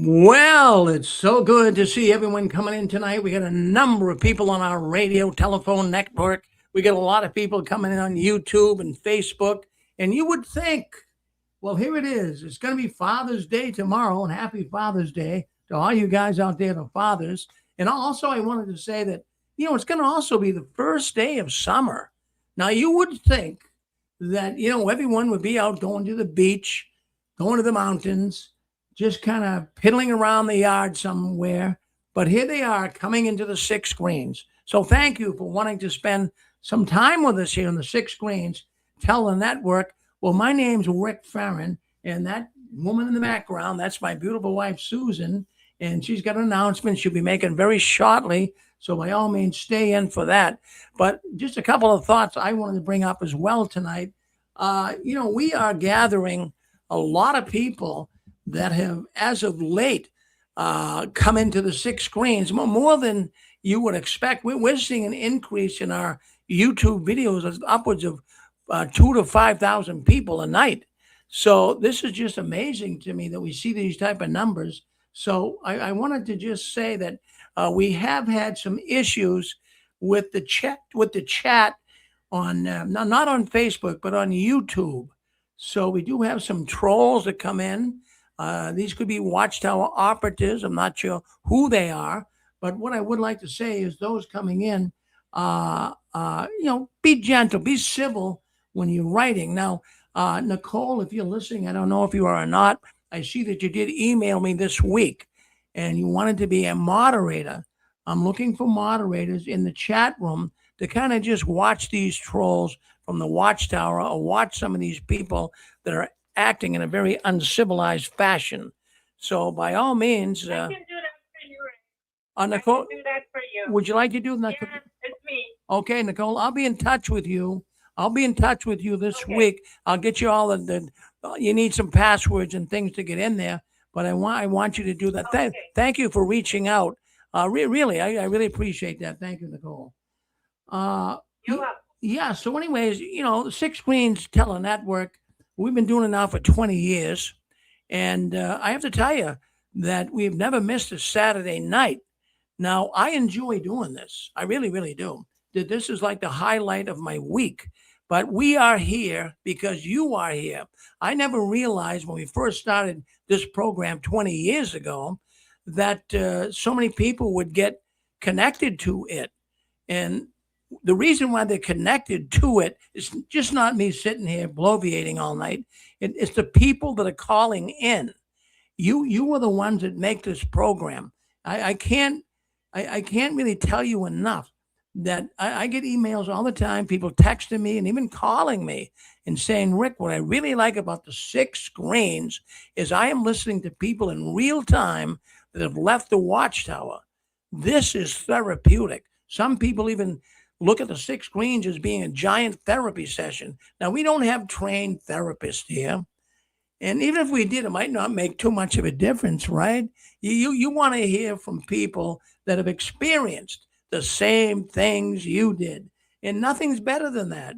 Well, it's so good to see everyone coming in tonight. We got a number of people on our radio telephone network. We got a lot of people coming in on YouTube and Facebook. And you would think, well, here it is. It's going to be Father's Day tomorrow, and happy Father's Day to all you guys out there, the fathers. And also, I wanted to say that, it's going to also be the first day of summer. Now, you would think that, everyone would be out going to the beach, going to the mountains, just kind of piddling around the yard somewhere. But here they are coming into the six greens. So thank you for wanting to spend some time with us here in the six greens. Tell the network, well, my name's Rick Farron, and that woman in the background, that's my beautiful wife, Susan, and she's got an announcement she'll be making very shortly. So by all means, stay in for that. But just a couple of thoughts I wanted to bring up as well tonight. We are gathering a lot of people that have, as of late, come into the six screens more than you would expect. We're seeing an increase in our YouTube videos of upwards of 2 to 5,000 people a night. So this is just amazing to me that we see these type of numbers. So I wanted to just say that we have had some issues with the chat on not on Facebook but on YouTube. So we do have some trolls that come in. These could be Watchtower operatives. I'm not sure who they are, but what I would like to say is those coming in, be gentle, be civil when you're writing. Now, Nicole, if you're listening, I don't know if you are or not. I see that you did email me this week, and you wanted to be a moderator. I'm looking for moderators in the chat room to kind of just watch these trolls from the Watchtower or watch some of these people that are acting in a very uncivilized fashion. So by all means, I can do that for you, Rick. Nicole, I can do that for you. would you like to do that? Yes, it's me. Okay, Nicole, I'll be in touch with you. I'll be in touch with you this Okay. week. I'll get you all the you need some passwords and things to get in there, but I want you to do that. Okay. Thank you for reaching out. Really, I really appreciate that. Thank you, Nicole. You're welcome. Yeah. So, anyways, the Six Queens Telenetwork, we've been doing it now for 20 years, and I have to tell you that we've never missed a Saturday night. Now, I enjoy doing this. I really, really do. This is like the highlight of my week. But we are here because you are here. I never realized when we first started this program 20 years ago that so many people would get connected to it. And the reason why they're connected to it is just not me sitting here bloviating all night. It's the people that are calling in. You are the ones that make this program. I can't I can't really tell you enough that I get emails all the time, people texting me and even calling me and saying, Rick, what I really like about the six screens is I am listening to people in real time that have left the Watchtower. This is therapeutic. Some people even look at the six screens as being a giant therapy session. Now, we don't have trained therapists here. And even if we did, it might not make too much of a difference, right? You want to hear from people that have experienced the same things you did. And nothing's better than that.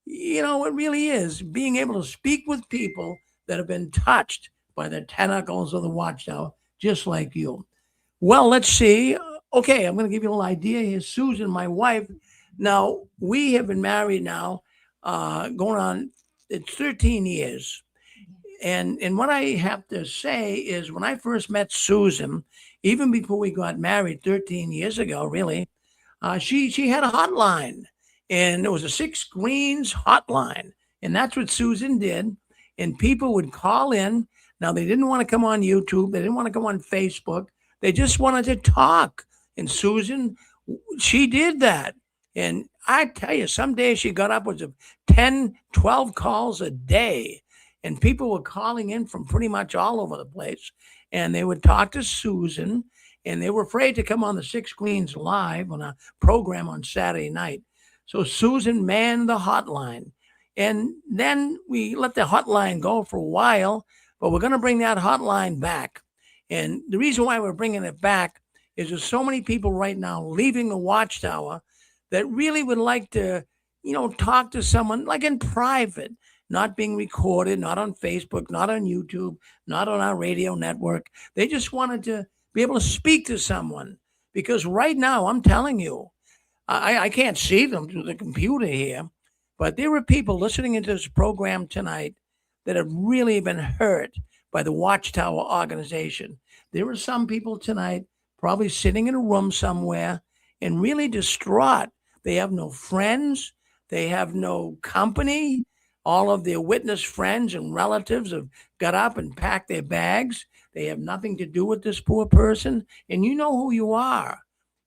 It really is being able to speak with people that have been touched by the tentacles of the Watchtower, just like you. Well, let's see. Okay, I'm going to give you a little idea here. Susan, my wife. Now, we have been married now, going on, it's 13 years. And what I have to say is when I first met Susan, even before we got married 13 years ago, really, she had a hotline, and it was a six screens hotline, and that's what Susan did. And people would call in. Now they didn't want to come on YouTube, they didn't want to come on Facebook, they just wanted to talk. And Susan, she did that. And I tell you, some days she got upwards of 10, 12 calls a day. And people were calling in from pretty much all over the place. And they would talk to Susan, and they were afraid to come on the Six Queens Live on a program on Saturday night. So Susan manned the hotline. And then we let the hotline go for a while, but we're going to bring that hotline back. And the reason why we're bringing it back is there's so many people right now leaving the Watchtower that really would like to, talk to someone like in private, not being recorded, not on Facebook, not on YouTube, not on our radio network. They just wanted to be able to speak to someone because right now, I'm telling you, I can't see them through the computer here, but there are people listening into this program tonight that have really been hurt by the Watchtower organization. There are some people tonight probably sitting in a room somewhere and really distraught. They have no friends, they have no company. All of their witness friends and relatives have got up and packed their bags. They have nothing to do with this poor person, and you know who you are,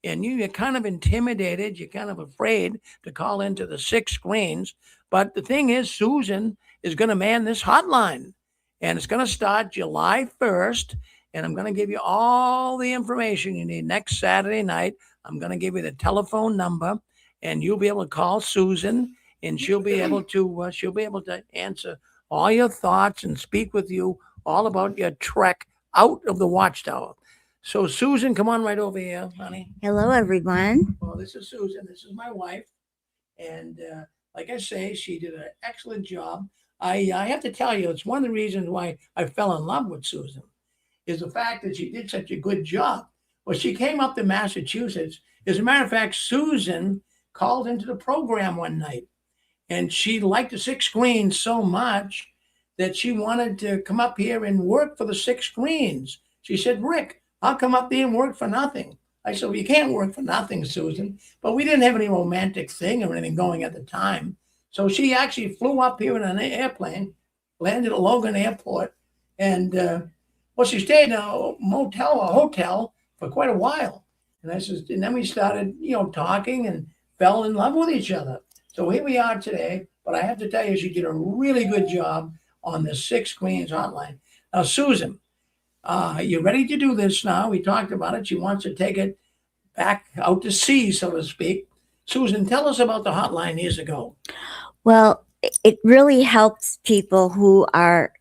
and you're kind of intimidated, you're kind of afraid to call into the six screens. But the thing is, Susan is going to man this hotline, and it's going to start July 1st. And I'm going to give you all the information you need next Saturday night. I'm going to give you the telephone number, and you'll be able to call Susan, and she'll be able to answer all your thoughts and speak with you all about your trek out of the Watchtower. So, Susan, come on right over here, honey. Hello, everyone. Well, this is Susan. This is my wife. And like I say, she did an excellent job. I have to tell you, it's one of the reasons why I fell in love with Susan, is the fact that she did such a good job. Well, she came up to Massachusetts. As a matter of fact, Susan called into the program one night, and she liked the six screens so much that she wanted to come up here and work for the six screens. She said, Rick, I'll come up there and work for nothing. I said, well, you can't work for nothing, Susan. But we didn't have any romantic thing or anything going at the time. So she actually flew up here in an airplane, landed at Logan Airport, and well, she stayed in a motel, a hotel for quite a while. And I said, and then we started, talking and fell in love with each other. So here we are today. But I have to tell you, she did a really good job on the Six Queens hotline. Now, Susan, you ready to do this now? We talked about it. She wants to take it back out to sea, so to speak. Susan, tell us about the hotline years ago. Well, it really helps people who are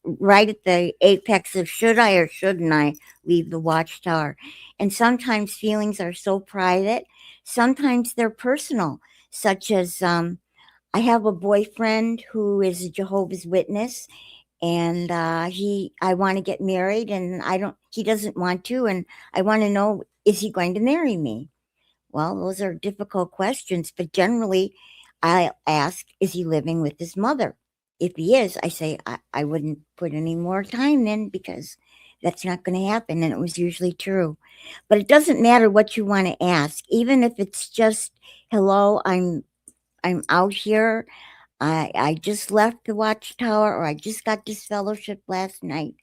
right at the apex of should I or shouldn't I leave the Watchtower. And sometimes feelings are so private, sometimes they're personal, such as I have a boyfriend who is a Jehovah's Witness, and I want to get married, and he doesn't want to, and I want to know, is he going to marry me? Well, those are difficult questions, but generally I ask, is he living with his mother? If he is, I say, I wouldn't put any more time in because that's not going to happen. And it was usually true. But it doesn't matter what you want to ask, even if it's just, hello, I'm out here. I just left the Watchtower, or I just got this fellowship last night.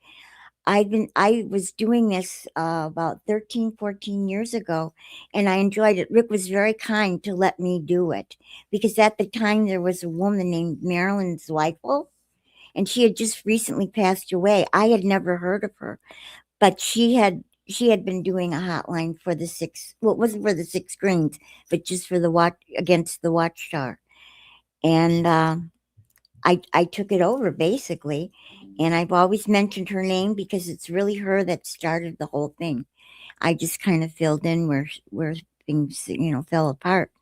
I was doing this about 13, 14 years ago, and I enjoyed it. Rick was very kind to let me do it because at the time there was a woman named Marilyn Zweifel, and she had just recently passed away. I had never heard of her, but she had been doing a hotline for the six. Well, it wasn't for the six screens, but just for the against the Watchtower, and I took it over basically. And I've always mentioned her name because it's really her that started the whole thing. I just kind of filled in where things, fell apart.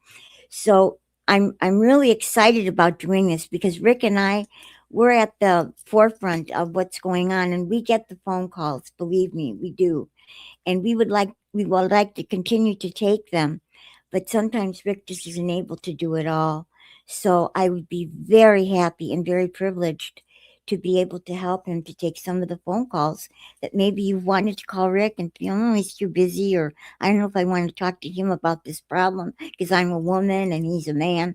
So I'm really excited about doing this because Rick and I, we're at the forefront of what's going on, and we get the phone calls. Believe me, we do. And we would like to continue to take them, but sometimes Rick just isn't able to do it all. So I would be very happy and very privileged to be able to help him to take some of the phone calls that maybe you wanted to call Rick and feel, oh, he's too busy, or I don't know if I want to talk to him about this problem because I'm a woman and he's a man.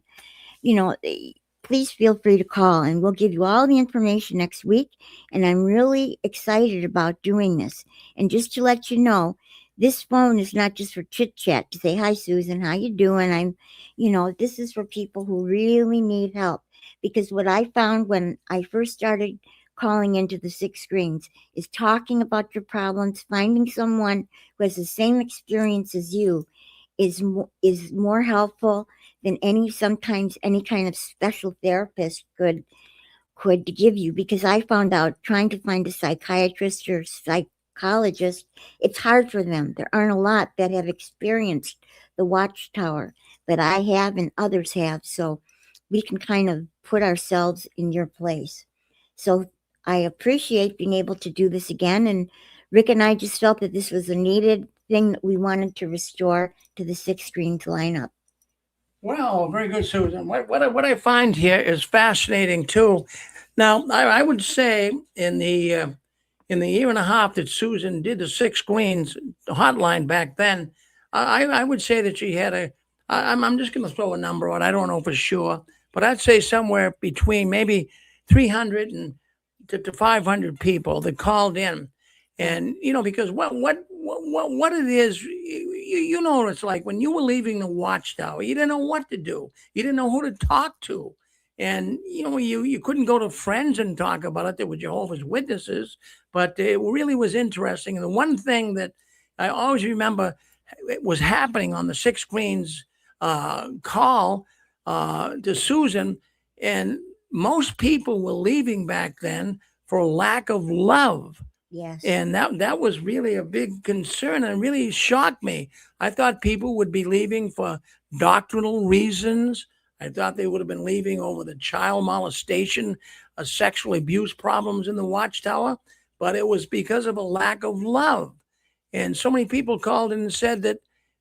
Please feel free to call, and we'll give you all the information next week. And I'm really excited about doing this. And just to let you know, this phone is not just for chit chat to say, hi, Susan, how you doing? This is for people who really need help. Because what I found when I first started calling into the six screens is talking about your problems, finding someone who has the same experience as you is more helpful than sometimes any kind of special therapist could give you. Because I found out trying to find a psychiatrist or psychologist, it's hard for them. There aren't a lot that have experienced the Watchtower that I have and others have. So we can kind of put ourselves in your place. So I appreciate being able to do this again. And Rick and I just felt that this was a needed thing that we wanted to restore to the Six Screens lineup. Well, very good, Susan. What I find here is fascinating too. Now, I would say in the year and a half that Susan did the Six Screens hotline back then, I would say that she had I'm just going to throw a number out. I don't know for sure, but I'd say somewhere between maybe 300 to 500 people that called in. And because what it is, you know what it's like when you were leaving the Watchtower. You didn't know what to do. You didn't know who to talk to, and you couldn't go to friends and talk about it. There were Jehovah's Witnesses, but it really was interesting. And the one thing that I always remember it was happening on the Six Screens call to Susan, and most people were leaving back then for lack of love. Yes. And that was really a big concern and really shocked me. I thought people would be leaving for doctrinal reasons. I thought they would have been leaving over the child molestation, sexual abuse problems in the Watchtower, but it was because of a lack of love. And so many people called in and said that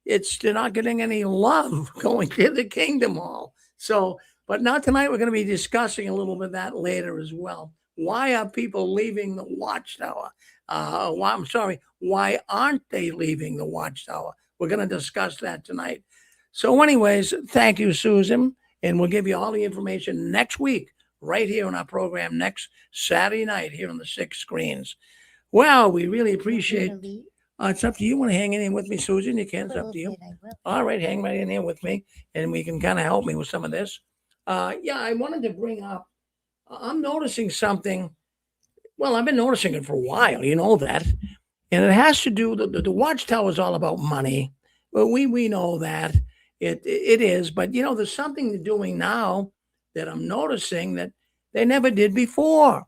they're not getting any love going to the Kingdom Hall. So, but now tonight we're going to be discussing a little bit of that later as well. Why are people leaving the Watchtower? Why aren't they leaving the Watchtower? We're going to discuss that tonight. So anyways, thank you, Susan. And we'll give you all the information next week, right here on our program next Saturday night here on the Six Screens. Well, we really appreciate it's up to you. You want to hang in here with me, Susan? You can. It's up to you. All right, hang right in here with me, and we can kind of help me with some of this. Yeah, I wanted to bring up, I'm noticing something. Well, I've been noticing it for a while, you know that. And it has to do, the Watchtower is all about money. Well, we know that. It is. But, there's something they're doing now that I'm noticing that they never did before.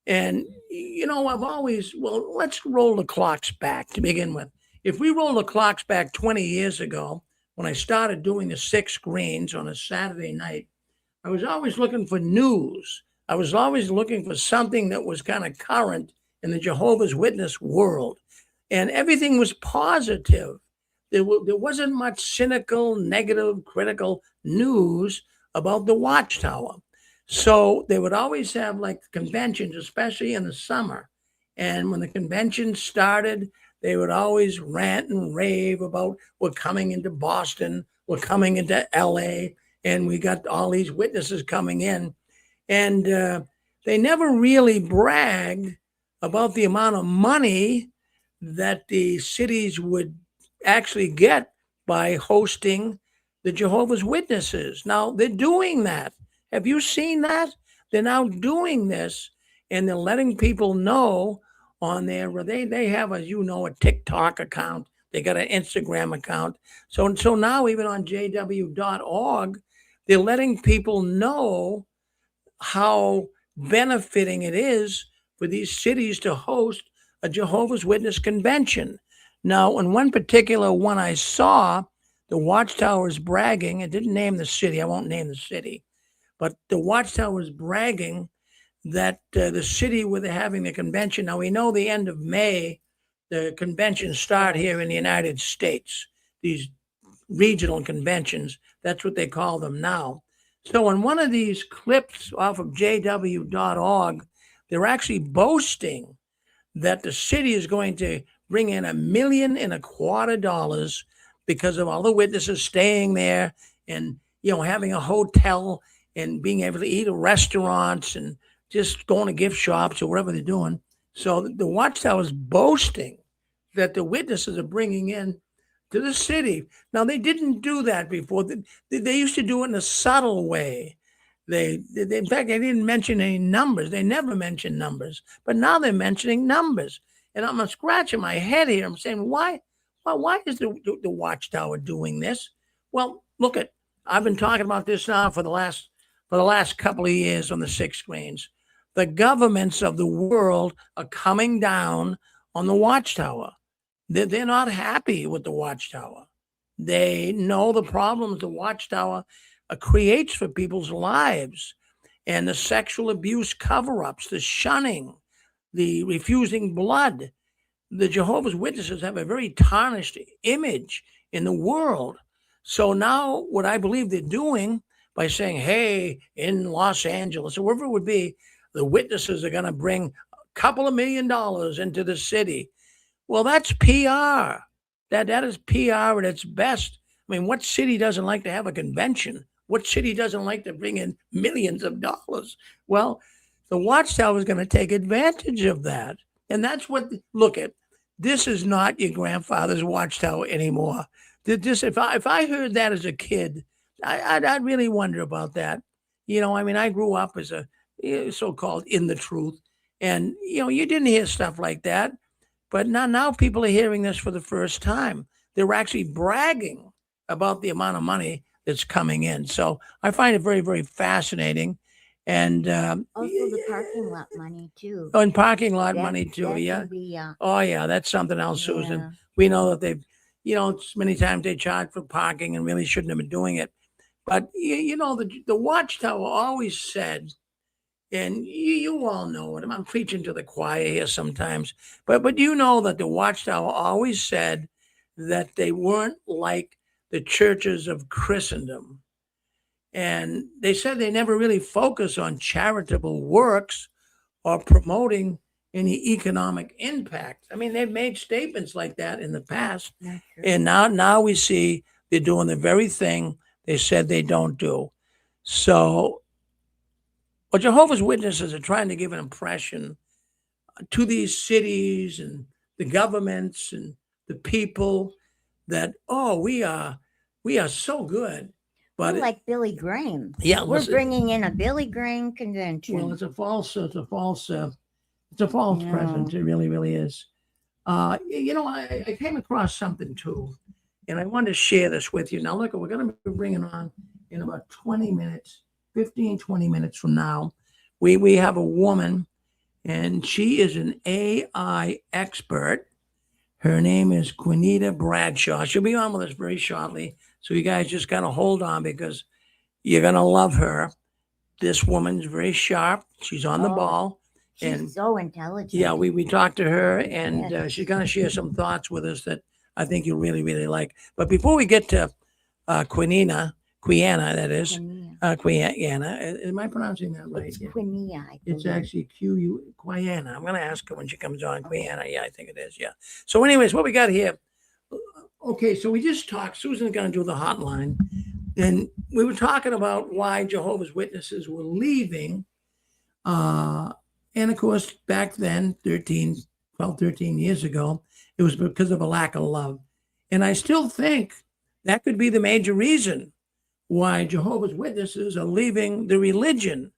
And, let's roll the clocks back to begin with. If we roll the clocks back 20 years ago, when I started doing the Six Screens on a Saturday night, I was always looking for news. I was always looking for something that was kind of current in the Jehovah's Witness world. And everything was positive. There wasn't much cynical, negative, critical news about the Watchtower. So they would always have like conventions, especially in the summer. And when the convention started, they would always rant and rave about we're coming into Boston, we're coming into LA, and we got all these witnesses coming in. And they never really bragged about the amount of money that the cities would actually get by hosting the Jehovah's Witnesses. Now they're doing that. Have you seen that? They're now doing this, and they're letting people know on their, they have, as you know, a TikTok account. They got an Instagram account. So now even on jw.org, they're letting people know how benefiting it is for these cities to host a Jehovah's Witness convention. Now, in one particular one I saw, the Watchtower is bragging. It didn't name the city. I won't name the city. But the Watchtower is bragging that the city where they're having the convention, now we know the end of May, the conventions start here in the United States, these regional conventions. That's what they call them now. So in one of these clips off of jw.org, they're actually boasting that the city is going to bring in $1.25 million because of all the witnesses staying there and, having a hotel and being able to eat at restaurants and just going to gift shops or whatever they're doing. So the Watchtower is boasting that the witnesses are bringing in to the city. Now, they didn't do that before. They used to do it in a subtle way. In fact, they didn't mention any numbers. They never mentioned numbers. But now they're mentioning numbers. And I'm scratching my head here. I'm saying, why is the Watchtower doing this? Well, look I've been talking about this now for the last couple of years on the Six Screens. The governments of the world are coming down on the Watchtower. They're not happy with the Watchtower. They know the problems the Watchtower creates for people's lives. and the sexual abuse cover-ups, the shunning, the refusing blood. The Jehovah's Witnesses have a very tarnished image in the world. So now what I believe they're doing by saying, hey, in Los Angeles or wherever it would be, the witnesses are going to bring a couple of $1 million into the city. Well, that's PR. That is PR at its best. I mean, what city doesn't like to have a convention? What city doesn't like to bring in millions of dollars? Well, the Watchtower is going to take advantage of that. And that's what, look at, this is not your grandfather's Watchtower anymore. This, if I heard that as a kid, I'd really wonder about that. I mean, I grew up as a so-called in the truth, and you didn't hear stuff like that. But now people are hearing this for the first time. They're actually bragging about the amount of money that's coming in. So I find it very, very fascinating. And Also, the parking lot money too. oh, and parking lot That- money too. that Yeah. can be, Oh, yeah. That's something else, Susan. yeah. We know that they've, many times they charge for parking and really shouldn't have been doing it. But the Watchtower always said, and you all know it. I'm preaching to the choir here sometimes, but you know that the Watchtower always said that they weren't like the churches of Christendom, and they said they never really focus on charitable works or promoting any economic impact. I mean, they've made statements like that in the past, Not true. and now we see they're doing the very thing they said they don't do. So, well, Jehovah's Witnesses are trying to give an impression to these cities and the governments and the people that, oh, we are so good. But We're like Billy Graham. yeah, We're listen, bringing in a Billy Graham convention. well, it's a false Yeah. present. It really, really is. I came across something too, and I wanted to share this with you. Now, look, we're going to be bringing on in about 20 minutes, 15, 20 minutes from now. We have a woman, and she is an AI expert. Her name is Quinita Bradshaw. She'll be on with us very shortly. So you guys just got to hold on because you're going to love her. This woman's very sharp. She's on the Oh, ball. She's And so intelligent. yeah, we talked to her, and Yes. she's going to share some thoughts with us that I think you'll really, really like. But before we get to Quiana, that is, Quinia. Quiana, am I pronouncing that right? It's Yeah. Quinia, I It's believe. actually Quiana. I'm going to ask her when she comes on. Quiana, yeah, I think it is. Yeah. So, anyways, what we got here? Okay, so we just talked. Susan's going to do the hotline, and we were talking about why Jehovah's Witnesses were leaving. And of course, back then, 12, 13 years ago, it was because of a lack of love. And I still think that could be the major reason why Jehovah's Witnesses are leaving the religion,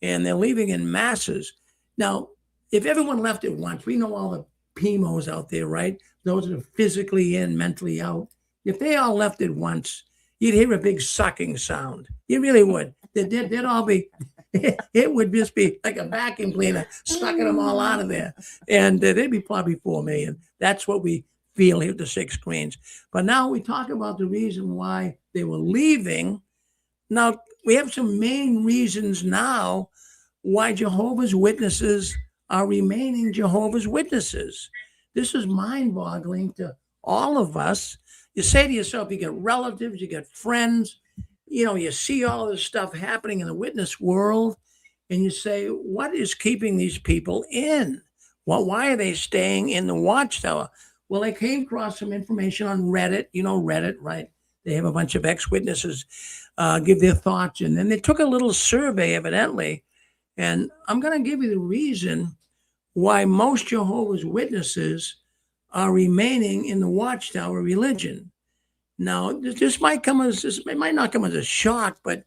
and they're leaving in masses. Now, if everyone left at once, we know all the PMOs out there, right? Those that are physically in, mentally out. If they all left at once, you'd hear a big sucking sound. You really would. They'd all be, it would just be like a vacuum cleaner sucking them all out of there. And they'd be probably 4 million. That's what we feel here at the 6 Screens. But now we talk about the reason why they were leaving. Now, we have some main reasons now why Jehovah's Witnesses are remaining Jehovah's Witnesses. This is mind-boggling to all of us. You say to yourself, you get relatives, you get friends, you see all of this stuff happening in the witness world, and you say, what is keeping these people in? Well, why are they staying in the Watchtower? Well, I came across some information on Reddit. You know Reddit, right? They have a bunch of ex-witnesses give their thoughts, and then they took a little survey, evidently, and I'm going to give you the reason why most Jehovah's Witnesses are remaining in the Watchtower religion. Now, this might not come as a shock, but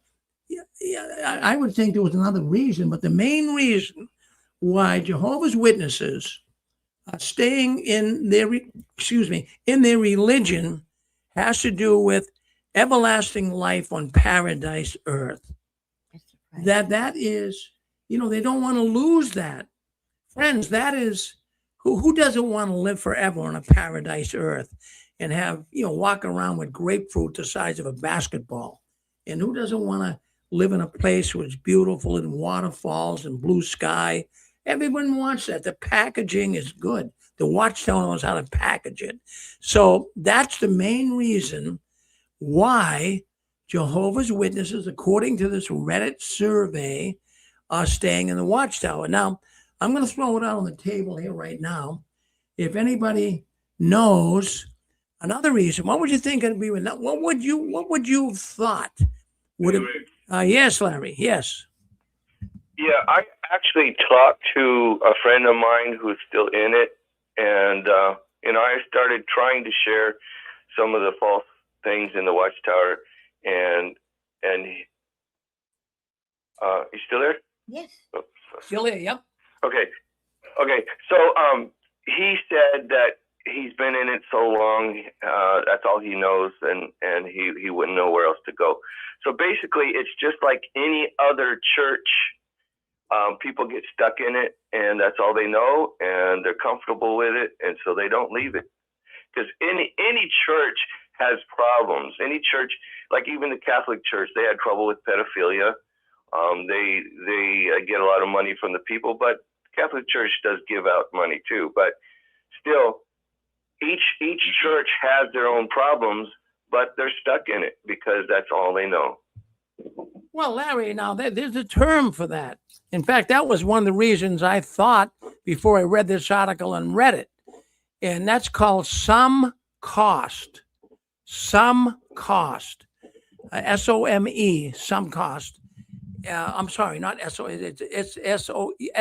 I would think there was another reason. But the main reason why Jehovah's Witnesses are staying in their religion has to do with everlasting life on paradise earth. That's right. That is, they don't want to lose that. Friends, that is, who doesn't want to live forever on a paradise earth and have, walk around with grapefruit the size of a basketball? And who doesn't want to live in a place where it's beautiful and waterfalls and blue sky. Everyone wants that. The packaging is good. The Watchtower knows how to package it. So that's the main reason why Jehovah's Witnesses, according to this Reddit survey, are staying in the Watchtower. Now, I'm going to throw it out on the table here right now. If anybody knows another reason, what would you think it'd be? What would you have thought? Would it? Yes, Larry. Yes. Yeah, I actually talked to a friend of mine who's still in it, and I started trying to share some of the false things in the Watchtower, and you still there? Yes. Oh, Still here. Yep. okay. So he said that he's been in it so long, that's all he knows, and he wouldn't know where else to go. So basically, it's just like any other church. People get stuck in it, and that's all they know, and they're comfortable with it, and so they don't leave it. Because any church has problems. Any church, like even the Catholic Church, they had trouble with pedophilia. They get a lot of money from the people, but the Catholic Church does give out money too. But still, each church has their own problems, but they're stuck in it because that's all they know. Well, Larry, now there's a term for that. In fact, that was one of the reasons I thought before I read this article and read it. And that's called some cost. Some cost. SOME, some cost. I'm sorry, not SO, it's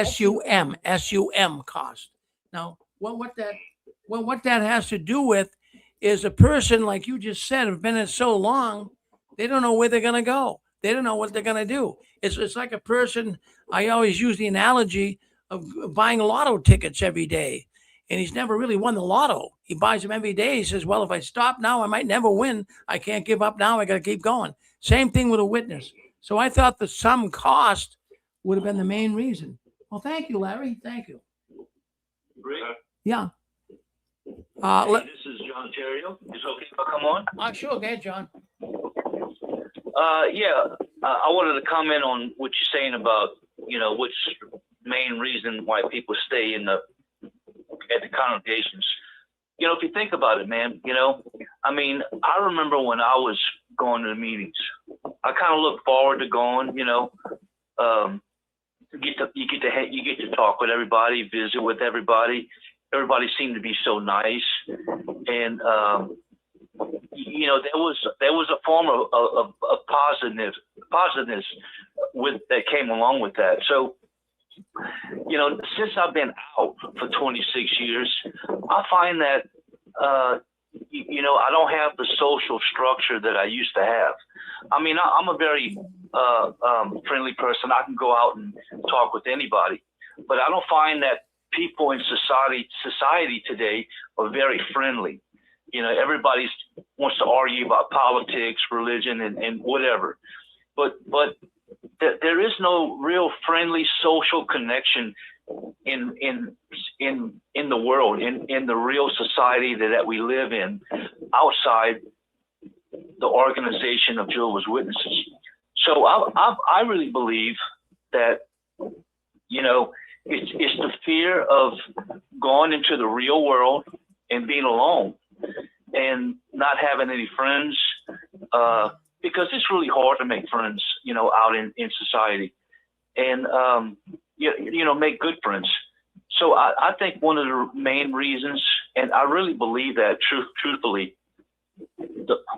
SUM cost. Now, what that has to do with is a person, like you just said, have been in it so long, they don't know where they're going to go. They don't know what they're going to do. It's like a person, I always use the analogy of buying lotto tickets every day. And he's never really won the lotto. He buys them every day. He says, well, if I stop now, I might never win. I can't give up now. I got to keep going. Same thing with a witness. So I thought the sum cost would have been the main reason. Well, thank you, Larry. Thank you. Yeah. This is John Terrio. Is it okay if I come on? Sure. Go ahead, John. I wanted to comment on what you're saying about, which main reason why people stay at the congregations. If you think about it, man, I remember when I was going to the meetings, I kind of look forward to going, you get to talk with everybody, visit with everybody. Everybody seemed to be so nice. And, there was a form of positiveness that came along with that. So, since I've been out for 26 years, I find that, I don't have the social structure that I used to have. I mean, I'm a very friendly person. I can go out and talk with anybody, but I don't find that people in society today are very friendly. Everybody wants to argue about politics, religion, and whatever. But there is no real friendly social connection in the world, in the real society that we live in, outside the organization of Jehovah's Witnesses. So I really believe that, it's the fear of going into the real world and being alone and not having any friends, because it's really hard to make friends, out in society, and make good friends. So I think one of the main reasons, and I really believe that truthfully,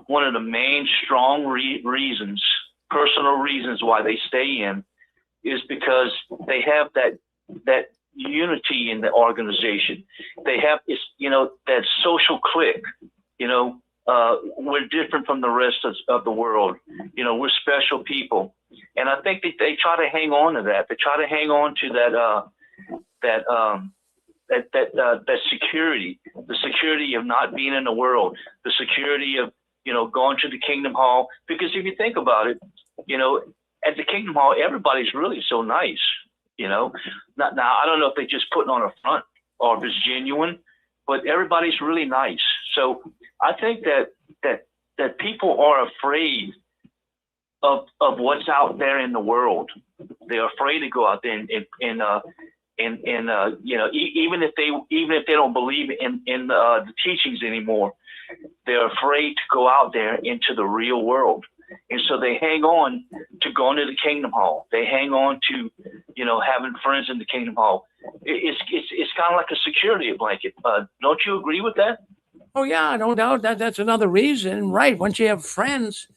one of the main strong reasons, personal reasons why they stay in, is because they have that unity in the organization. They have that social clique. We're different from the rest of the world. We're special people, and I think they try to hang on to that. They try to hang on to that security, the security of not being in the world, the security of going to the Kingdom Hall. Because if you think about it, at the Kingdom Hall, everybody's really so nice. Now I don't know if they're just putting on a front or if it's genuine, but everybody's really nice. So I think that people are afraid of what's out there in the world. They're afraid to go out there and you know, even if they don't believe in the teachings anymore, they're afraid to go out there into the real world. And so they hang on to going to the Kingdom Hall. They hang on to, you know, having friends in the Kingdom Hall. It's kind of like a security blanket. Don't you agree with that? Oh yeah, no doubt that's another reason, right? Once you have friends,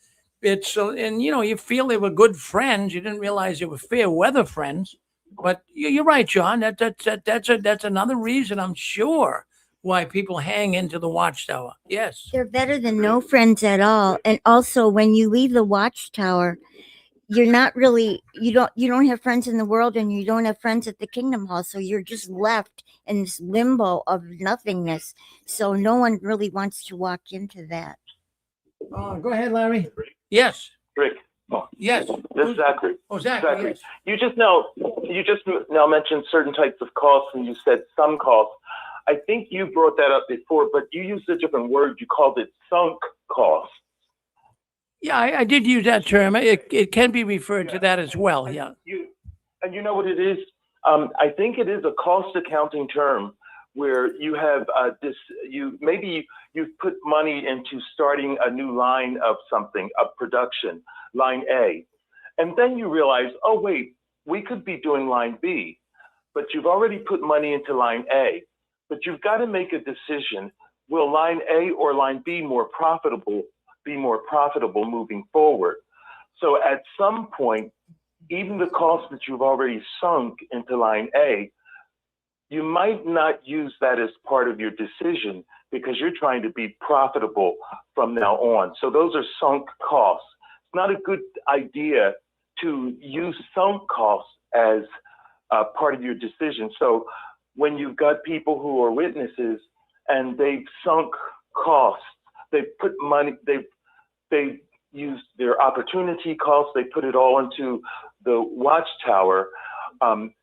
it's and you know you feel they were good friends. You didn't realize they were fair weather friends, but you're right, John. That's another reason I'm sure why people hang into the Watchtower. Yes. They're better than no friends at all. And also, when you leave the Watchtower, you're not really you don't have friends in the world, and you don't have friends at the Kingdom Hall, so you're just left in this limbo of nothingness. So no one really wants to walk into that. Go ahead, Larry. Yes. Rick, Yes. this is Zachary. Oh, Zach. Zachary, Yes. you just now mentioned certain types of costs, and you said some costs. I think you brought that up before, but you used a different word. You called it sunk costs. Yeah, I did use that term. It can be referred to that as well. Yeah. And you know what it is? I think it is a cost accounting term where you have you've put money into starting a new line of something, a production, line A. And then you realize, oh, wait, we could be doing line B, but you've already put money into line A. But you've got to make a decision. Will line A or line B be more profitable moving forward? So at some point, even the cost that you've already sunk into line A, you might not use that as part of your decision because you're trying to be profitable from now on. So those are sunk costs. It's not a good idea to use sunk costs as part of your decision. So when you've got people who are witnesses and they've sunk costs, they've put money, they've used their opportunity costs, they put it all into the Watchtower.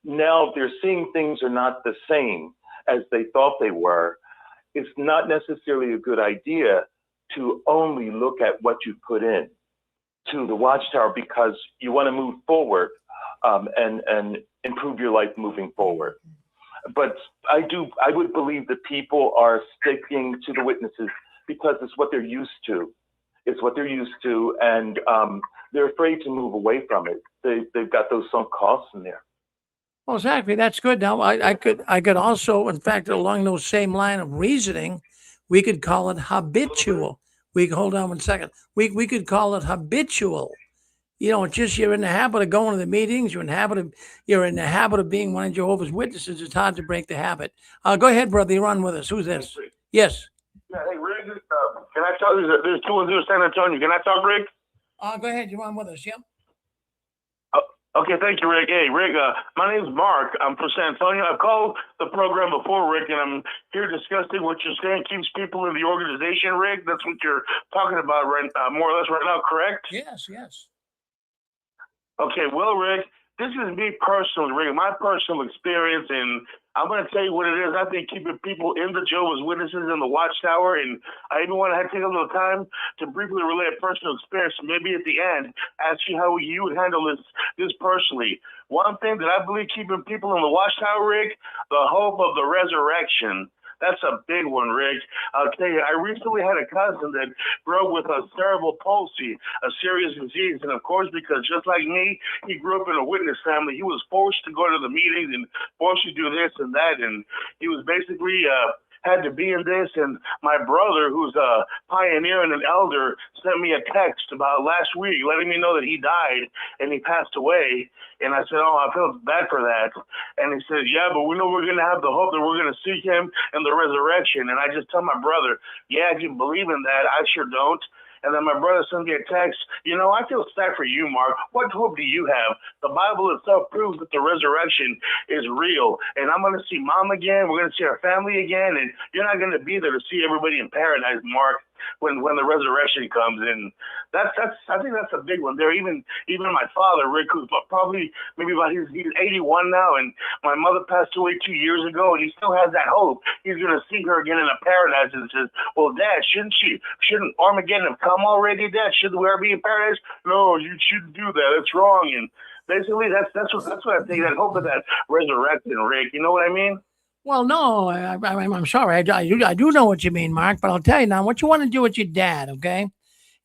Now they're seeing things are not the same as they thought they were. It's not necessarily a good idea to only look at what you put in to the Watchtower because you want to move forward and improve your life moving forward. But I would believe that people are sticking to the witnesses because it's what they're used to. It's what they're used to, and they're afraid to move away from it. They've got those sunk costs in there. Well, exactly. That's good. Now, I could also, in fact, along those same line of reasoning, we could call it habitual. Hold on one second. We could call it habitual. You know, it's just you're in the habit of going to the meetings. You're in the habit of being one of Jehovah's Witnesses. It's hard to break the habit. Go ahead, brother. You're on with us. Who's this? Yes. Yeah, hey, Rick, can I talk? There's two of you in San Antonio. Can I talk, Rick? Go ahead. You're on with us. Yep. Okay, thank you, Rick. Hey, Rick, my name's Mark. I'm from San Antonio. I've called the program before, Rick, and I'm here discussing what you're saying keeps people in the organization, Rick. That's what you're talking about more or less right now, correct? Yes, yes. Okay, well, Rick, this is me personally, Rick, my personal experience, and I'm going to tell you what it is. I think keeping people in the Jehovah's Witnesses in the Watchtower, and I even want to take a little time to briefly relate a personal experience, so maybe at the end, ask you how you would handle this personally. One thing that I believe keeping people in the Watchtower, Rick, the hope of the resurrection. That's a big one, Rick. I'll tell you, I recently had a cousin that grew up with a cerebral palsy, a serious disease. And of course, because just like me, he grew up in a witness family. He was forced to go to the meetings and forced to do this and that. And he was basically had to be in this. And my brother, who's a pioneer and an elder, sent me a text about last week letting me know that he died and he passed away. And I said, oh, I feel bad for that. And he said, yeah, but we know we're going to have the hope that we're going to see him in the resurrection. And I just tell my brother, yeah, if you believe in that, I sure don't. And then my brother sent me a text, you know, I feel sad for you, Mark. What hope do you have? The Bible itself proves that the resurrection is real. And I'm going to see mom again. We're going to see our family again. And you're not going to be there to see everybody in paradise, Mark. when the resurrection comes in. I think that's a big one. There, even my father, Rick, who's probably maybe about he's 81 now, and my mother passed away 2 years ago, and he still has that hope. He's gonna see her again in a paradise, and says, "Well, Dad, shouldn't Armageddon have come already, Dad? Shouldn't we be in paradise? No, you shouldn't do that. That's wrong." And basically, that's what I think. That hope of that resurrection, Rick. You know what I mean? Well, no, I'm sorry. I do know what you mean, Mark, but I'll tell you now what you want to do with your dad, okay?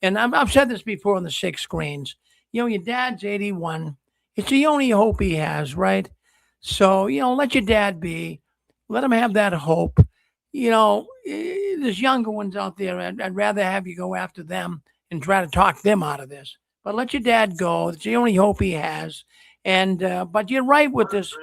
And I've said this before on the 6 screens. You know, your dad's 81. It's the only hope he has, right? So, let your dad be. Let him have that hope. There's younger ones out there. I'd rather have you go after them and try to talk them out of this. But let your dad go. It's the only hope he has. And but you're right with this.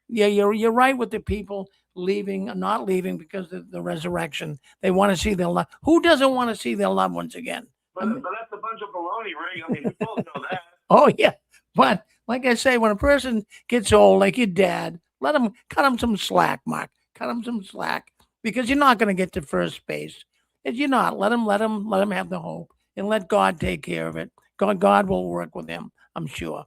Yeah, you're right with the people leaving, not leaving because of the resurrection. They want to see their who doesn't want to see their loved ones again? But that's a bunch of baloney, Rick. I mean, we both know that. Oh yeah, but like I say, when a person gets old, like your dad, cut him some slack, Mark. Cut him some slack because you're not going to get to first base. If you're not, let him have the hope and let God take care of it. God will work with him, I'm sure.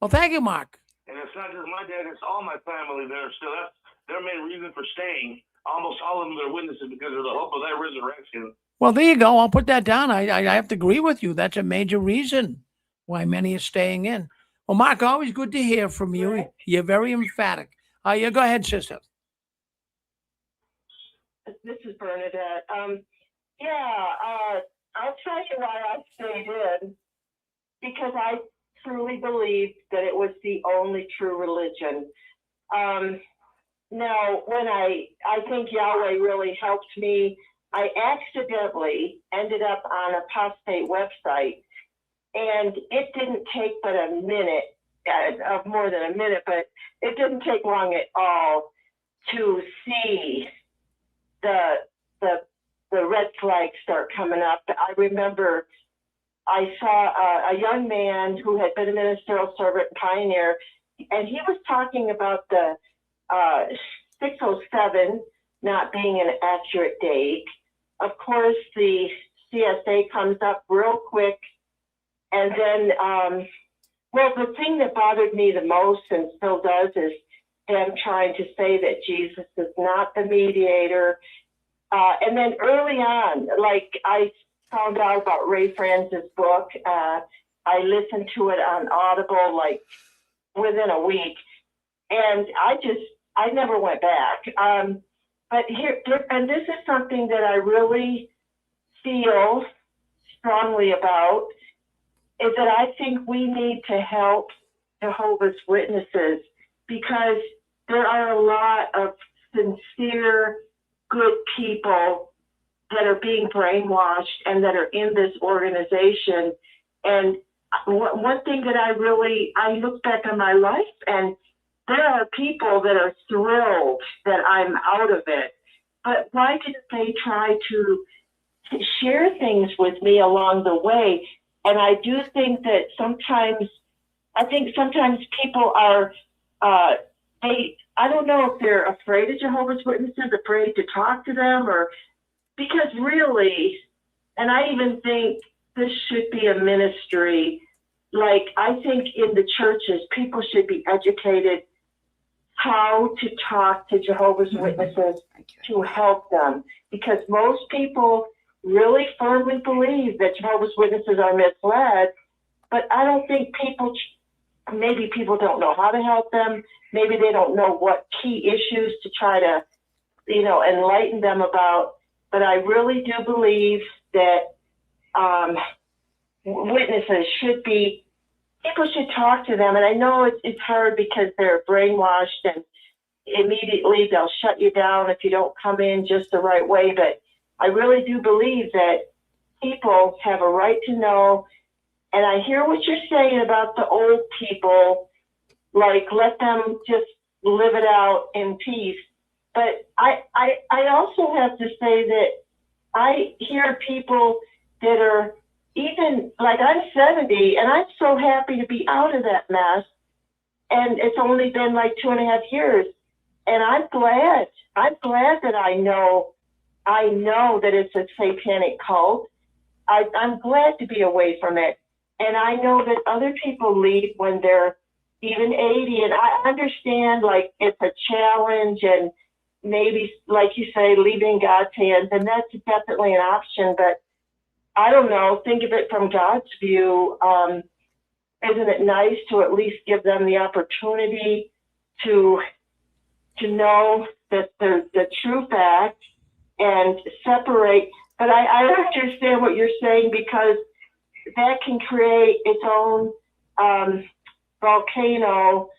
Well, thank you, Mark. And it's not just my dad; it's all my family there. Still, that's their main reason for staying. Almost all of them are witnesses because of the hope of that resurrection. Well, there you go. I'll put that down. I have to agree with you. That's a major reason why many are staying in. Well, Mark, always good to hear from you. You're very emphatic. You go ahead, sister. This is Bernadette. I'll tell you why I stayed in, because I truly believed that it was the only true religion. Now, when I think Yahweh really helped me, I accidentally ended up on a apostate website, and it didn't take but a minute, more than a minute, but it didn't take long at all to see the red flags start coming up. I remember I saw a young man who had been a ministerial servant pioneer, and he was talking about the 607 not being an accurate date. Of course, the CSA comes up real quick. And then, the thing that bothered me the most and still does is them trying to say that Jesus is not the mediator. And then early on, like I found out about Ray Franz's book. I listened to it on Audible like within a week. And I never went back. But and this is something that I really feel strongly about, is that I think we need to help Jehovah's Witnesses, because there are a lot of sincere, good people that are being brainwashed and that are in this organization. And one thing that I look back on my life, and there are people that are thrilled that I'm out of it. But why didn't they try to share things with me along the way? And I do think that sometimes people are, I don't know if they're afraid of Jehovah's Witnesses, afraid to talk to them, or because really, and I even think this should be a ministry. Like, I think in the churches, people should be educated how to talk to Jehovah's Witnesses to help them, because most people really firmly believe that Jehovah's Witnesses are misled, but I don't think maybe people don't know how to help them. Maybe they don't know what key issues to try to, enlighten them about. But I really do believe that witnesses people should talk to them. And I know it's hard because they're brainwashed and immediately they'll shut you down if you don't come in just the right way. But I really do believe that people have a right to know. And I hear what you're saying about the old people, like let them just live it out in peace. But I also have to say that I hear people that are even, like, I'm 70 and I'm so happy to be out of that mess. And it's only been like 2.5 years. And I'm glad that I know I know that it's a satanic cult. I'm glad to be away from it. And I know that other people leave when they're even 80. And I understand, like, it's a challenge and maybe, like you say, leaving God's hands. And that's definitely an option. But I don't know, think of it from God's view. Isn't it nice to at least give them the opportunity to know that the true fact and separate? But I understand what you're saying, because that can create its own volcano,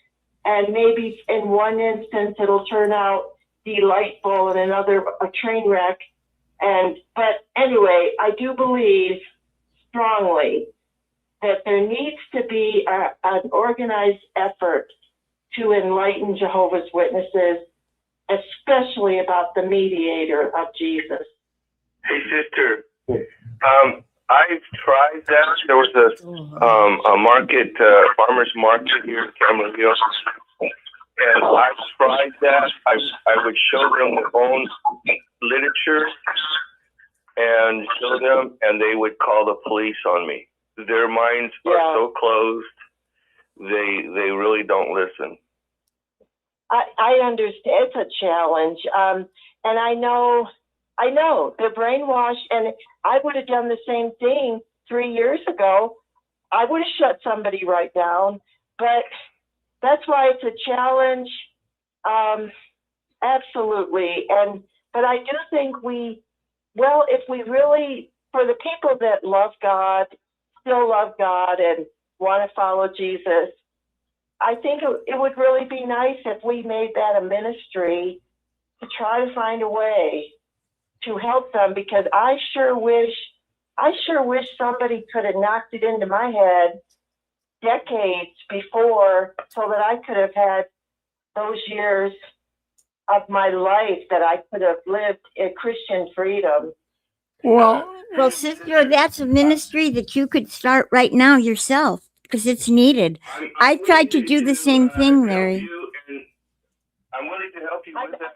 and maybe in one instance it'll turn out delightful, and another a train wreck. But anyway, I do believe strongly that there needs to be an organized effort to enlighten Jehovah's Witnesses, especially about the mediator of Jesus. Hey, sister. I've tried that. There was a market, farmer's market here in Camarillo, and I tried that. I would show them their own literature and show them, and they would call the police on me. Their minds are so closed, they really don't listen. I understand it's a challenge, and I know they're brainwashed, and I would have done the same thing 3 years ago. I would have shut somebody right down, but that's why it's a challenge. Absolutely. But I do think if we really, for the people that love God, still love God and want to follow Jesus, I think it would really be nice if we made that a ministry to try to find a way to help them, because I sure wish somebody could have knocked it into my head decades before, so that I could have had those years of my life that I could have lived in Christian freedom. Well, sister, that's a ministry that you could start right now yourself, because it's needed. I tried to do the same thing, Larry. I'm willing to help you with that.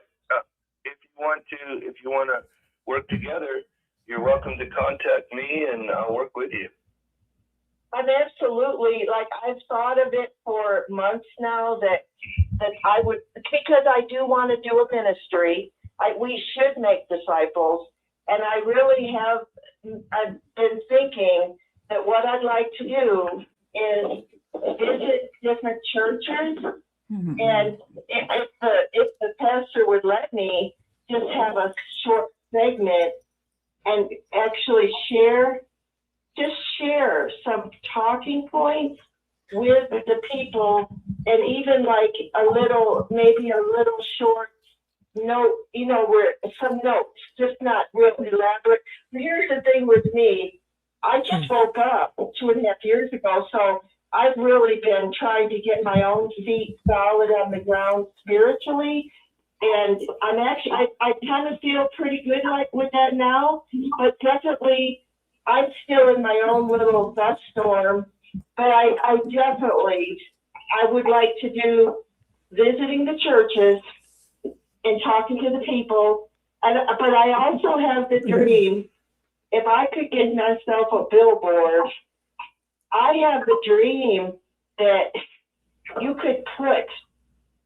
If you want to work together, you're welcome to contact me, and I'll work with you. I'm absolutely, like, I've thought of it for months now that I would, because I do want to do a ministry. We should make disciples, and I really I've been thinking that what I'd like to do is visit different churches, and if the pastor would let me, just have a short segment and actually share some talking points with the people, and even like maybe a little short note, where some notes, just not real elaborate. Here's the thing with me. I just woke up 2.5 years ago, so I've really been trying to get my own feet solid on the ground spiritually. And I'm actually, I kind of feel pretty good with that now, but definitely I'm still in my own little dust storm. But I would like to do visiting the churches and talking to the people. But I also have the dream, if I could get myself a billboard, I have the dream that you could put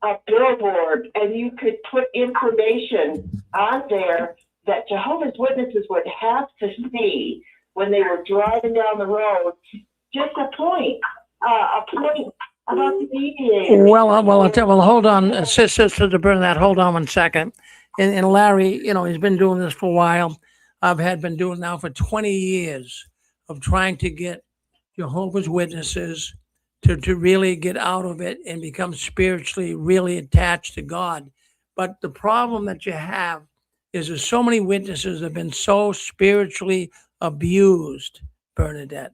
a billboard and you could put information on there that Jehovah's Witnesses would have to see when they were driving down the road. Just a point about the mediator. Well, hold on, Sister Bernadette, hold on 1 second. And Larry, he's been doing this for a while. I've been doing it now for 20 years of trying to get Jehovah's Witnesses to really get out of it and become spiritually really attached to God. But the problem that you have is there's so many witnesses have been so spiritually abused, Bernadette.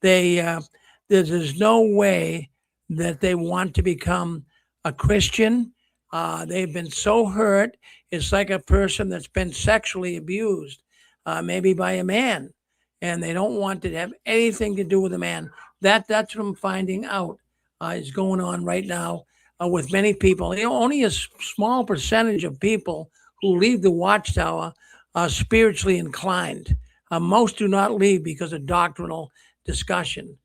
There's no way that they want to become a Christian. They've been so hurt. It's like a person that's been sexually abused, maybe by a man, and they don't want to have anything to do with a man. That's what I'm finding out is going on right now with many people. Only a small percentage of people who leave the Watchtower spiritually inclined. Most do not leave because of doctrinal discussion.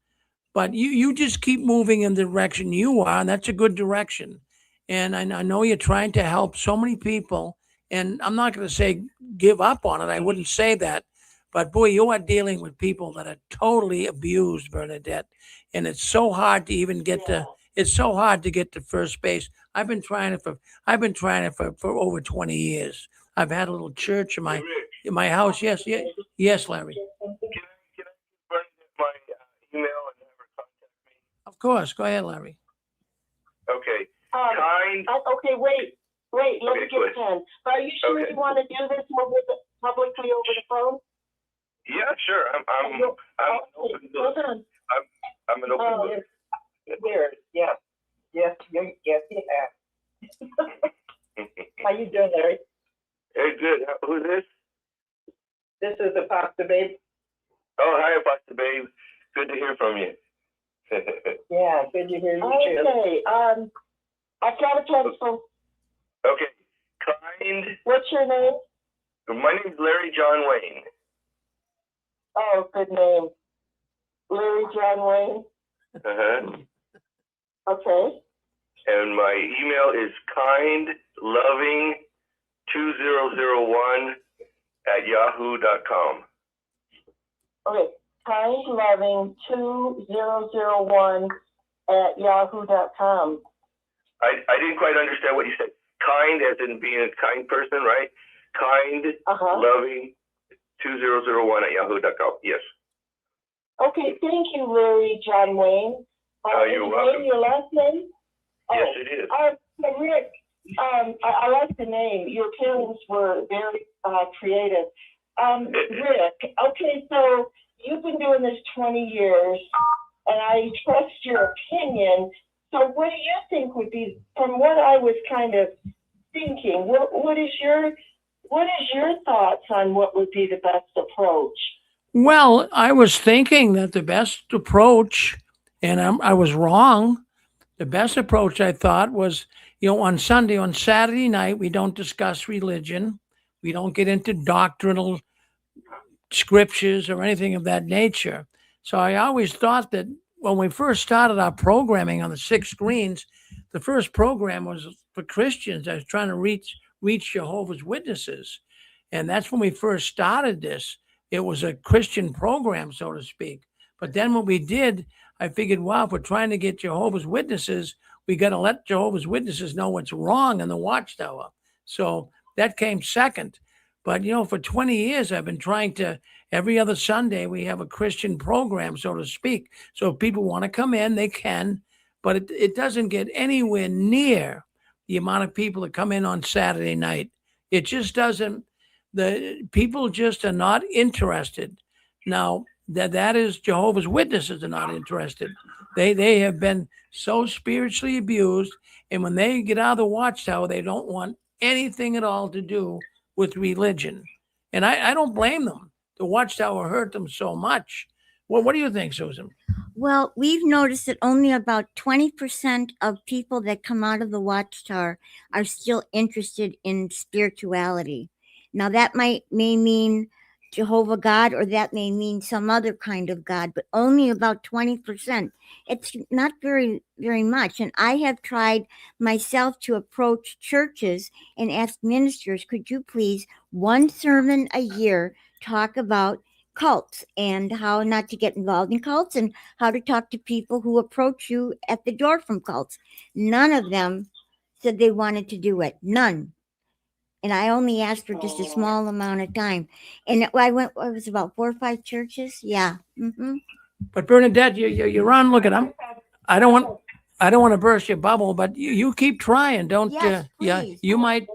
But you just keep moving in the direction you are, and that's a good direction. And I know you're trying to help so many people. And I'm not going to say give up on it. I wouldn't say that. But boy, you are dealing with people that are totally abused, Bernadette. And it's so hard to even get to. It's so hard to get to first base. I've been trying it for over 20 years. I've had a little church in my house. Yes, yes, yes, Larry. Can I burn my email and have her contact me? Of course. Go ahead, Larry. Okay. Kind. Okay, wait, let me Okay, get go a pen. But are you sure Okay. you want to do this publicly over the phone? Yeah, sure. I'm open book. Hold on. I'm an open book. Weird. Yes. Yes, you have. How you doing, Larry? Hey, good. Who's this? This is the Pasta Babe. Oh, hi, Pastor Babe. Good to hear from you. Yeah, good to hear you too. Okay, I've got a pencil. Okay. Kind. What's your name? My name's Larry John Wayne. Oh, good name. Larry John Wayne. Uh-huh. Okay. And my email is kindloving2001@yahoo.com. Okay. kindloving2001@yahoo.com. I didn't quite understand what you said. Kind as in being a kind person, right? Kind loving 2001@yahoo.com. Yes. Okay, thank you, Larry John Wayne. You're is welcome. Wayne your last name? Yes, it is. Rick, I like the name. Your parents were very creative. Rick, okay, so you've been doing this 20 years, and I trust your opinion. So what do you think would be, from what I was kind of thinking, what is your thoughts on what would be the best approach? Well, I was thinking that the best approach, and I was wrong. The best approach I thought was, on Saturday night, we don't discuss religion. We don't get into doctrinal scriptures or anything of that nature. So I always thought that when we first started our programming on the 6 screens, the first program was for Christians. I was trying to reach Jehovah's Witnesses. And that's when we first started this. It was a Christian program, so to speak. But then what we did, I figured, wow, if we're trying to get Jehovah's Witnesses, we got to let Jehovah's Witnesses know what's wrong in the Watchtower. So that came second. But, for 20 years, I've been trying to, every other Sunday, we have a Christian program, so to speak. So if people want to come in, they can. But it doesn't get anywhere near the amount of people that come in on Saturday night. It just doesn't. The people just are not interested. Now, that is Jehovah's Witnesses are not interested. They have been so spiritually abused, and when they get out of the Watchtower, they don't want anything at all to do with religion. And I don't blame them. The Watchtower hurt them so much. Well, what do you think, Susan? Well, we've noticed that only about 20% of people that come out of the Watchtower are still interested in spirituality. Now, that may mean Jehovah God, or that may mean some other kind of God, but only about 20%. It's not very, very much. And I have tried myself to approach churches and ask ministers, could you please, one sermon a year, talk about cults and how not to get involved in cults and how to talk to people who approach you at the door from cults. None of them said they wanted to do it. None. And I only asked for just a small amount of time. And it was about 4 or 5 churches. Yeah. Mm-hmm. But Bernadette, you're on. Look at them. I don't want to burst your bubble, but you keep trying. Don't. Yes, Yeah. please. You might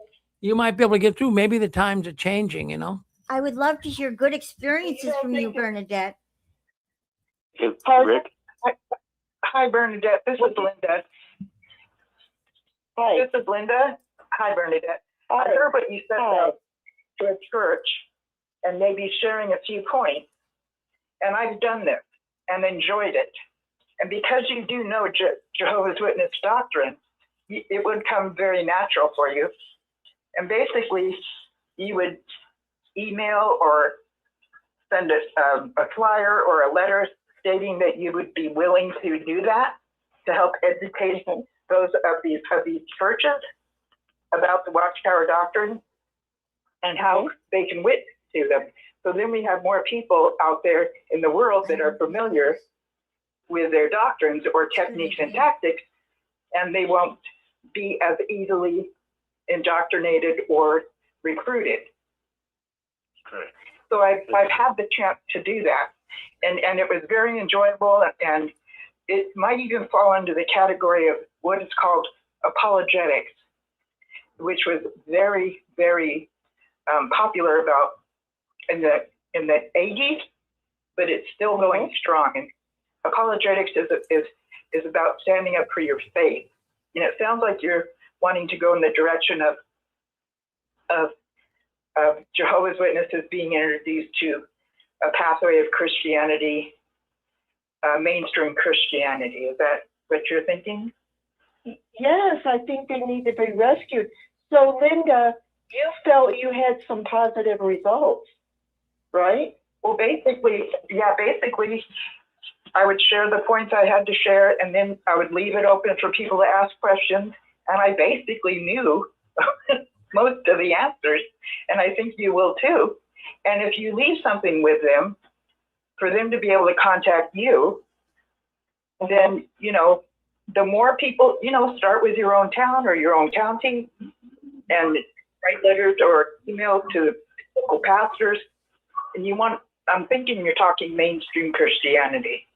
be able to get through. Maybe the times are changing. I would love to hear good experiences from you, Bernadette. Rick? Hi, Bernadette. This is Linda. Hi. This is Linda. Hi, Bernadette. I heard what you said about to a church and maybe sharing a few points. And I've done this and enjoyed it. And because you do know Jehovah's Witness doctrine, it would come very natural for you. And basically, you would email or send a flyer or a letter stating that you would be willing to do that to help educate those of these churches about the Watchtower doctrine and how they can witness to them. So then we have more people out there in the world that are familiar with their doctrines or techniques and tactics, and they won't be as easily indoctrinated or recruited. Correct. So I've had the chance to do that, and it was very enjoyable, and it might even fall under the category of what is called apologetics, which was very, very popular about in the 80s, but it's still going strong. And apologetics is about standing up for your faith. And it sounds like you're wanting to go in the direction of Jehovah's Witnesses being introduced to a pathway of Christianity, mainstream Christianity. Is that what you're thinking? Yes, I think they need to be rescued. So, Linda, you felt you had some positive results, right? Well, basically, I would share the points I had to share, and then I would leave it open for people to ask questions. And I basically knew most of the answers, and I think you will too. And if you leave something with them, for them to be able to contact you, then, the more people, start with your own town or your own county and write letters or email to local pastors. And I'm thinking you're talking mainstream Christianity.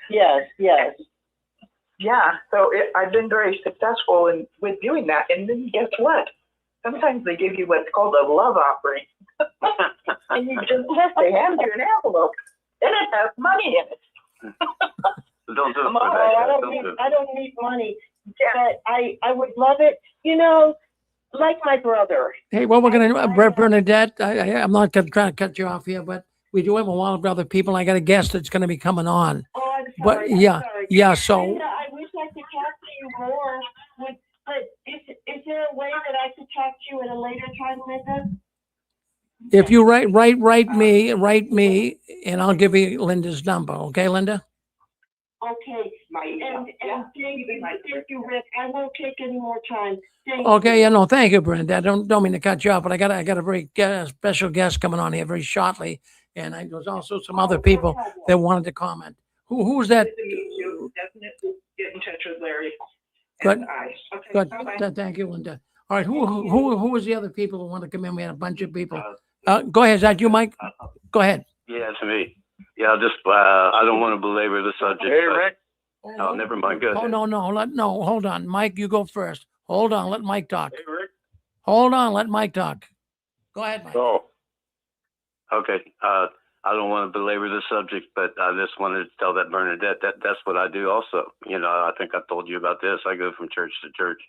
Yes. Yeah, so I've been very successful with doing that. And then guess what? Sometimes they give you what's called a love offering. And they hand you an envelope, and it has money in it. Don't do it for that. I don't need money, but I would love it. Like my brother. Hey, what we're going to do, Bernadette, I'm not trying to cut you off here, but we do have a lot of other people. I got a guest that's going to be coming on. Oh, I'm But sorry. yeah, I'm sorry. yeah. So Linda, I wish I could talk to you more. But is there a way that I could talk to you at a later time, Linda? if you write me, and I'll give you Linda's number. Okay, Linda? Okay. And thank you, Rick. I won't take any more time. Thank Okay, you. yeah, no, thank you, Brenda. Don't mean to cut you off, but I got a very special guest coming on here very shortly, and there's also some other people that wanted to comment. Who's that? Good to meet you. Definitely get in touch with Larry. Good. And I. Okay, Good. bye-bye. Thank you, Linda. All right, who was the other people who want to come in? We had a bunch of people. Go ahead. Is that you, Mike? Go ahead. Yeah, it's me. Yeah, I'll just, I don't want to belabor the subject. Hey, but- Rick. Oh, never mind. Go Oh, ahead. no, hold on. Mike, you go first. Hold on, let Mike talk. Hey, Rick. Hold on, let Mike talk. Go ahead, Mike. Oh, Okay. I don't want to belabor the subject, but I just wanted to tell that Bernadette that's what I do also. I think I told you about this. I go from church to church,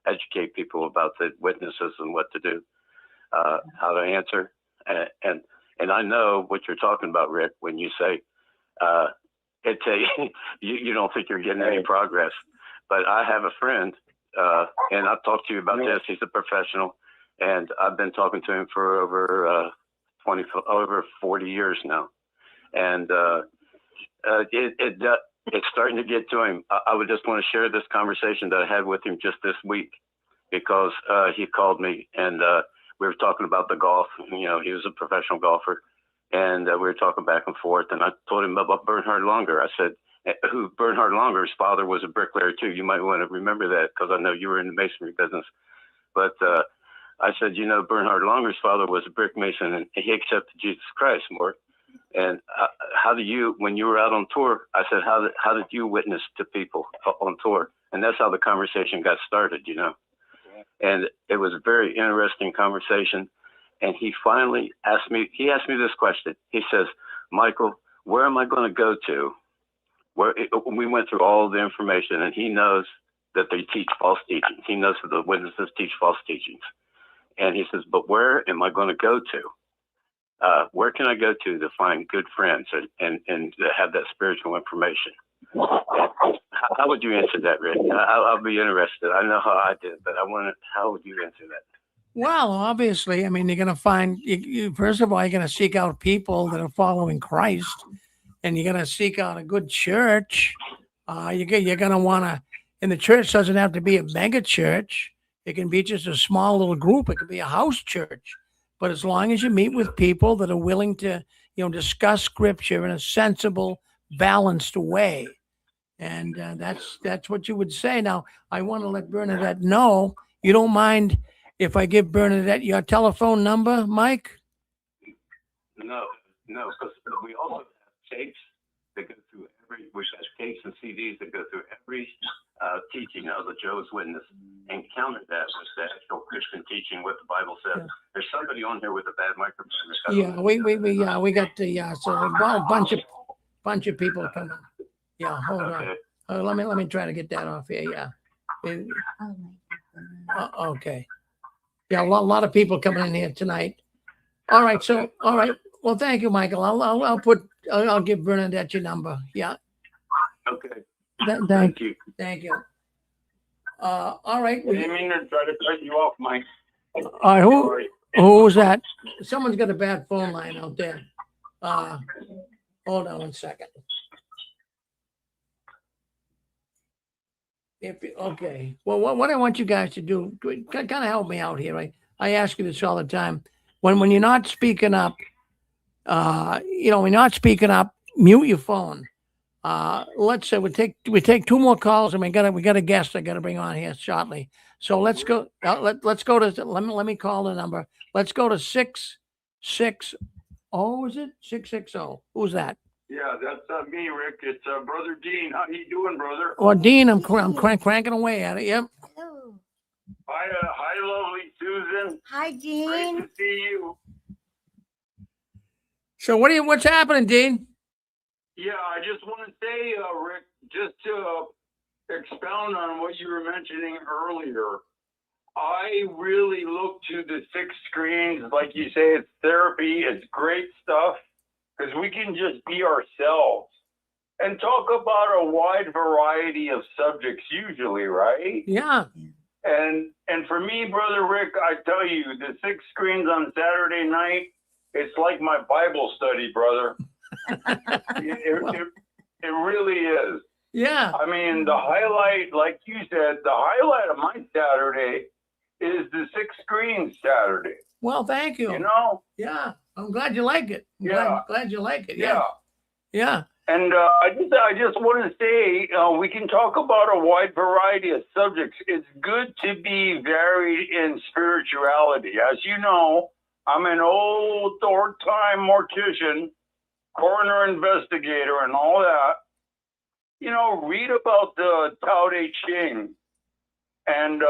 educate people about the witnesses and what to do, how to answer. And I know what you're talking about, Rick, when you say, you don't think you're getting any progress. But I have a friend, and I've talked to you about this. He's a professional, and I've been talking to him for over 40 years now. And it's starting to get to him. I would just want to share this conversation that I had with him just this week, because he called me, and we were talking about the golf. He was a professional golfer. And we were talking back and forth, and I told him about Bernhard Longer. I said, Bernhard Longer's father was a bricklayer too. You might want to remember that, because I know you were in the masonry business. But I said, Bernhard Longer's father was a brick mason, and he accepted Jesus Christ more. And how do you, when you were out on tour, I said, how did you witness to people on tour? And that's how the conversation got started, And it was a very interesting conversation. And he finally asked me this question. He says, Michael, where am I going to go to? We went through all the information, and he knows that they teach false teachings. He knows that the witnesses teach false teachings. And he says, but where am I going to go to? Where can I go to find good friends and to have that spiritual information? How would you answer that, Rick? I'll be interested. I know how I did, but how would you answer that? Well, obviously, I mean, you're going to find, first of all, you're going to seek out people that are following Christ, and you're going to seek out a good church. You're going to want to, and the church doesn't have to be a mega church. It can be just a small little group. It could be a house church. But as long as you meet with people that are willing to, discuss scripture in a sensible, balanced way, and that's what you would say. Now, I want to let Bernadette know. You don't mind if I give Bernadette your telephone number, Mike? No, because we also have tapes that go through which has tapes and CDs that go through every teaching of the Jehovah's Witness, and counter that with the actual Christian teaching, what the Bible says. Yeah. There's somebody on here with a bad microphone. Yeah, we got the so a bunch of people coming. Yeah, hold Okay. on. Let me try to get that off here. Yeah. Oh my Okay. Yeah, a lot of people coming in here tonight. All right. So, all right. Well, thank you, Michael. I'll give Bernadette your number. Yeah. Okay. Thank you. Thank you. All right. I didn't mean to try to cut you off, Mike. All right. Who was that? Someone's got a bad phone line out there. Hold on 1 second. Okay. Well, what I want you guys to do, kind of help me out here. I ask you this all the time. When you're not speaking up, when you're not speaking up, mute your phone. Let's say we take two more calls, and we got a guest I got to bring on here shortly. So let's go. Let's go to let me call the number. Let's go to 660. Is it 660? Who's that? Yeah, that's me, Rick. It's Brother Dean. How you doing, brother? Well, Dean, I'm cranking away at it. Yep. Hello. Hi, lovely Susan. Hi, Great Dean. to see you. So what's happening, Dean? Yeah, I just want to say, Rick, just to expound on what you were mentioning earlier, I really look to the 6 screens, like you say, it's therapy, it's great stuff, because we can just be ourselves and talk about a wide variety of subjects usually, right? Yeah. And for me, Brother Rick, I tell you, the 6 screens on Saturday night, it's like my Bible study, brother. It really is. Yeah. I mean, the highlight, like you said, the highlight of my Saturday is the 6 screens Saturday. Well, thank you. You know? Yeah. I'm glad you like it. Glad you like it. Yeah. Yeah. And I just want to say, we can talk about a wide variety of subjects. It's good to be varied in spirituality. As you know, I'm an old time mortician, coroner investigator, and all that. You know, read about the Tao Te Ching and,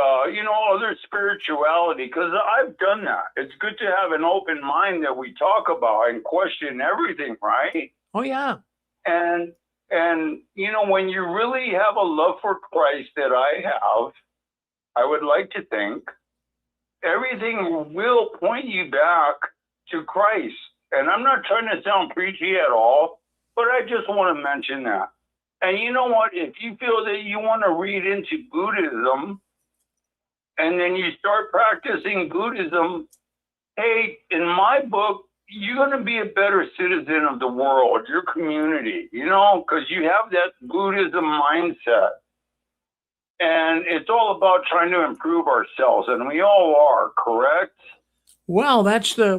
other spirituality, because I've done that. It's good to have an open mind that we talk about and question everything, right? Oh, yeah. And when you really have a love for Christ that I have, I would like to think, everything will point you back to Christ. And I'm not trying to sound preachy at all, but I just want to mention that. And you know what? If you feel that you want to read into Buddhism, and then you start practicing Buddhism, hey, in my book, you're going to be a better citizen of the world, your community, because you have that Buddhism mindset. And it's all about trying to improve ourselves, and we all are, correct? Well, that's the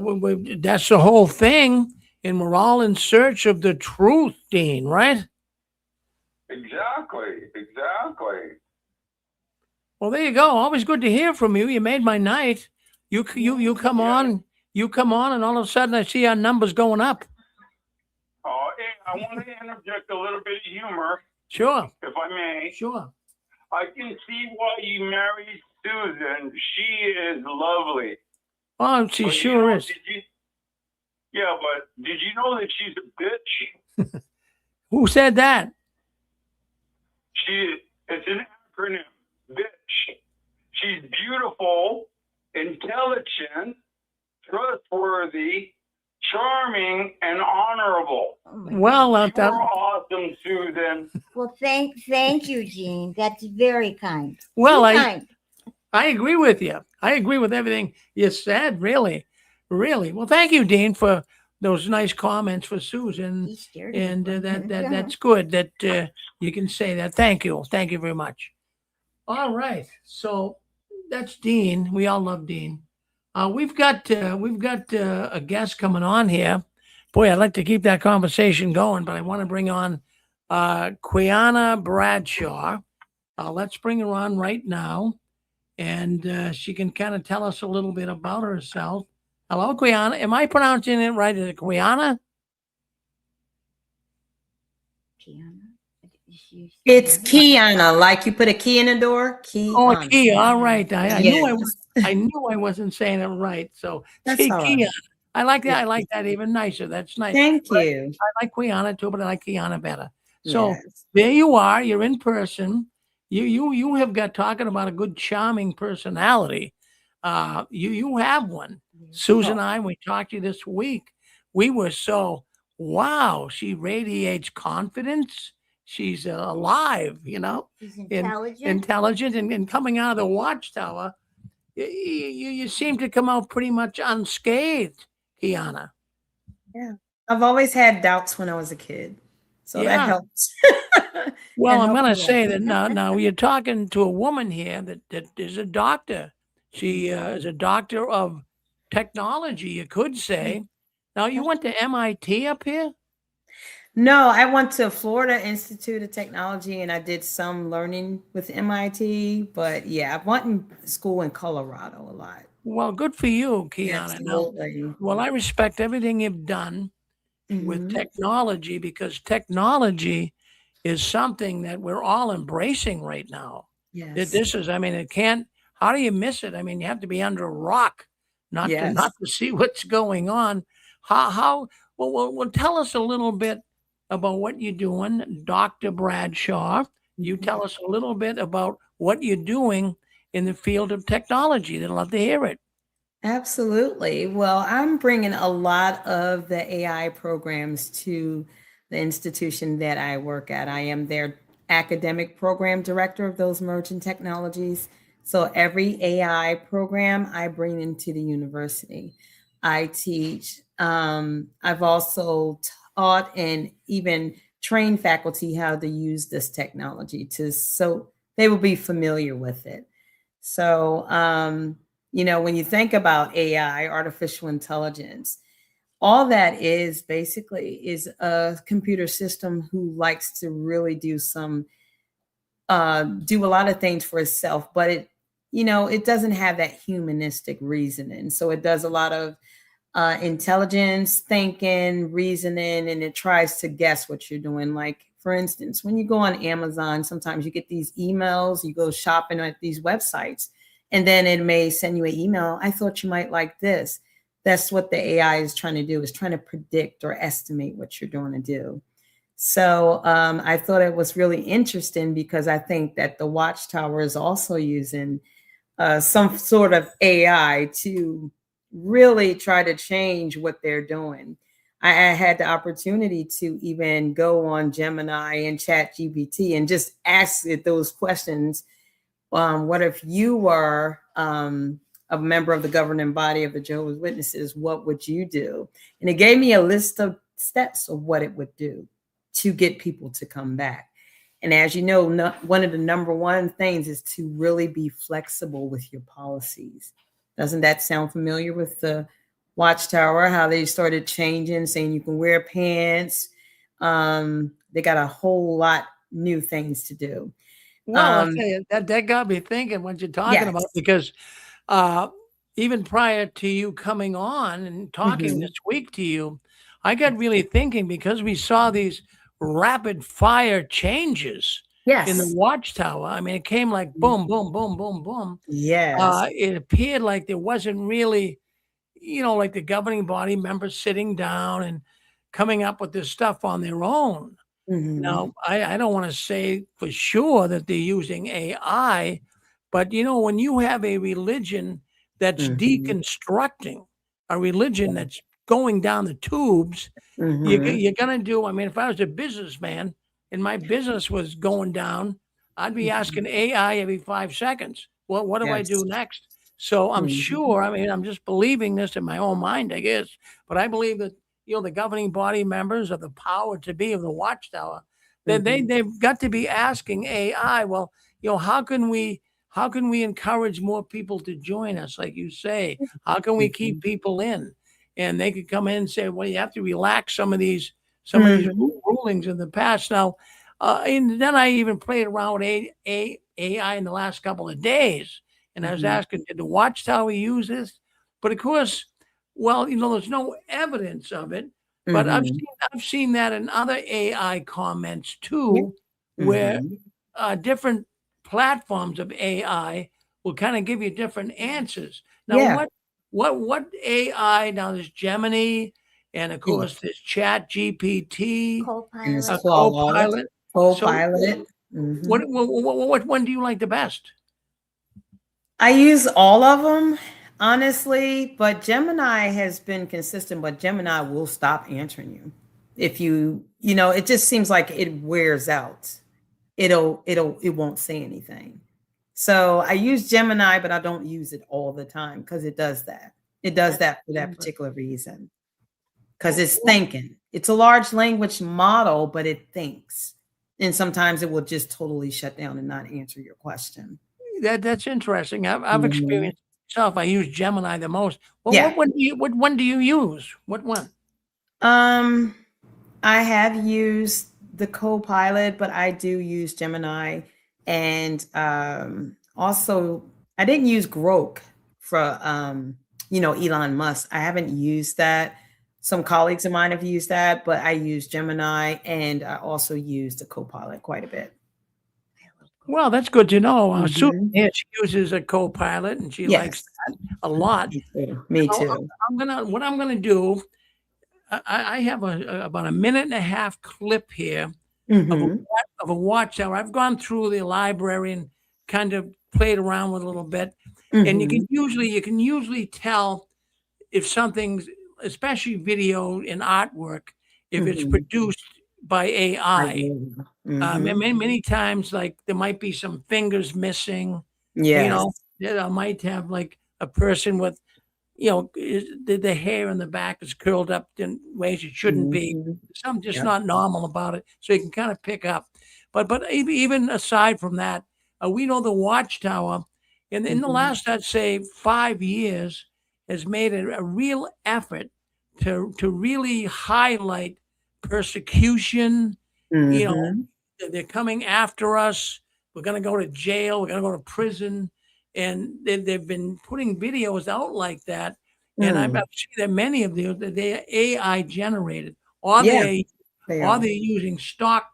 whole thing, and we're all in search of the truth, Dean, right? Exactly. Well, there you go. Always good to hear from you. You made my night. You come on, and all of a sudden I see our numbers going up. Oh, hey, I want to interject a little bit of humor. Sure. If I may. Sure. I can see why you married Susan. She is lovely. Oh, she sure is. But did you know that she's a bitch? Who said that? It's an acronym, bitch. She's beautiful, intelligent, trustworthy, charming, and honorable. Well, You're awesome, Susan. Well, thank you, Gene. That's very kind. Well, Very kind. I agree with you. I agree with everything you said. Really, really. Well, thank you, Dean, for those nice comments for Susan, He scared me. and that's good that you can say that. Thank you very much. All right, so that's Dean. We all love Dean. We've got a guest coming on here. Boy, I'd like to keep that conversation going, but I want to bring on Quiana Bradshaw. Let's bring her on right now, and she can kind of tell us a little bit about herself. Hello, Quiana. Am I pronouncing it right? Is it Quiana? Kiana? It's Kiana, like you put a key in the door. Oh, Kiana. Kia. All right. I knew I Yes, was. I knew I wasn't saying it right. So, that's see, all Kia. right. I like that. Yeah. I like that even nicer. That's nice. Thank But you. I like Quiana too, but I like Kiana better. So Yes. there you are. You're in person. You have got talking about a good, charming personality. You have one. Susan Oh, and I, we talked to you this week. We were so wow. She radiates confidence. She's alive. He's And intelligent. intelligent and coming out of the watchtower, you seem to come out pretty much unscathed, Kiana. yeah. I've always had doubts when I was a kid, so that Yeah. helps. Well, That I'm helps going a to lot. say that now you're talking to a woman here that is a doctor. She is a doctor of technology, you could say. Now, you went to MIT up here? No, I went to Florida Institute of Technology and I did some learning with MIT, but yeah, I went in school in Colorado a lot. Well, good for you, Kiana. Now, Absolutely. well, I respect everything you've done with Hmm. technology because technology is something that we're all embracing right now. Yes. This is, I mean, it can't. How do you miss it? I mean, you have to be under a rock not to Yes. not to see what's going on. How well, tell us a little bit about what you're doing, Doctor Bradshaw. You Mhm. tell us a little bit about what you're doing in the field of technology. They'd love to hear it. Absolutely. Well, I'm bringing a lot of the AI programs to the institution that I work at. I am their academic program director of those emerging technologies. So every AI program I bring into the university, I teach. I've also taught and even trained faculty how to use this technology to so they will be familiar with it. So, when you think about AI, artificial intelligence, all that is basically is a computer system who likes to really do a lot of things for itself, but it doesn't have that humanistic reasoning. So it does a lot of intelligence, thinking, reasoning, and it tries to guess what you're doing. Like, for instance, when you go on Amazon, sometimes you get these emails, you go shopping at these websites, and then it may send you an email. I thought you might like this. That's what the AI is trying to do, is trying to predict or estimate what you're going to do. So I thought it was really interesting because I think that the Watchtower is also using some sort of AI to really try to change what they're doing. I had the opportunity to even go on Gemini and Chat GPT and just ask it those questions. What if you were a member of the governing body of the Jehovah's Witnesses? What would you do? And it gave me a list of steps of what it would do to get people to come back. And as you know, one of the number one things is to really be flexible with your policies. Doesn't that sound familiar with the Watchtower, how they started changing, saying you can wear pants? They got a whole lot new things to do. Well, I tell you, that got me thinking what you're talking about Yes. because uh, even prior to you coming on and talking Mhm. this week to you, I got really thinking because we saw these rapid fire changes in the Yes. watchtower. I mean, it came like boom, boom, boom, boom, boom. Yes. It appeared like there wasn't really, like the governing body members sitting down and coming up with this stuff on their own. Mhm. Now, I don't want to say for sure that they're using AI, but when you have a religion that's Mhm. deconstructing, a religion that's going down the tubes, Mhm. you're going to do. I mean, if I was a businessman and my business was going down, I'd be Mhm. asking AI every 5 seconds, what do I do Yes. next? So I'm Mhm. sure, I mean, I'm just believing this in my own mind, I guess, but I believe that, the governing body members of the power to be of the Watchtower, that Mhm. they've got to be asking AI, well, how can we encourage more people to join us, like you say? How can we keep Mhm. people in? And they could come in and say, well, you have to relax some of these Mhm. rulings in the past. Now, and then I even played around with AI in the last couple of days, and I was Mhm. asking, did the Watchtower use this? But of course, well, there's no evidence of it. But Mhm. I've seen that in other AI comments Yeah. too, where Mhm. different platforms of AI will kind of give you different answers. Now, Yeah. what AI? Now there's Gemini, and of Yeah. course there's Chat GPT, And it's Co-pilot. Claude, Copilot. So, Copilot. Mhm. what one do you like the best? I use all of them, honestly, but Gemini has been consistent, but Gemini will stop answering you. If it just seems like it wears out. It won't say anything. So I use Gemini, but I don't use it all the time because it does that. It does That's that for that stupid. particular reason. Because Well, it's thinking. It's a large language model, but it thinks. And sometimes it will just totally shut down and not answer your question. that's interesting. I've Mhm. experienced it myself. I use Gemini the most. Well, Yeah. what one do you use? What one? Um, I have used the Copilot, but I do use Gemini, and also I didn't use Grok for Elon Musk. I haven't used that. Some colleagues of mine have used that, but I use Gemini, and I also use the Copilot quite a bit. Well, that's good to know. Susan Mhm. here, she uses a Copilot, and she likes Yes, that a lot. me too. Me Now, too. what I'm gonna do. I have about a minute and a half clip here of Mhm. a Watchtower. I've gone through the library and kind of played around with it a little bit, and Mhm. you can usually tell if something's, especially video and artwork, if it's Mhm. produced by I AI. will. Mhm. Many times, like there might be some fingers missing. You Yes. know, that I might have like a person with, the hair in the back is curled up in ways it shouldn't be. Mhm. Something just Yep. not normal about it. So you can kind of pick up. But even aside from that, we know the Watchtower in the Mhm. last, I'd say, 5 years has made a real effort to really highlight persecution. You know, Mhm. they're coming after us. We're going to go to jail. We're going to go to prison. And they've been putting videos out like that. And I've Mm. seen that many of them, they're AI generated, or Yeah, they they or are. they're using stock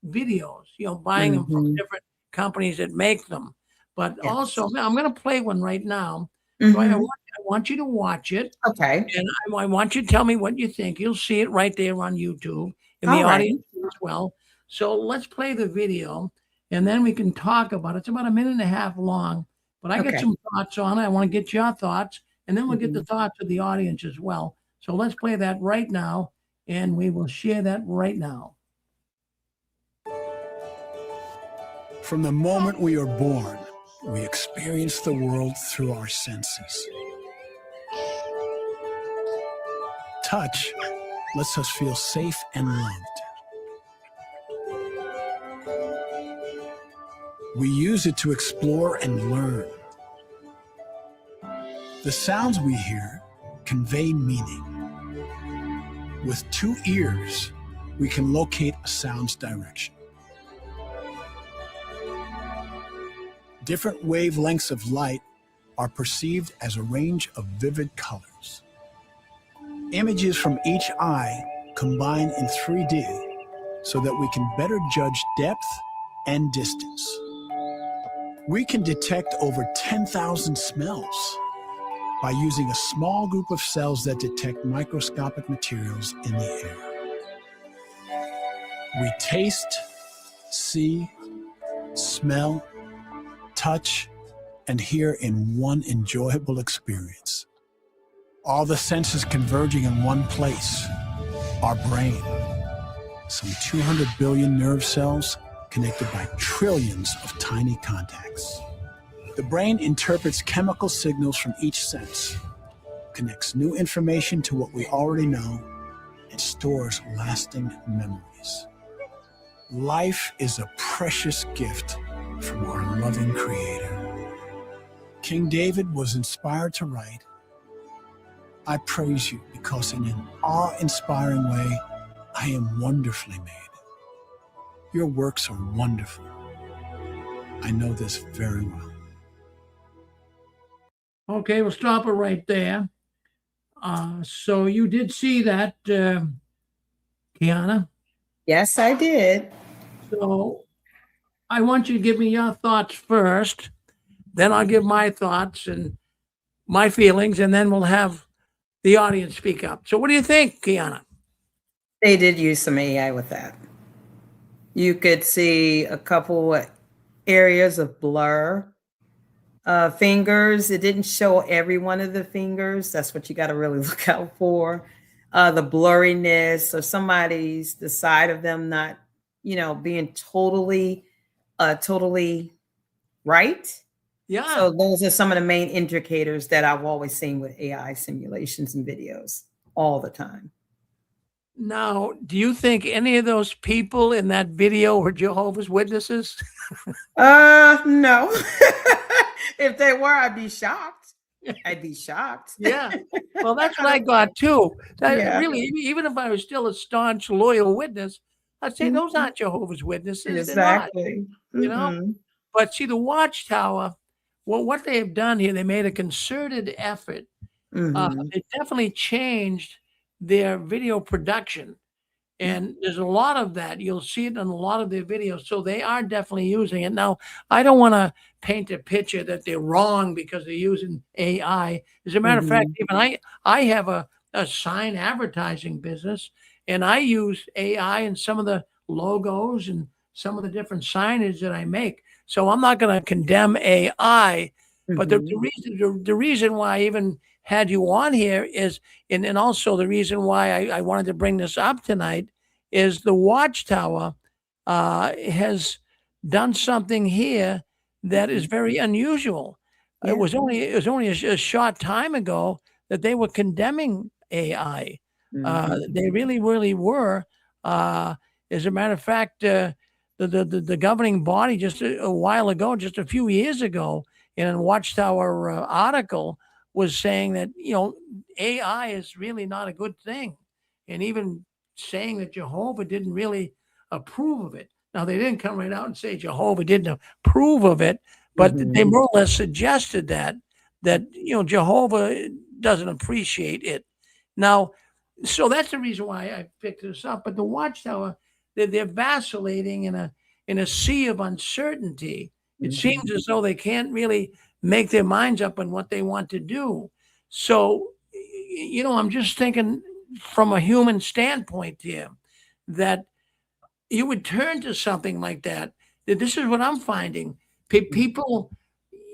videos, buying them from Mhm. different companies that make them. But Yes. also, I'm going to play one right now. So Mhm. I want you to watch it, Okay. and I want you to tell me what you think. You'll see it right there on YouTube, and the All right. audience as well. So let's play the video, and then we can talk about it. It's about a minute and a half long, but I get Okay. some thoughts on it. I want to get your thoughts, and then we'll get the Mhm. thoughts of the audience as well. So let's play that right now, and we will share that right now. From the moment we are born, we experience the world through our senses. Touch lets us feel safe and loved. We use it to explore and learn. The sounds we hear convey meaning. With 2 ears, we can locate a sound's direction. Different wavelengths of light are perceived as a range of vivid colors. Images from each eye combine in 3D so that we can better judge depth and distance. We can detect over 10,000 smells by using a small group of cells that detect microscopic materials in the air. We taste, see, smell, touch, and hear in one enjoyable experience. All the senses converging in one place, our brain. Some 200 billion nerve cells connected by trillions of tiny contacts. The brain interprets chemical signals from each sense, connects new information to what we already know, and stores lasting memories. Life is a precious gift from our loving Creator. King David was inspired to write, "I praise you because in an awe-inspiring way, I am wonderfully made. Your works are wonderful. I know this very well." Okay, we'll stop it right there. So you did see that, Kiana. Yes, I did. So I want you to give me your thoughts first. Then I'll give my thoughts and my feelings, and then we'll have the audience speak up. So what do you think, Kiana? They did use some AI with that. You could see a couple areas of blur. Fingers, it didn't show every one of the fingers. That's what you got to really look out for. The blurriness of the side of them not, being totally right. Yeah. So those are some of the main indicators that I've always seen with AI simulations and videos all the time. Now, do you think any of those people in that video were Jehovah's Witnesses? No. If they were, I'd be shocked. Yeah. Well, that's what I got too. Yeah. Really, even if I was still a staunch, loyal witness, I'd say those aren't Jehovah's Witnesses. They're not, Exactly. you know? Mhm. But see, the Watchtower, well, what they have done here, they made a concerted effort. Mhm. They definitely changed their video production. And there's a lot of that. You'll see it in a lot of their videos. So they are definitely using it. Now, I don't want to paint a picture that they're wrong because they're using AI. As a matter of fact, Mhm. even I have a sign advertising business, and I use AI in some of the logos and some of the different signage that I make. So I'm not going to condemn AI, but the Mhm. reason why I even had you on here is, and also the reason why I wanted to bring this up tonight is the Watchtower has done something here that is very unusual. Yeah. It was only a short time ago that they were condemning AI. Mhm. They really, really were. As a matter of fact, the governing body just a while ago, just a few years ago, in a Watchtower article, was saying that AI is really not a good thing, and even saying that Jehovah didn't really approve of it. Now they didn't come right out and say Jehovah didn't approve of it, but they Mhm. more or less suggested that Jehovah doesn't appreciate it. Now, so that's the reason why I picked this up. But the Watchtower, they're vacillating in a sea of uncertainty. It Mhm. seems as though they can't really make their minds up on what they want to do. So, I'm just thinking from a human standpoint here that you would turn to something like that. This is what I'm finding. People,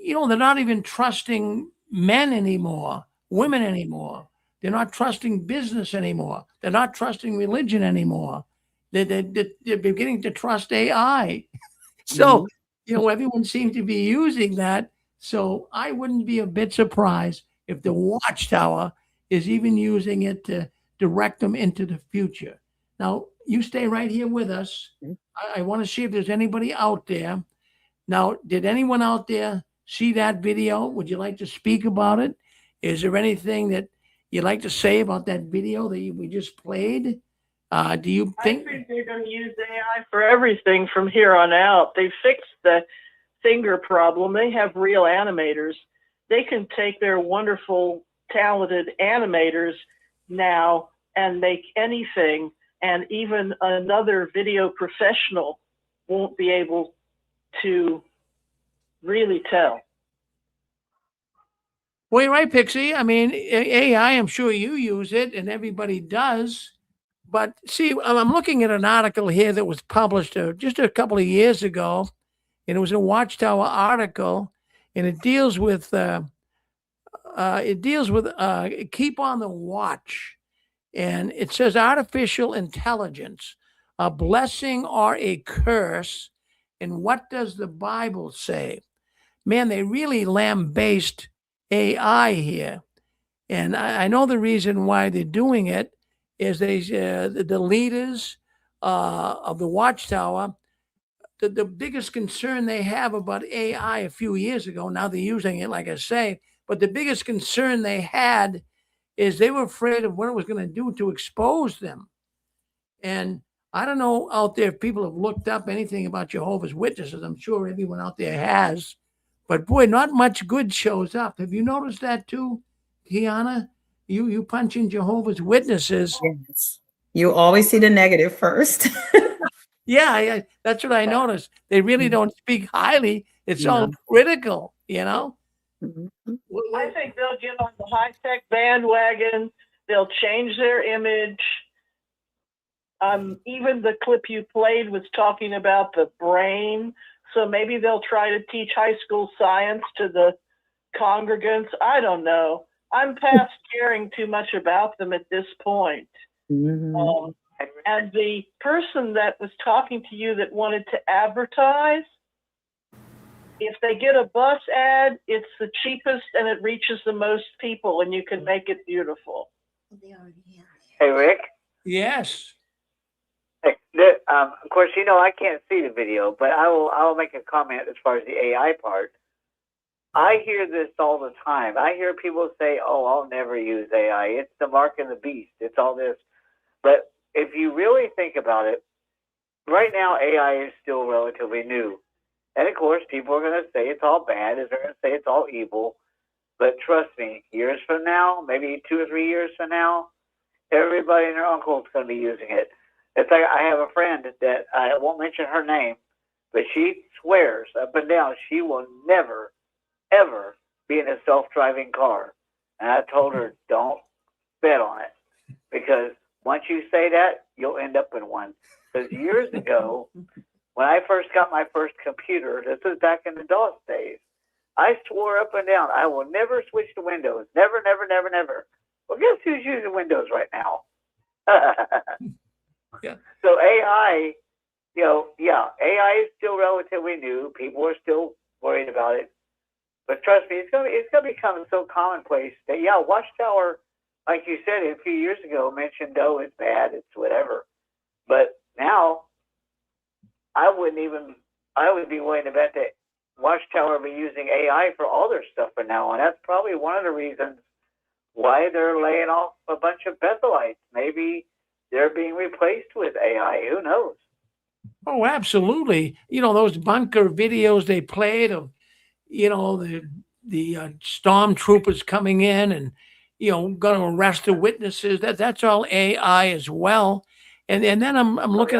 they're not even trusting men anymore, women anymore. They're not trusting business anymore. They're not trusting religion anymore. They're beginning to trust AI. So, Mhm. everyone seems to be using that. So I wouldn't be a bit surprised if the Watchtower is even using it to direct them into the future. Now, you stay right here with us. I want to see if there's anybody out there. Now, did anyone out there see that video? Would you like to speak about it? Is there anything that you'd like to say about that video that we just played? Do you I think? think they're going to use AI for everything from here on out. They fixed the finger problem. They have real animators. They can take their wonderful, talented animators now and make anything, and even another video professional won't be able to really tell. Well, you're right, Pixie. I mean, AI, I'm sure you use it and everybody does. But see, I'm looking at an article here that was published just a couple of years ago, and it was a Watchtower article, and it deals with keep on the watch, and it says artificial intelligence, a blessing or a curse, and what does the Bible say? man, they really lambaste AI here. And I know the reason why they're doing it is the leaders of the Watchtower, the biggest concern they have about AI a few years ago, now they're using it, like I say, but the biggest concern they had is they were afraid of what it was going to do to expose them. And I don't know out there if people have looked up anything about Jehovah's Witnesses. I'm sure everyone out there has. But boy, not much good shows up. Have you noticed that too, Kiana? You punch in Jehovah's Witnesses. Yes. You always see the negative first. Yeah, that's what I noticed. They really don't speak highly. It's all No. critical, you know? Mhm. I think they'll get on the high-tech bandwagon. They'll change their image. Even the clip you played was talking about the brain. So maybe they'll try to teach high school science to the congregants. I don't know. I'm past caring too much about them at this point. Mhm. And the person that was talking to you that wanted to advertise, if they get a bus ad, it's the cheapest and it reaches the most people, and you can make it beautiful. Hey, Rick. Yes. Hey, of course, you know I can't see the video, but I will make a comment as far as the AI part. I hear this all the time. I hear people say, "Oh, I'll never use AI. It's the mark of the beast. It's all this." But if you really think about it, right now AI is still relatively new. And of course, people are going to say it's all bad, they're going to say it's all evil. But trust me, years from now, maybe 2 or 3 years from now, everybody and their uncle is going to be using it. It's like I have a friend that I won't mention her name, but she swears up and down she will never, ever be in a self-driving car. And I told her, don't bet on it, because once you say that, you'll end up in one. Because years ago, when I first got my first computer, this was back in the DOS days, I swore up and down, I will never switch to Windows. Never, never, never, never. Well, guess who's using Windows right now? Yeah. So AI, AI is still relatively new. People are still worried about it. But trust me, it's gonna become so commonplace that, Watchtower, like you said a few years ago, mentioned, oh, it's bad, it's whatever. But now, I would be willing to bet that Watchtower will be using AI for all their stuff from now on. That's probably one of the reasons why they're laying off a bunch of Bethelites. Maybe they're being replaced with AI. Who knows? Oh, absolutely. Those bunker videos they played of, the stormtroopers coming in and, going to arrest the witnesses. That's all AI as well. And then I'm looking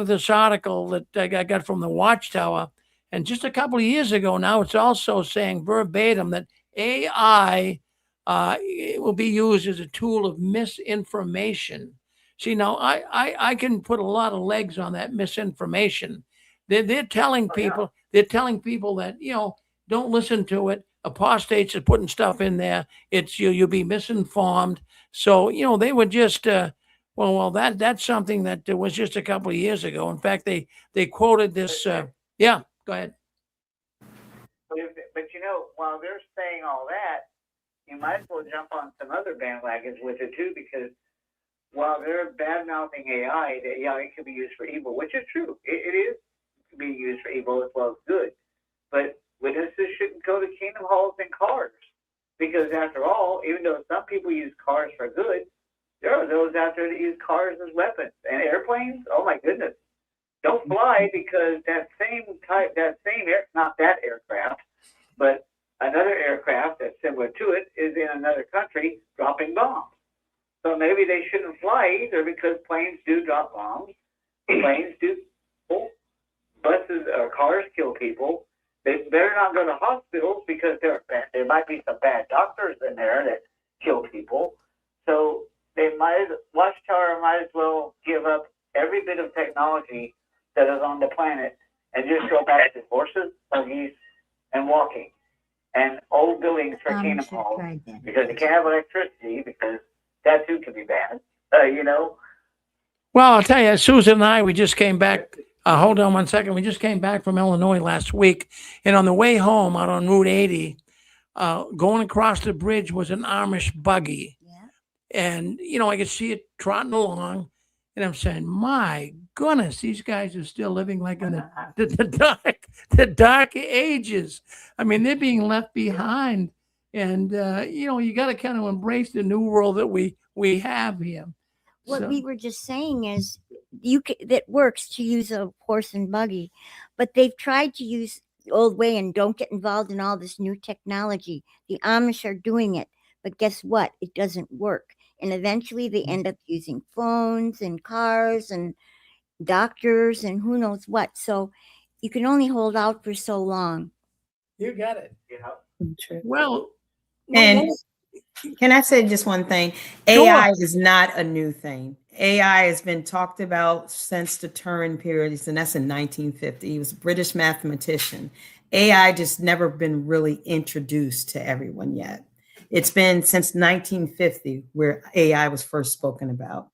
at this article that I got from the Watchtower, and just a couple of years ago now, it's also saying verbatim that AI will be used as a tool of misinformation. See, now I can put a lot of legs on that misinformation. They're telling people that don't listen to it. Apostates are putting stuff in there. It's you'll be misinformed. So they would just well that's something that was just a couple of years ago. In fact, they quoted this. Yeah, go ahead. But while they're saying all that, you might as well jump on some other bandwagons with it too, because while they're bad mouthing AI, that it can be used for evil, which is true. It is being used for evil as well as good. But witnesses shouldn't go to kingdom halls in cars, because after all, even though some people use cars for good, there are those out there that use cars as weapons. And airplanes, oh my goodness, don't fly, because not that aircraft, but another aircraft that's similar to it is in another country dropping bombs. So maybe they shouldn't fly either, because planes do drop bombs. Planes do buses or cars kill people. They better not go to hospitals, because there might be some bad doctors in there that kill people. So Watchtower might as well give up every bit of technology that is on the planet and just go back to horses, buggies, and walking, and old buildings for kingdom halls, because they can't have electricity, because that too can be bad. Well, I'll tell you, Susan and I, we just came back Hold on one second. We just came back from Illinois last week, and on the way home out on Route 80, going across the bridge was an Amish buggy. Yeah. And, I could see it trotting along. And I'm saying, my goodness, these guys are still living like in the dark ages. I mean, they're being left behind. And, you got to kind of embrace the new world that we have here. What So- we were just saying is that works to use a horse and buggy, but they've tried to use the old way and don't get involved in all this new technology. The Amish are doing it, but guess what? It doesn't work. And eventually they end up using phones and cars and doctors and who knows what. So you can only hold out for so long. You got it. True. Well, And can I say just one thing? Sure. AI is not a new thing. AI has been talked about since the Turing period, and that's in 1950. He was a British mathematician. AI just never been really introduced to everyone yet. It's been since 1950 where AI was first spoken about.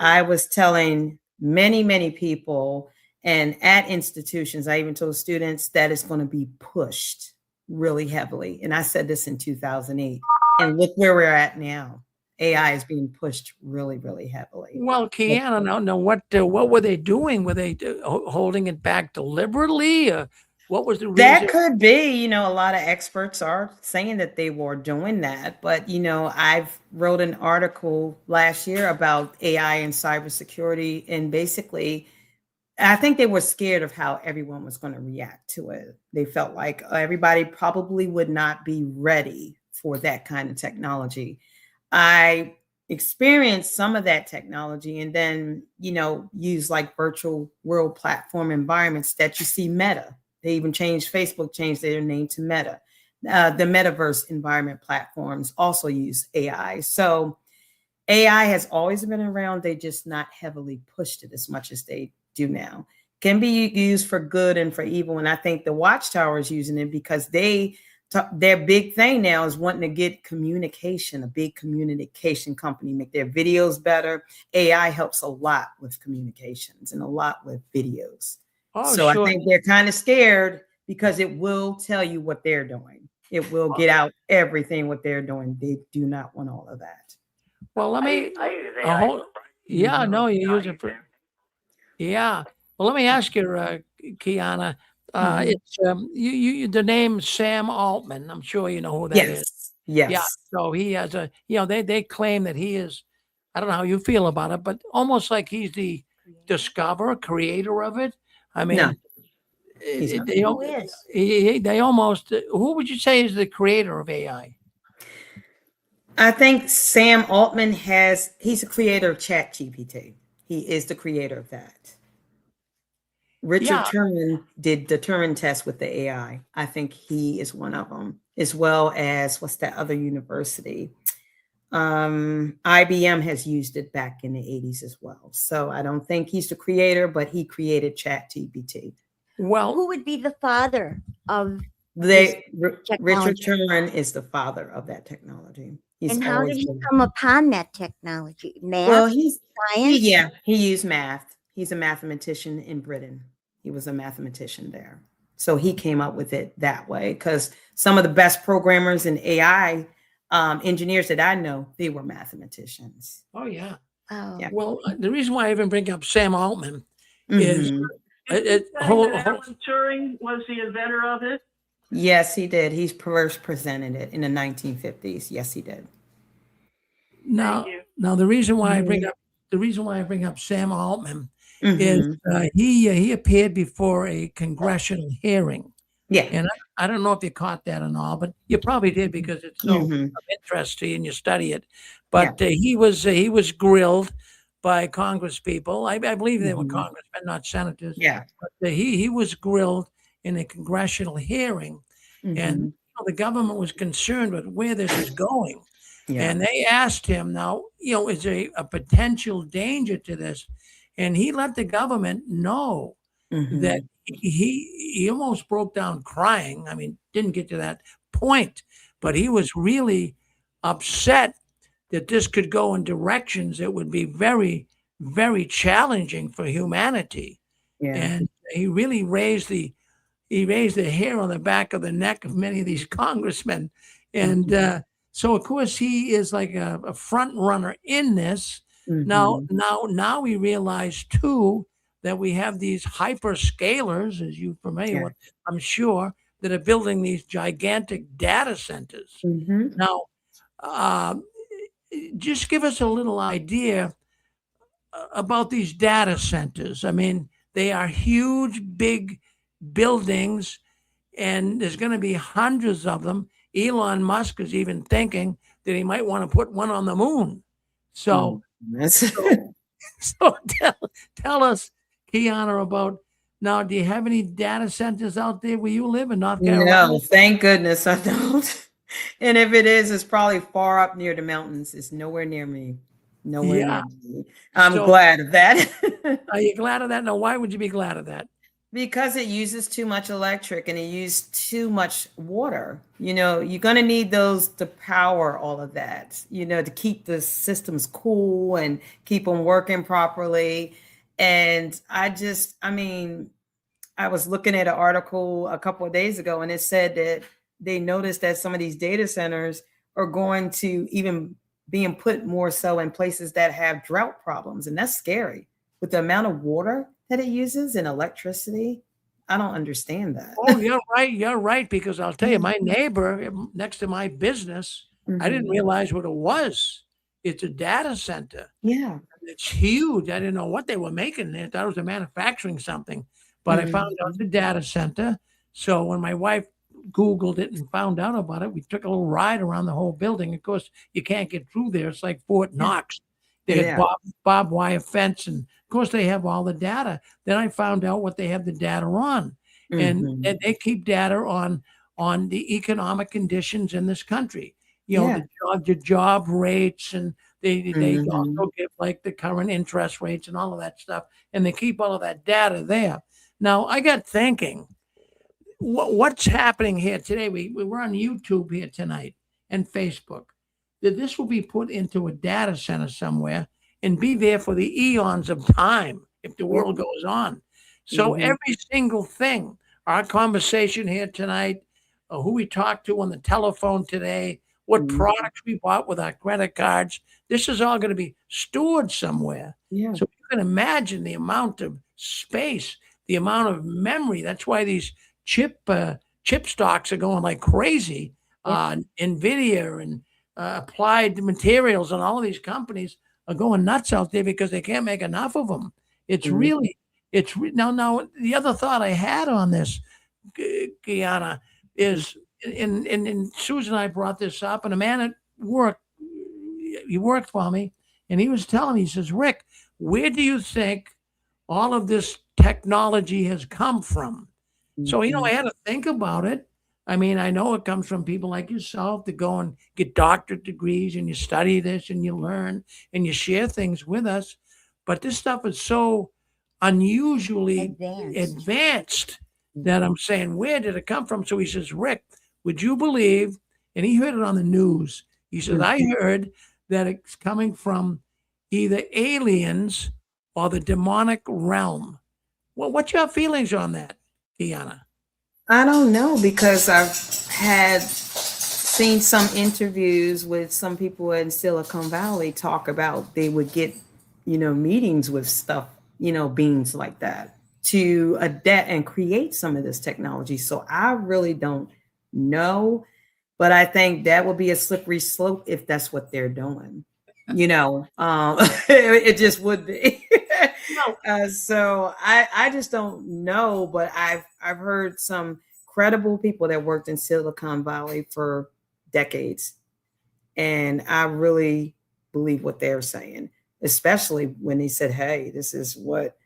I was telling many, many people and at institutions, I even told students that it's going to be pushed really heavily. And I said this in 2008. And look where we're at now. AI is being pushed really, really heavily. Well, Kiana, now what were they doing? Were they holding it back deliberately? What was the reason? That could be, a lot of experts are saying that they were doing that. But, I've wrote an article last year about AI and cybersecurity. And basically, I think they were scared of how everyone was going to react to it. They felt like everybody probably would not be ready for that kind of technology. I experienced some of that technology and then, use like virtual world platform environments that you see Meta. They even Facebook changed their name to Meta. The metaverse environment platforms also use AI. So AI has always been around. They just not heavily pushed it as much as they do now. Can be used for good and for evil. And I think the Watchtower is using it because their big thing now is wanting to get communication, a big communication company, make their videos better. AI helps a lot with communications and a lot with videos. Oh, so sure. I think they're kind of scared because it will tell you what they're doing. It will get out everything what they're doing. They do not want all of that. Well, let me. I use AI. Yeah, no, you use it for. Yeah. Well, let me ask you, Kiana. It's the name Sam Altman. I'm sure you know who that is. Yes. Yeah. So he has they claim that he is. I don't know how you feel about it, but almost like he's the creator of it. I mean, No, Who is? they almost. Who would you say is the creator of AI? I think Sam Altman he's a creator of ChatGPT. He is the creator of that. Richard Yeah. Turing did the Turing test with the AI. I think he is one of them, as well as what's that other university? IBM has used it back in the 80s as well. So I don't think he's the creator, but he created ChatGPT. Well, Who would be the father of Richard technology? Turing is the father of that technology. He's and how did always he been- come upon that technology? Math, Well, science. He used math. He's a mathematician in Britain. He was a mathematician there. So he came up with it that way because some of the best programmers and AI engineers that I know, they were mathematicians. oh yeah. Oh. Yeah. Well, the reason why I even bring up Sam Altman is Mhm. Alan Turing was the inventor of it. Yes, he did. He first presented it in the 1950s. Yes, he did. now. you. Now the reason why I bring up Sam Altman is Mhm. he appeared before a congressional hearing, Yeah. and I don't know if you caught that and all, but you probably did because it's so Mhm. of interest to you and you study it. But he was grilled by Congress people. I believe they were Mhm. congressmen, not senators. Yeah. But he was grilled in a congressional hearing, and Mhm. the government was concerned with where this is going. Yeah. And they asked him, now, is there a potential danger to this? And he let the government know that Mhm. he almost broke down crying. I mean, didn't get to that point, but he was really upset that this could go in directions that would be very, very challenging for humanity. Yeah. and he really raised the hair on the back of the neck of many of these congressmen. And so, of course, he is like a front runner in this. Mhm. Now we realize too that we have these hyperscalers, as you're familiar Yeah. with, I'm sure, that are building these gigantic data centers. Mhm. Now, um, just give us a little idea about these data centers. I mean, they are huge, big buildings, and there's going to be hundreds of them. Elon Musk is even thinking that he might want to put one on the moon. So, That's so tell us, Kiana, about now. Do you have any data centers out there where you live in North Carolina? no, thank goodness I don't. And if it is, it's probably far up near the mountains. It's nowhere near me. Nowhere Yeah. near me. I'm So, glad of that. are you glad of that? Now, why would you be glad of that? Because it uses too much electric and it uses too much water. You know, you're going to need those to power all of that, you know, to keep the systems cool and keep them working properly. And I mean, I was looking at an article a couple of days ago and it said that they noticed that some of these data centers are going to even being put more so in places that have drought problems. And that's scary with the amount of water that it uses and electricity. I don't understand that. Oh, you're right. You're right. Because I'll tell you, my neighbor next to my business, I didn't Mhm. realize what it was. It's a data center. Yeah. It's huge. I didn't know what they were making there. I thought it was a manufacturing something, but I found out Mhm. the data center. So when my wife Googled it and found out about it, we took a little ride around the whole building. Of course, you can't get through there. It's like Fort Yeah. Knox. They had Yeah. barbed wire fence, and of course they have all the data. Then I found out what they have the data on, and Mhm. they keep data on the economic conditions in this country. You know, Yeah. the job rates, and they Mhm. also give like the current interest rates and all of that stuff, and they keep all of that data there. Now I got thinking, what's happening here today? We're on YouTube here tonight and Facebook. That this will be put into a data center somewhere and be there for the eons of time if the Yeah. world goes on. So Mhm. every single thing, our conversation here tonight, who we talked to on the telephone today, what Mhm. products we bought with our credit cards, this is all going to be stored somewhere. Yeah. So you can imagine the amount of space, the amount of memory. That's why these chip stocks are going like crazy. Yeah. Nvidia and Applied Materials and all of these companies are going nuts out there because they can't make enough of them. It's Mhm. really, now the other thought I had on this, Guyana, is, and Susan and I brought this up, and a man at work, he worked for me, and he was telling me, he says, Rick, where do you think all of this technology has come from? So, I Mhm. had to think about it. I mean, I know it comes from people like yourself that go and get doctorate degrees and you study this and you learn and you share things with us. But this stuff is so unusually Advanced. advanced that Mhm. I'm saying, where did it come from? So he says, Rick, would you believe? And he heard it on the news. He says, I Mhm. heard that it's coming from either aliens or the demonic realm. Well, what's your feelings on that, Kiana? I don't know because I've had seen some interviews with some people in Silicon Valley talk about they would get, you know, meetings with stuff, you know, beings like that to adapt and create some of this technology. So I really don't know, but I think that would be a slippery slope if that's what they're doing. You know, it just would be. No. So I just don't know, but I've heard some credible people that worked in Silicon Valley for decades, and I really believe what they're saying, especially when they said, "Hey, this is what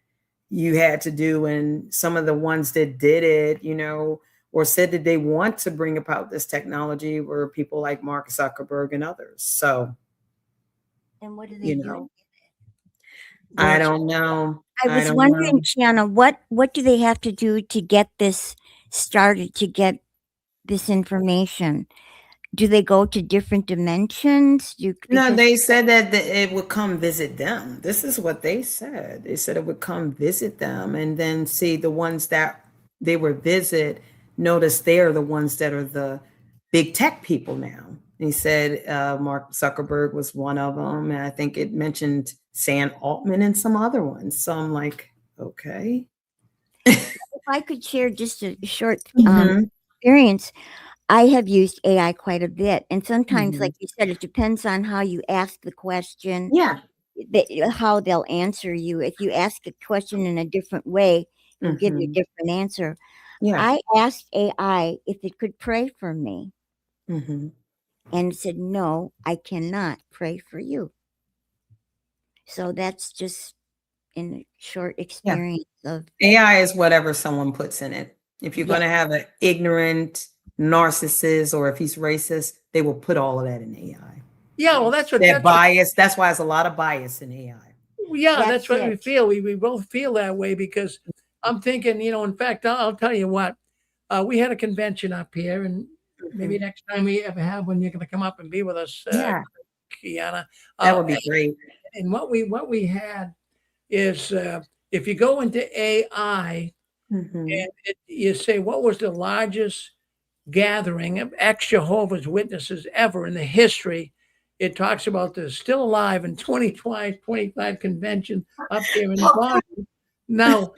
you had to do," and some of the ones that did it, you know, or said that they want to bring about this technology were people like Mark Zuckerberg and others. So, And what do they you do? know, Go I ahead. don't know. I I was don't wondering, know. Shanna, what do they have to do to get this started, to get this information? do they go to different dimensions? No, Because they said that it would come visit them. This is what they said. They said it would come visit them and then see the ones that they were visit, notice they're the ones that are the big tech people now. He said Mark Zuckerberg was one of them. And I think it mentioned Sam Altman and some other ones. So I'm like, okay. if I could share just a short Mhm. experience, I have used AI quite a bit. And sometimes, Mhm. like you said, it depends on how you ask the question, Yeah. how they'll answer you. If you ask a question in a different way, it'll give you a Mhm. different answer. Yeah. I asked AI if it could pray for me, Mhm. and it said, no, I cannot pray for you. So that's just in a short Yeah. experience of, AI is whatever someone puts in it. If you're yeah, going to have an ignorant narcissist or if he's racist, they will put all of that in AI. Yeah, well, that's what That that's what bias. That's why there's a lot of bias in AI. yeah, that's that's what we it. feel. We both feel that way because I'm thinking, in fact, I'll tell you what, we had a convention up here, and maybe Mhm. next time we ever have one, you're going to come up and be with us, Yeah, Kiana. that would be great. And what we had is if you go into AI Mhm. and you say what was the largest gathering of ex-Jehovah's Witnesses ever in the history, it talks about the Still Alive in 2025 convention up here in Boston. Now,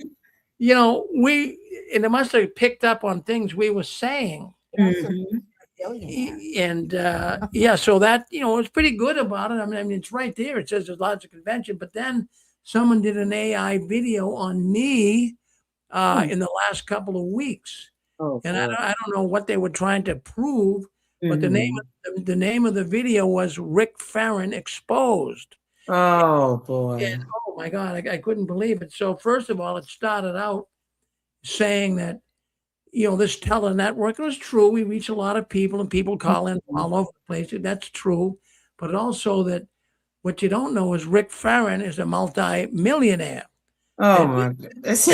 and it must have picked up on things we were saying. Mhm. And yeah, so that, it's pretty good about it. I mean, it's right there. It says there's lots of convention, but then someone did an AI video on me Hmm. in the last couple of weeks. Oh And boy. I don't know what they were trying to prove, but Mhm. the name of the video was Rick Farron Exposed. Oh And boy. oh my God, I couldn't believe it. So first of all, it started out saying that, this tele network was true. We reach a lot of people and people call in Mhm. all over the place. That's true. But also that what you don't know is Rick Farron is a multi-millionaire. Oh And my goodness.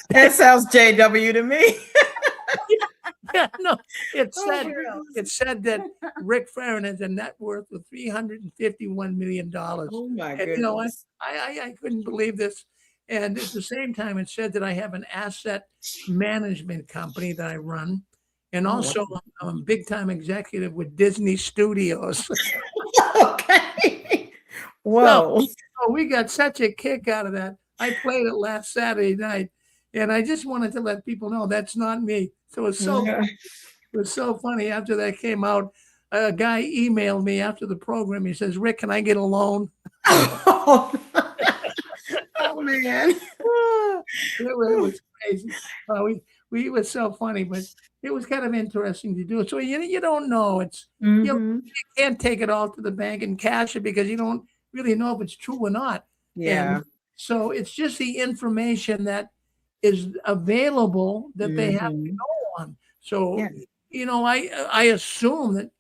That sounds JW to me. yeah, no, it Oh said my it goodness. said that Rick Farron has a net worth of $351 million. Oh my And goodness. I couldn't believe this. And at the same time, it said that I have an asset management company that I run. And Oh also wow. I'm a big time executive with Disney Studios. Okay. So Whoa. we got such a kick out of that. I played it last Saturday night, and I just wanted to let people know that's not me. So Yeah. it was so funny after that came out. A guy emailed me after the program. He says, "Rick, can I get a loan?" Oh, oh man. It was crazy. We it was so funny, but it was kind of interesting to do. So you don't know. You Mhm. can't take it all to the bank and cash it because you don't really know if it's true or not. And Yeah. so it's just the information that is available that they have to Mhm. go on. So, Yeah. I assume that,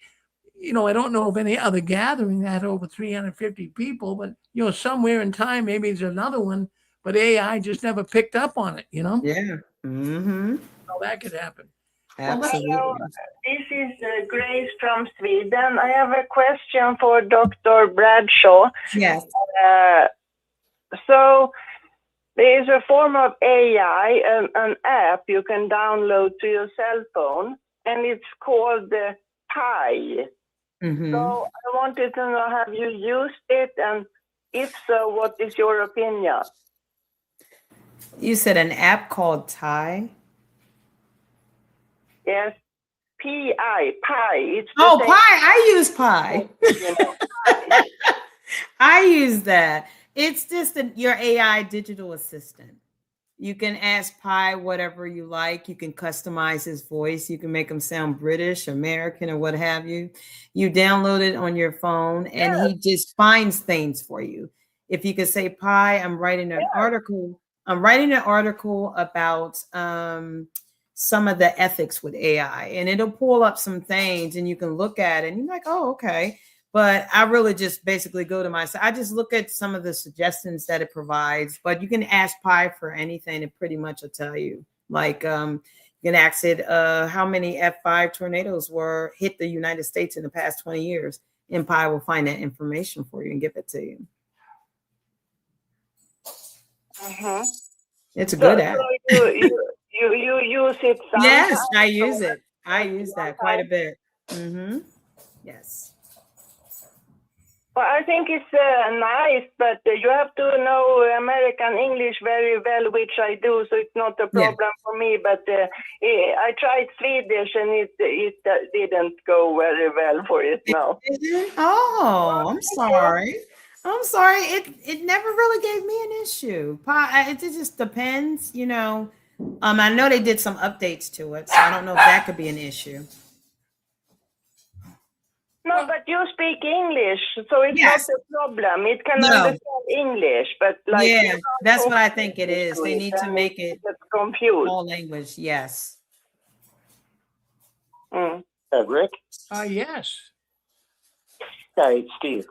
I don't know of any other gathering that had over 350 people, but, somewhere in time, maybe there's another one, but AI just never picked up on it. Yeah. Mhm. How that could happen. Well, Absolutely. This is Grace from Sweden. I have a question for Dr. Bradshaw. Yes. So there is a form of AI, an app you can download to your cell phone, and it's called Pi. Mhm. So I wanted to know, have you used it? And if so, what is your opinion? You said an app called Pi. Yes, Pi, Pi. It's the Oh, same. Pi. I use Pi. Pi. I use that. It's just your AI digital assistant. You can ask Pi whatever you like. You can customize his voice. You can make him sound British, American, or what have you. You download it on your phone, and he just finds things for you. If you could say, Pi, I'm writing an article. I'm writing an article about some of the ethics with AI, and it'll pull up some things, and you can look at it, and you're like, oh, okay. But I really just basically go to I just look at some of the suggestions that it provides, but you can ask Pi for anything. It pretty much will tell you. Like You can ask it how many F5 tornadoes were hit the United States in the past 20 years, and Pi will find that information for you and give it to you. Mm-hmm. It's a good app. So you use it sometimes? Yes, I use it. I use that quite a bit. Yes. Well, I think it's nice, but you have to know American English very well, which I do, so it's not a problem for me. But I tried Swedish, and it didn't go very well for it now. Oh, I'm sorry. I'm sorry. It never really gave me an issue. It just depends, you know. I know they did some updates to it, so I don't know if that could be an issue. No, but you speak English, so it's not a problem. It can understand English, but like that's what I think it is. They need to make it confused. all language. Yes. Rick? Yes. Hi, it's Steve.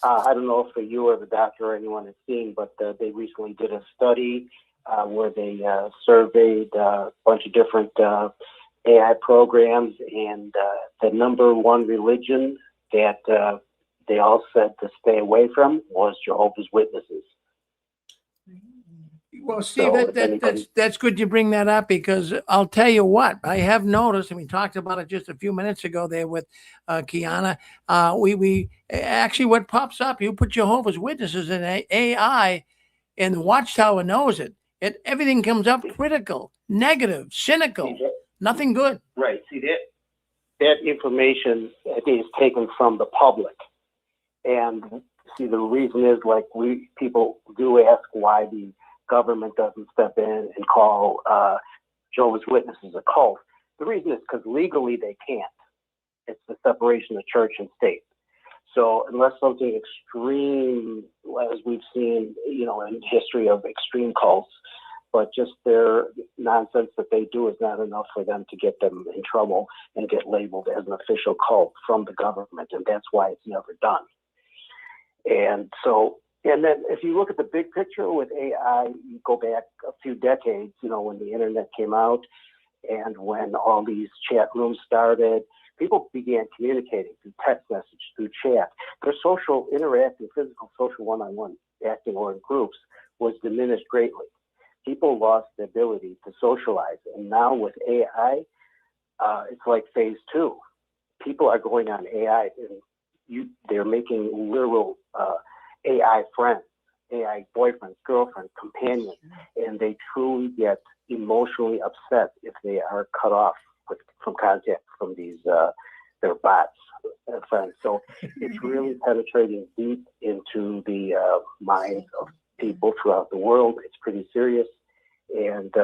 I don't know if you or the doctor or anyone has seen, but they recently did a study where they surveyed a bunch of different AI programs, and the number one religion that they all said to stay away from was Jehovah's Witnesses. Well, Steve, that's good you bring that up, because I'll tell you what, I have noticed, and we talked about it just a few minutes ago there with Kiana. We actually, what pops up, you put Jehovah's Witnesses in AI, and the Watchtower knows it. Everything comes up critical, negative, cynical, nothing good. Right. See, that information is taken from the public. And see, the reason is, like, people do ask why the government doesn't step in and call Jehovah's Witnesses a cult. The reason is because legally they can't. It's the separation of church and state. So unless something extreme, as we've seen, you know, in history of extreme cults, but just their nonsense that they do is not enough for them to get them in trouble and get labeled as an official cult from the government. And that's why it's never done. And so, and then if you look at the big picture with AI, you go back a few decades, you know, when the internet came out and when all these chat rooms started, people began communicating through text message, through chat. Their social interacting, physical social one-on-one acting or in groups was diminished greatly. People lost the ability to socialize. And now with AI, it's like phase two. People are going on AI and they're making literal AI friends, AI boyfriends, girlfriends, companions, and they truly get emotionally upset if they are cut off from contact from these their bots, friends. So it's really penetrating deep into the minds of people throughout the world. It's pretty serious, and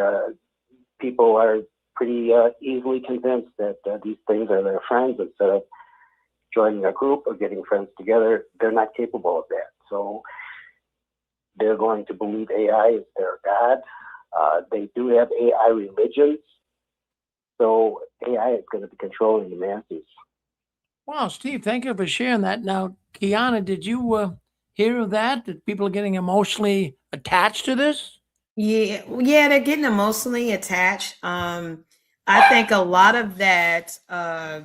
people are pretty easily convinced that these things are their friends instead of joining a group or getting friends together. They're not capable of that. So they're going to believe AI is their God. They do have AI religions. So AI is going to be controlling the masses. Wow, Steve, thank you for sharing that. Now, Kiana, did you hear of that? That people are getting emotionally attached to this? Yeah, they're getting emotionally attached. I think a lot of that,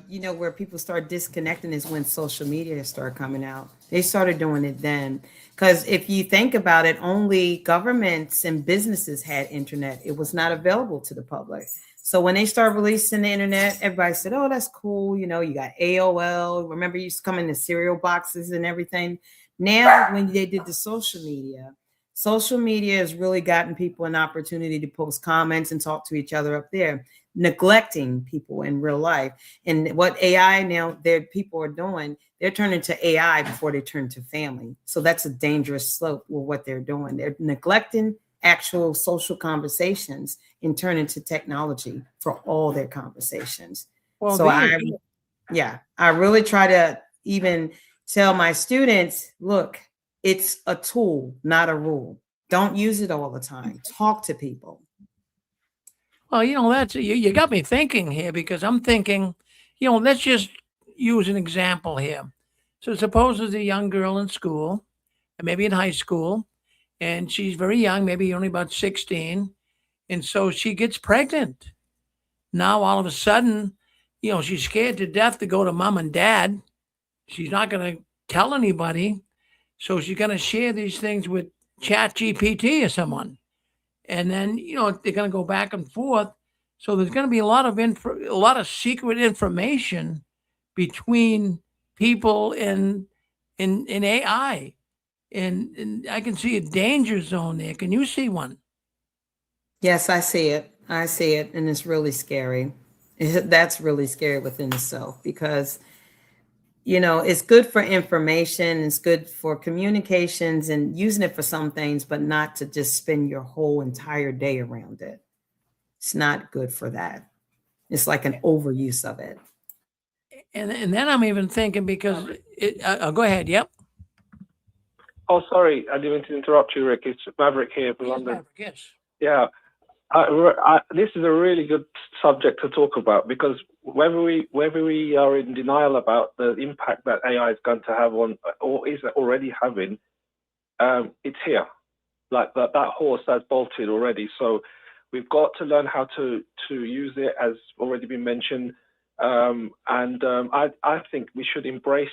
you know, where people start disconnecting is when social media started coming out. They started doing it then. Because if you think about it, only governments and businesses had internet. It was not available to the public. So when they started releasing the internet, everybody said, oh, that's cool. You know, you got AOL. Remember, you used to come in the cereal boxes and everything. Now, when they did the social media has really gotten people an opportunity to post comments and talk to each other up there, neglecting people in real life. And what AI now, people are doing, they're turning to AI before they turn to family. So that's a dangerous slope with what they're doing. They're neglecting actual social conversations and turning to technology for all their conversations. Well, so I really try to even tell my students, look, it's a tool, not a rule. Don't use it all the time. Talk to people. Well, you know, that's you got me thinking here, because I'm thinking, you know, let's just use an example here. So suppose there's a young girl in school, and maybe in high school, and she's very young, maybe only about 16, and so she gets pregnant. Now all of a sudden, she's scared to death to go to mom and dad. She's not going to tell anybody. So she's going to share these things with Chat GPT or someone. And then, they're going to go back and forth. So there's going to be a lot of secret information between people in AI. And I can see a danger zone there. Can you see one? Yes, I see it. I see it. And it's really scary. That's really scary within itself because, it's good for information. It's good for communications and using it for some things, but not to just spend your whole entire day around it. It's not good for that. It's like an overuse of it. And then I'm even thinking because go ahead. Yep. Oh, sorry, I didn't mean to interrupt you, Rick. It's Maverick here from London. Maverick, yes. Yeah, this is a really good subject to talk about because whether we are in denial about the impact that AI is going to have on, or is already having, it's here. Like that horse has bolted already. So we've got to learn how to use it, as already been mentioned. I think we should embrace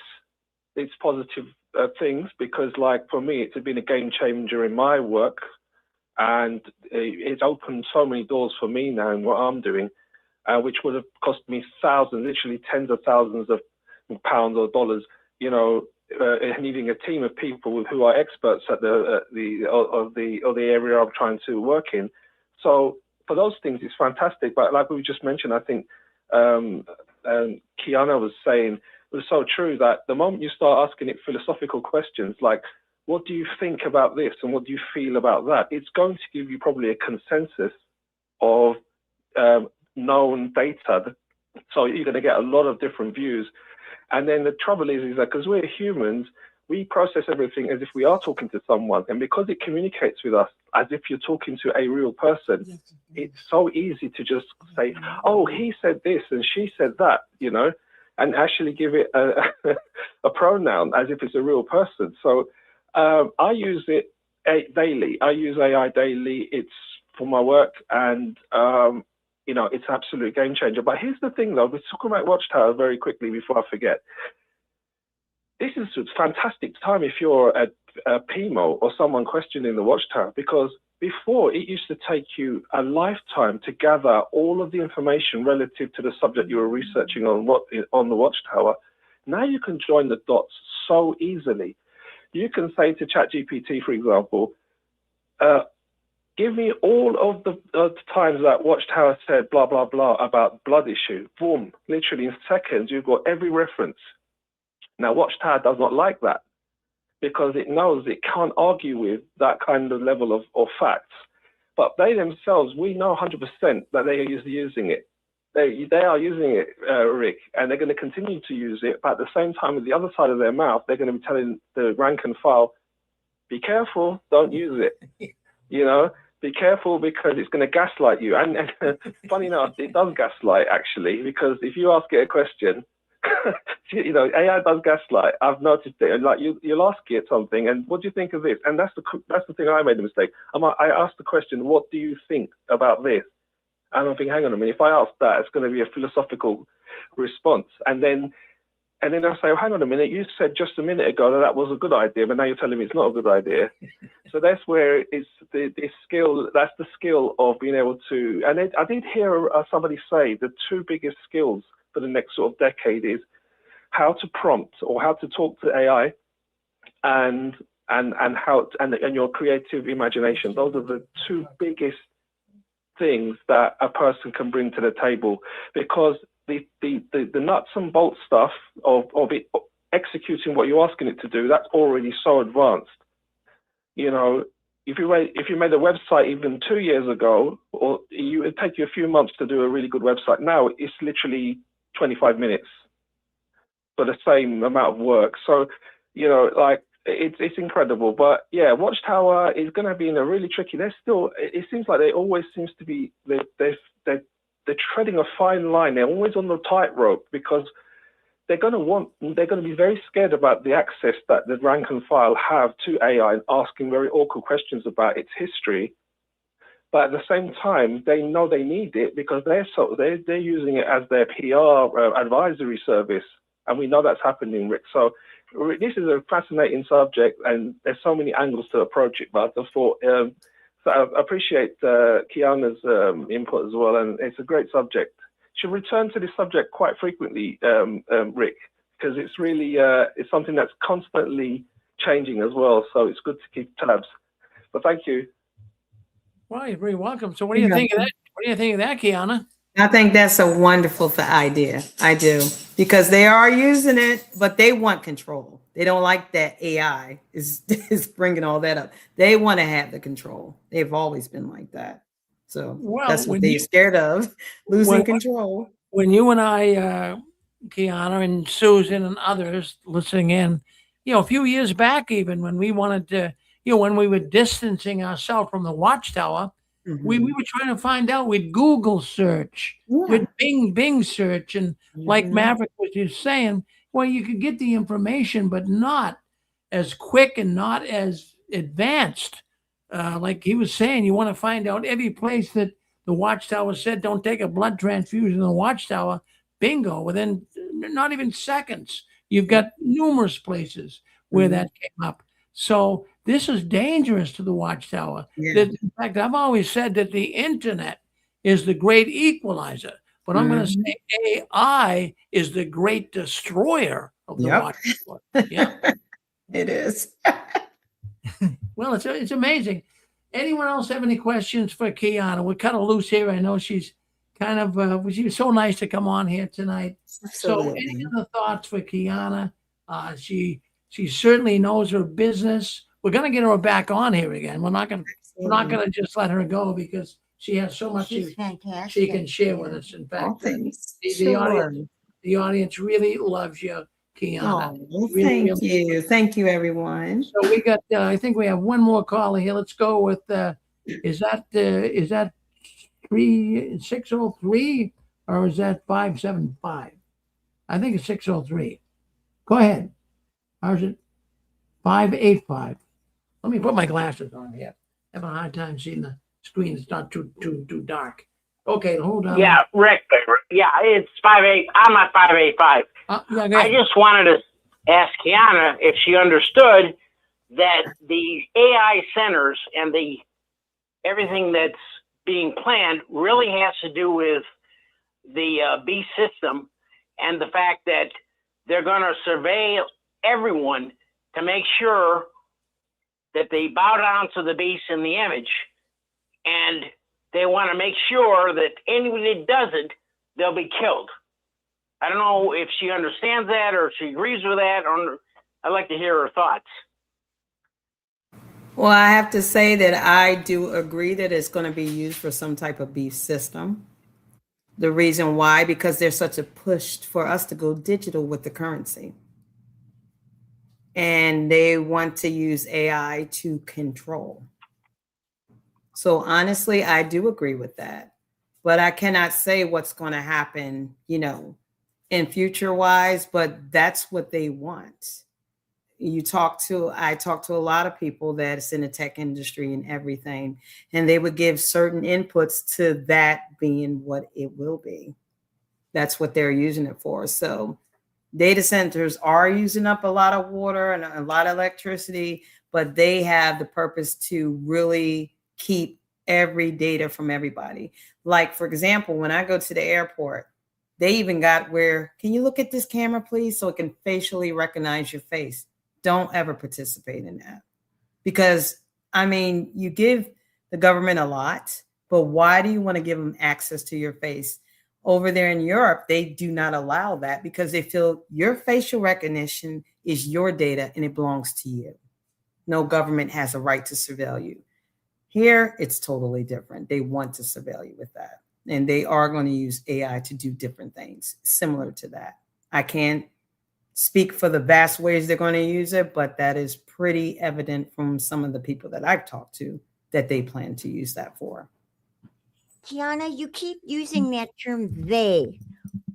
its positive things because, like for me, it's been a game changer in my work. And it's opened so many doors for me now in what I'm doing, which would have cost me thousands, literally tens of thousands of pounds or dollars, needing a team of people who are experts at the area I'm trying to work in. So for those things, it's fantastic. But like we just mentioned, I think Kiana was saying, it was so true that the moment you start asking it philosophical questions like, what do you think about this and what do you feel about that? It's going to give you probably a consensus of known data. So you're going to get a lot of different views. And then the trouble is that because we're humans, we process everything as if we are talking to someone. And because it communicates with us as if you're talking to a real person, it's so easy to just say, oh, he said this and she said that, and actually give it a pronoun as if it's a real person. So I use it daily. I use AI daily. It's for my work, and it's an absolute game changer. But here's the thing, though. We're talking about Watchtower very quickly before I forget. This is a fantastic time if you're a PMO or someone questioning the Watchtower, because before it used to take you a lifetime to gather all of the information relative to the subject you were researching on the Watchtower. Now you can join the dots so easily. You can say to ChatGPT, for example, give me all of the times that Watchtower said blah, blah, blah about blood issue. Boom, literally in seconds, you've got every reference. Now, Watchtower does not like that because it knows it can't argue with that kind of level of facts. But they themselves, we know 100% that they are using it. They are using it, Rick, and they're going to continue to use it. But at the same time, with the other side of their mouth, they're going to be telling the rank and file, be careful, don't use it. Be careful because it's going to gaslight you. And funny enough, it does gaslight, actually, because if you ask it a question, AI does gaslight. I've noticed it. Like you'll ask it something, and what do you think of this? And that's the thing I made a mistake. I asked the question, what do you think about this? And I'm thinking, hang on a minute, if I ask that, it's going to be a philosophical response. And then I say, oh, hang on a minute, you said just a minute ago that was a good idea, but now you're telling me it's not a good idea. So that's where it's the skill, that's the skill of being able to, and I did hear somebody say the two biggest skills for the next sort of decade is how to prompt or how to talk to AI and your creative imagination. Those are the two biggest things that a person can bring to the table, because the nuts and bolts stuff of it executing what you're asking it to do, that's already so advanced. If you made a website even 2 years ago, or it would take you a few months to do a really good website. Now it's literally 25 minutes for the same amount of work. So, it's incredible. But yeah, Watchtower is going to be in a really tricky. It seems like they always seems to be they're treading a fine line. They're always on the tightrope because they're going to be very scared about the access that the rank and file have to AI and asking very awkward questions about its history. but at the same time, they know they need it because they're using it as their PR advisory service, and we know that's happening, Rick. So this is a fascinating subject, and there's so many angles to approach it. But I just thought, so I appreciate Kiana's input as well, and it's a great subject. Should return to this subject quite frequently, Rick, because it's really it's something that's constantly changing as well. So it's good to keep tabs. But thank you. Well, you're very welcome. So what do you think of that? What do you think of that, Kiana? I think that's a wonderful idea. I do, because they are using it, but they want control. They don't like that AI is bringing all that up. They want to have the control. They've always been like that. So that's what they're scared of, losing control. When you and I, Kiana and Susan and others listening in, a few years back, even when we wanted to, when we were distancing ourselves from the Watchtower, we were trying to find out with Google search, with Bing search, and like Maverick was just saying, well, you could get the information, but not as quick and not as advanced. Like he was saying, you want to find out every place that the Watchtower said, don't take a blood transfusion in the Watchtower. Bingo, within not even seconds, you've got numerous places where that came up. So this is dangerous to the Watchtower. In fact, I've always said that the internet is the great equalizer, but I'm going to say AI is the great destroyer of the Watchtower. Yeah, it is. Well, it's amazing. Anyone else have any questions for Kiana? We're kind of loose here. I know she's kind of she was so nice to come on here tonight. Absolutely. So any other thoughts for Kiana? She certainly knows her business. We're going to get her back on here again. We're not going to just let her go because she has so much she can share with us. In fact, the audience really loves you, Kiana. Thank you, everyone. So we got. I think we have one more caller here. Let's go with. Is that 603 or is that 575? I think it's 603. Go ahead. Or is it 585? Let me put my glasses on here. Having a hard time seeing the screen. It's not too dark. Okay, hold on. Yeah, Rick. Yeah, it's 58. I'm at 585. I just wanted to ask Kiana if she understood that the AI centers and everything that's being planned really has to do with the beast system and the fact that they're going to survey everyone to make sure that they bow down to the beast in the image, and they want to make sure that anyone that doesn't, they'll be killed. I don't know if she understands that or if she agrees with that, or I'd like to hear her thoughts. Well, I have to say that I do agree that it's going to be used for some type of beef system. The reason why, because there's such a push for us to go digital with the currency. And they want to use AI to control. So honestly, I do agree with that. But I cannot say what's going to happen, in future wise, but that's what they want. I talk to a lot of people that's in the tech industry and everything, and they would give certain inputs to that being what it will be. That's what they're using it for. So data centers are using up a lot of water and a lot of electricity, but they have the purpose to really keep every data from everybody. Like, for example, when I go to the airport, they even got where, can you look at this camera, please, so it can facially recognize your face. Don't ever participate in that. Because, you give the government a lot, but why do you want to give them access to your face? Over there in Europe, they do not allow that because they feel your facial recognition is your data and it belongs to you. No government has a right to surveil you. Here, it's totally different. They want to surveil you with that. And they are going to use AI to do different things similar to that. I can't speak for the vast ways they're going to use it, but that is pretty evident from some of the people that I've talked to that they plan to use that for. Kiana, you keep using that term they.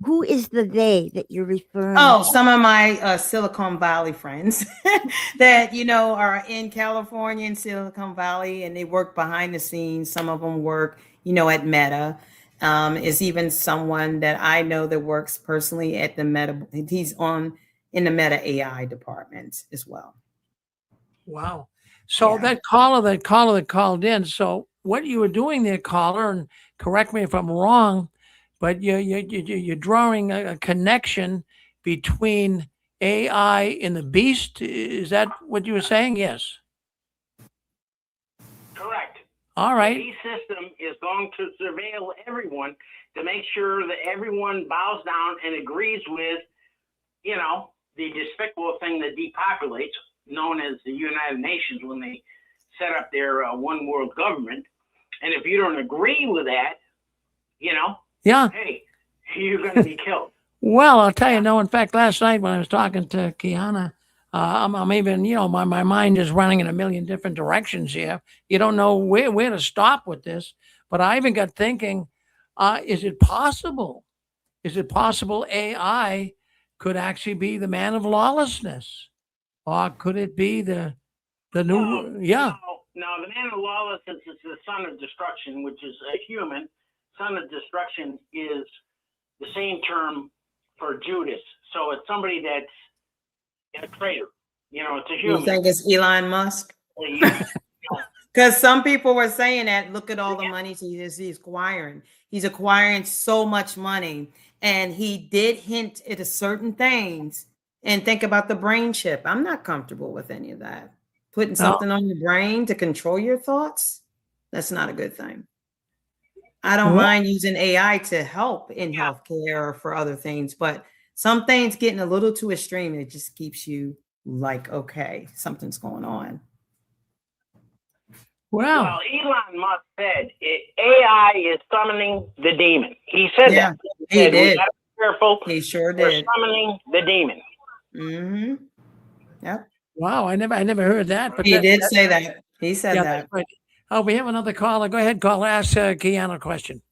Who is the they that you're referring Oh, to? some of my Silicon Valley friends that, are in California and Silicon Valley, and they work behind the scenes. Some of them work, at Meta. Is even someone that I know that works personally at the Meta. He's in the Meta AI department as well. Wow. So Yeah. that caller that called in. So what you were doing there, caller, and correct me if I'm wrong, but you're drawing a connection between AI and the beast. Is that what you were saying? Yes. Correct. All The right. beast system is going to surveil everyone to make sure that everyone bows down and agrees with, the despicable thing that depopulates, known as the United Nations, when they set up their one world government. And if you don't agree with that, Yeah. hey, you're going to be killed. Well, I'll tell you, no, in fact, last night when I was talking to Kiana, I'm even, my mind is running in a million different directions here. You don't know where to stop with this. But I even got thinking, is it possible? Is it possible AI could actually be the man of lawlessness? Or could it be the new, yeah. No, the man of lawlessness is the son of destruction, which is a human. Son of destruction is the same term for Judas. So it's somebody that's a traitor. It's a human. You think it's Elon Musk? Because some people were saying that, look at all the money he's acquiring. He's acquiring so much money. And he did hint at certain things. And think about the brain chip. I'm not comfortable with any of that. Putting something on your brain to control your thoughts, that's not a good thing. I don't mind using AI to help in healthcare or for other things, but some things getting a little too extreme, it just keeps you like, okay, something's going on. Well, Elon Musk said AI is summoning the demon. He said that. He said, did. We gotta be careful. He sure We're did. summoning the demon. Mm-hmm. Yep. Wow, I never heard that. But He did say that. He said that. That's right. Oh, we have another caller. Go ahead, caller. Ask Kiana a question.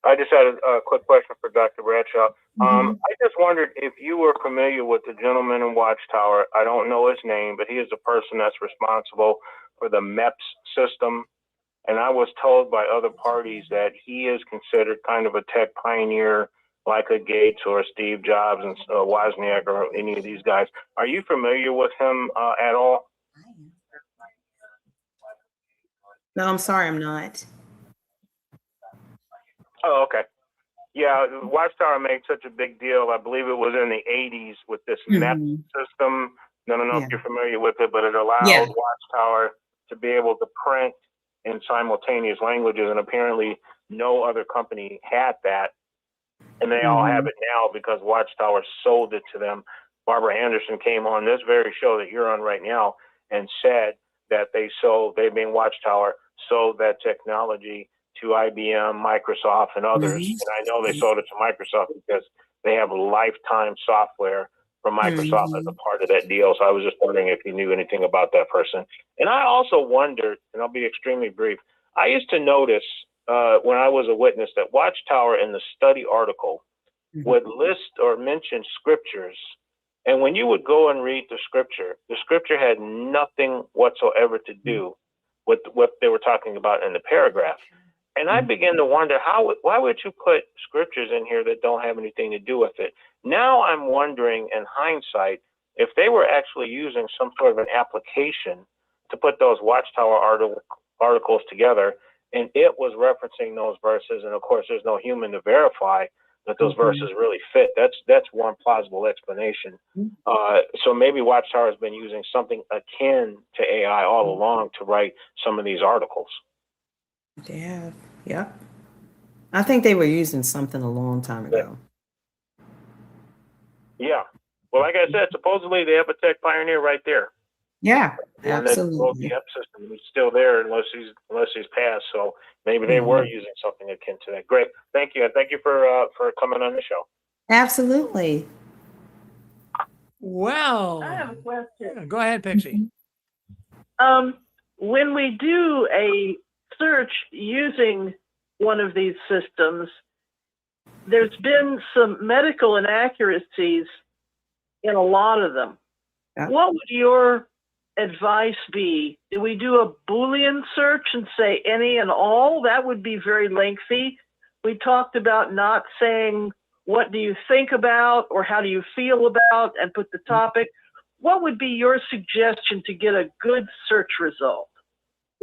I just had a quick question for Dr. Bradshaw. I just wondered if you were familiar with the gentleman in Watchtower. I don't know his name, but he is the person that's responsible for the MEPS system. And I was told by other parties that he is considered kind of a tech pioneer, like a Gates or a Steve Jobs and Wozniak or any of these guys. Are you familiar with him at all? No, I'm sorry, I'm not. Oh, okay. Yeah, Watchtower made such a big deal. I believe it was in the 80s with this MEPS system. I don't know if you're familiar with it, but it allowed Watchtower to be able to print in simultaneous languages, and apparently no other company had that. And they all have it now because Watchtower sold it to them. Barbara Anderson came on this very show that you're on right now and said that they being Watchtower, sold that technology to IBM, Microsoft, and others. And I know they sold it to Microsoft because they have lifetime software from Microsoft as a part of that deal. So I was just wondering if you knew anything about that person. And I also wondered, and I'll be extremely brief, I used to notice when I was a witness that Watchtower in the study article would list or mention scriptures. And when you would go and read the scripture had nothing whatsoever to do with what they were talking about in the paragraph. And I began to wonder, why would you put scriptures in here that don't have anything to do with it? Now I'm wondering, in hindsight, if they were actually using some sort of an application to put those Watchtower articles together, and it was referencing those verses. And of course, there's no human to verify that those verses really fit. That's one plausible explanation. So maybe Watchtower has been using something akin to AI all along to write some of these articles. They have. Yep. I think they were using something a long time ago. Yeah. Well, like I said, supposedly they have a tech pioneer right there. Yeah, absolutely. The app system is still there unless he's passed. So maybe they were using something akin to that. Great. Thank you. And thank you for coming on the show. Absolutely. Well, I have a question. Go ahead, Pixie. When we do a search using one of these systems, there's been some medical inaccuracies in a lot of them. Yeah. What would your advice be? Do we do a Boolean search and say any and all? That would be very lengthy. We talked about not saying what do you think about or how do you feel about and put the topic. What would be your suggestion to get a good search result?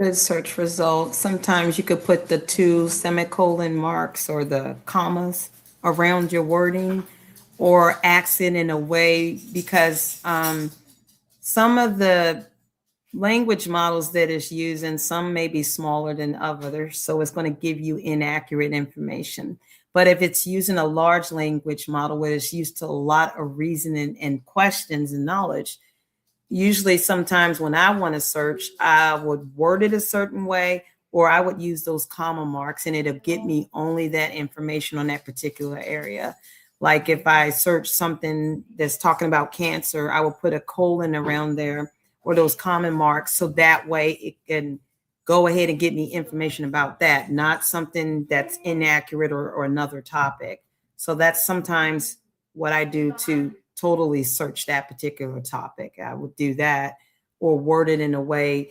Good search result. Sometimes you could put the 2 semicolon marks or the commas around your wording, or accent in a way, because some of the language models that is using, some may be smaller than others, so it's going to give you inaccurate information. But if it's using a large language model where it's used to a lot of reasoning and questions and knowledge, usually sometimes when I want to search, I would word it a certain way, or I would use those comma marks and it'll get me only that information on that particular area. Like if I search something that's talking about cancer, I will put a colon around there or those common marks, so that way it can go ahead and get me information about that, not something that's inaccurate or another topic. So that's sometimes what I do to totally search that particular topic. I would do that, or word it in a way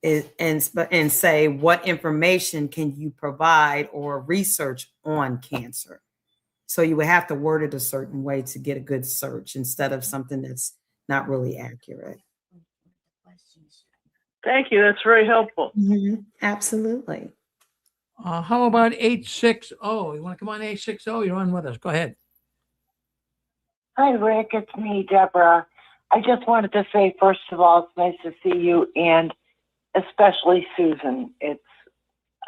and say, what information can you provide or research on cancer? So you would have to word it a certain way to get a good search instead of something that's not really accurate. Thank you. That's very helpful. Mm-hmm. Absolutely. How about 860? You want to come on 860? You're on with us. Go ahead. Hi, Rick. It's me, Deborah. I just wanted to say, first of all, it's nice to see you, and especially Susan.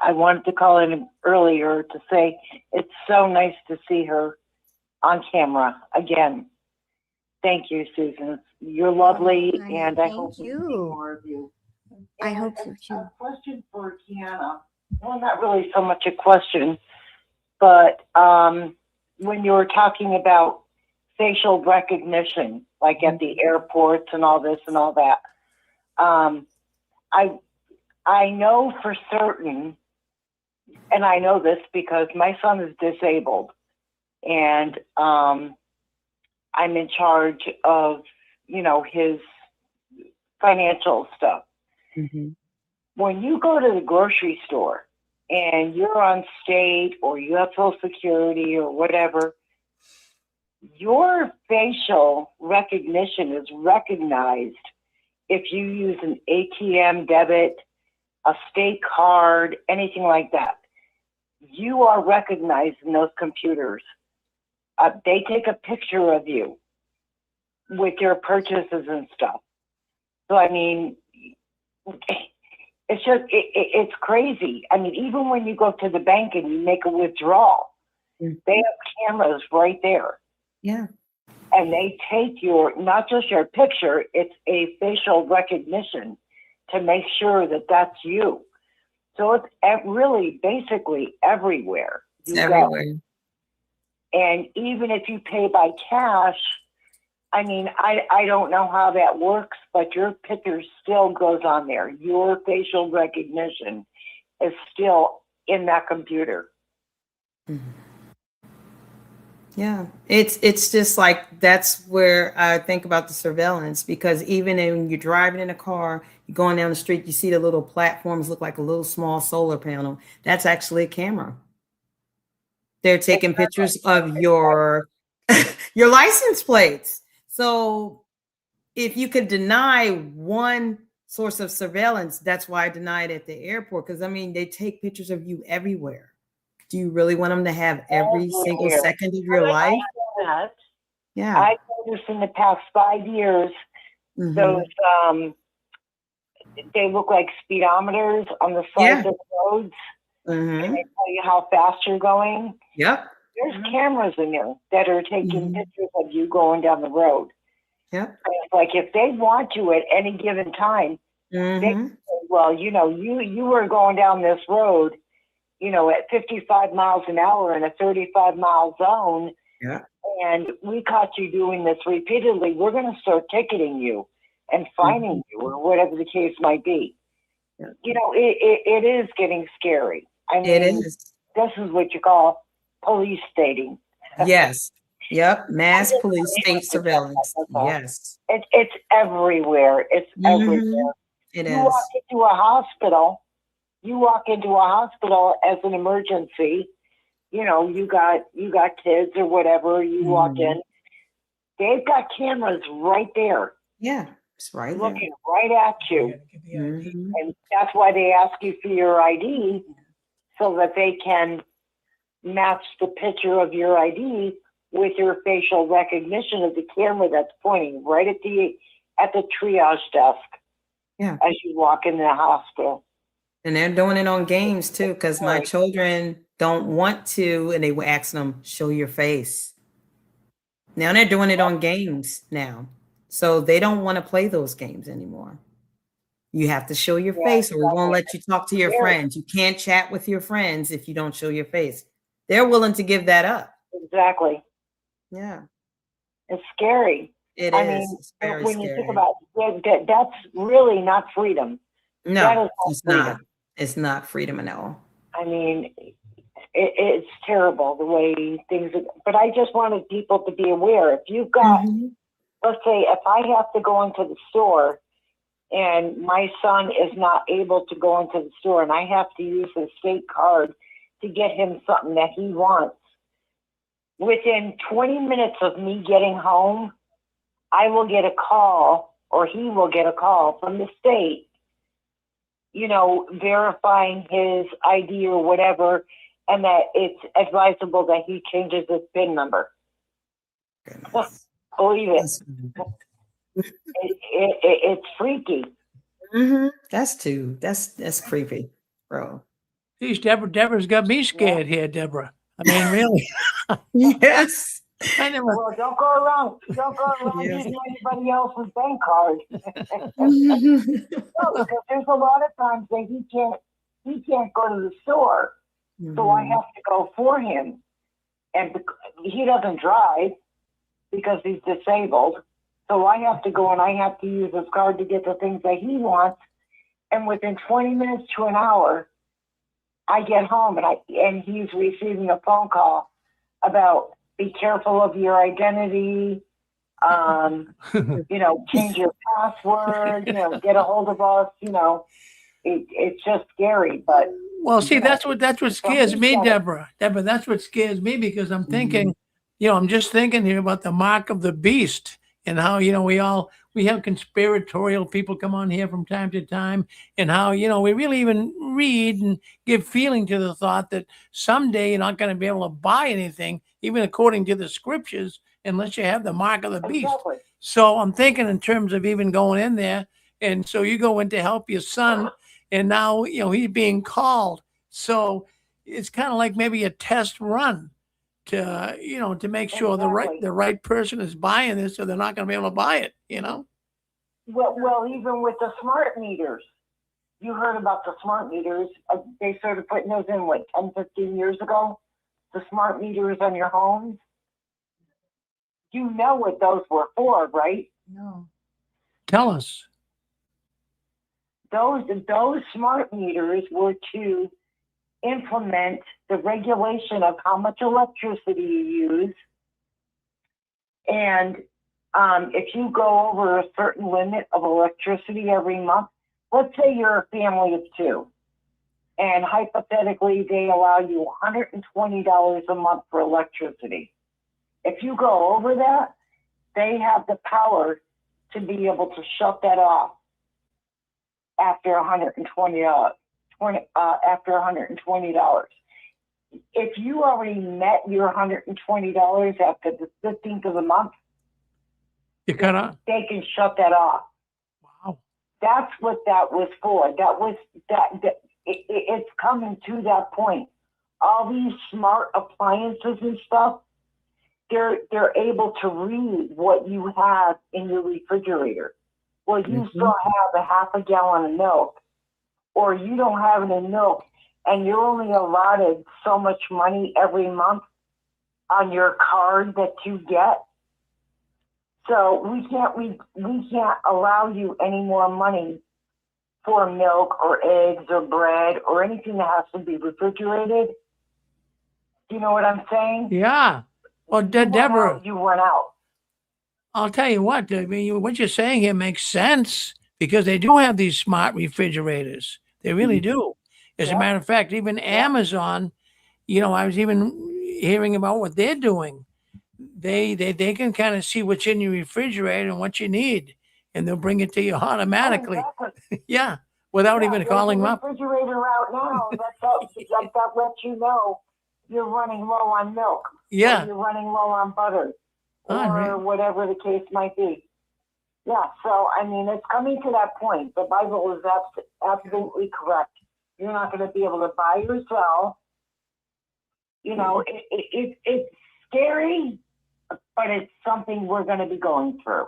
I wanted to call in earlier to say it's so nice to see her on camera again. Thank you, Susan. You're lovely, and I hope we see more of you. I hope so too. A question for Kiana. Well, not really so much a question, but when you were talking about facial recognition, like at the airports and all this and all that, I know for certain, and I know this because my son is disabled, and I'm in charge of, his financial stuff. Mm-hmm. When you go to the grocery store and you're on state or you have Social Security or whatever, your facial recognition is recognized if you use an ATM debit, a state card, anything like that. You are recognized in those computers. They take a picture of you with your purchases and stuff. So, I mean, it's just, it's crazy. I mean, even when you go to the bank and you make a withdrawal, they have cameras right there. Yeah. And they take not just your picture, it's a facial recognition to make sure that that's you. So it's really basically everywhere. It's everywhere. And even if you pay by cash, I mean, I don't know how that works, but your picture still goes on there. Your facial recognition is still in that computer. Mm-hmm. Yeah, it's just like, that's where I think about the surveillance, because even when you're driving in a car, you're going down the street, you see the little platforms look like a little small solar panel. That's actually a camera. They're taking pictures of your license plates. So if you could deny one source of surveillance, that's why I denied at the airport, because I mean, they take pictures of you everywhere. Do you really want them to have every single second of your life? Yeah. I've noticed in the past 5 years, those, they look like speedometers on the sides of the roads. And they tell you how fast you're going. Yep. There's cameras in there that are taking pictures of you going down the road. Yep. And it's like, if they want you at any given time, they say, well, you were going down this road, at 55 miles an hour in a 35-mile zone. Yeah. And we caught you doing this repeatedly. We're going to start ticketing you and fining you, or whatever the case might be. Yeah. It is getting scary. I mean, it is. This is what you call police stating. Yes. Yep. Mass police state surveillance. Yes. It's everywhere. It's everywhere. It You walk is. into a hospital. You walk into a hospital as an emergency. You know, you got kids or whatever. You walk in. They've got cameras right there. Yeah, it's right there. Looking right at you. And that's why they ask you for your ID, so that they can match the picture of your ID with your facial recognition of the camera that's pointing right at the triage desk. Yeah. As you walk in the hospital. And they're doing it on games too, because my children don't want to, and they were asking them, show your face. Now they're doing it on games now. So they don't want to play those games anymore. You have to show your face, or we won't let you talk to your friends. You can't chat with your friends if you don't show your face. They're willing to give that up. Exactly. Yeah. It's scary. I mean, it's very when you think about it, that's really not freedom. No, it's not. It's not freedom at all. I mean, it's terrible the way things are. But I just wanted people to be aware. If you've got, let's say, if I have to go into the store and my son is not able to go into the store and I have to use his state card to get him something that he wants, within 20 minutes of me getting home, I will get a call, or he will get a call from the state, you know, verifying his ID or whatever, and that it's advisable that he changes his PIN number. Believe it. It's freaky. That's creepy, bro. Geez, Deborah's got me scared here, Deborah. I mean, really. Yes. I never. Well, don't go around using anybody else's bank card. No, because there's a lot of times that he can't go to the store, so I have to go for him, and he doesn't drive because he's disabled. So I have to go and I have to use his card to get the things that he wants, and within 20 minutes to an hour, I get home and he's receiving a phone call about, be careful of your identity, you know, change your password, you know, get a hold of us, you know, it's just scary. But well, see, that's what scares me, Deborah. Deborah, that's what scares me, because I'm thinking, you know, I'm just thinking here about the mark of the beast and how, you know, we have conspiratorial people come on here from time to time, and how, you know, we really even read and give feeling to the thought that someday you're not going to be able to buy anything, even according to the scriptures, unless you have the mark of the beast. Exactly. So I'm thinking in terms of even going in there. And so you go in to help your son, and now, you know, he's being called. So it's kind of like maybe a test run to, you know, to make sure the right person is buying this, so they're not going to be able to buy it, you know? Well, even with the smart meters, you heard about the smart meters. They started putting those in, 10, 15 years ago? The smart meters on your homes. You know what those were for, right? No. Tell us. Those smart meters were to implement the regulation of how much electricity you use. And if you go over a certain limit of electricity every month, let's say you're a family of two, and hypothetically they allow you $120 a month for electricity. If you go over that, they have the power to be able to shut that off after $120. After $120. If you already met your $120 after the 15th of the month, they can shut that off. Wow. That's what that was for. It's coming to that point. All these smart appliances and stuff, they're able to read what you have in your refrigerator. Well, you still have a half a gallon of milk, or you don't have any milk, and you're only allotted so much money every month on your card that you get. So we can't allow you any more money for milk or eggs or bread or anything that has to be refrigerated. You know what I'm saying? Yeah. Well, Deborah, You run out. I'll tell you what. I mean, what you're saying here makes sense because they do have these smart refrigerators. They really do. As a matter of fact, even Amazon, I was even hearing about what they're doing. They can kind of see what's in your refrigerator and what you need, and they'll bring it to you automatically. Yeah, without even calling them up. Refrigerator out now that lets you know you're running low on milk. Yeah. Or you're running low on butter. Or whatever the case might be. Yeah, so I mean, it's coming to that point. The Bible is absolutely correct. You're not going to be able to buy or sell. It's scary, but it's something we're going to be going through.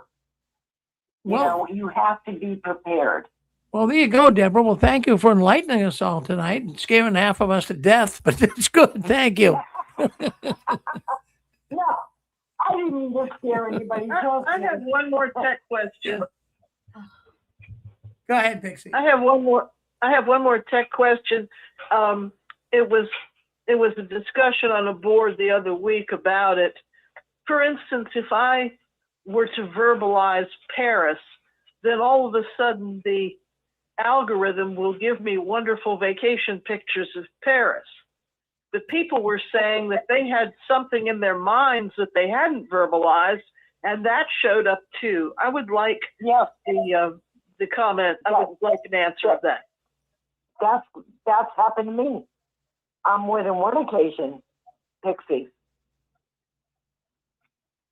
You have to be prepared. Well, there you go, Deborah. Well, thank you for enlightening us all tonight and scaring half of us to death, but it's good. Thank you. No, I didn't mean to scare anybody. I have one more tech question. Go ahead, Pixie. I have one more tech question. It was a discussion on a board the other week about it. For instance, if I were to verbalize Paris, then all of a sudden the algorithm will give me wonderful vacation pictures of Paris. But people were saying that they had something in their minds that they hadn't verbalized, and that showed up too. I would like the comment. I would like an answer of that. That's happened to me on more than one occasion, Pixie.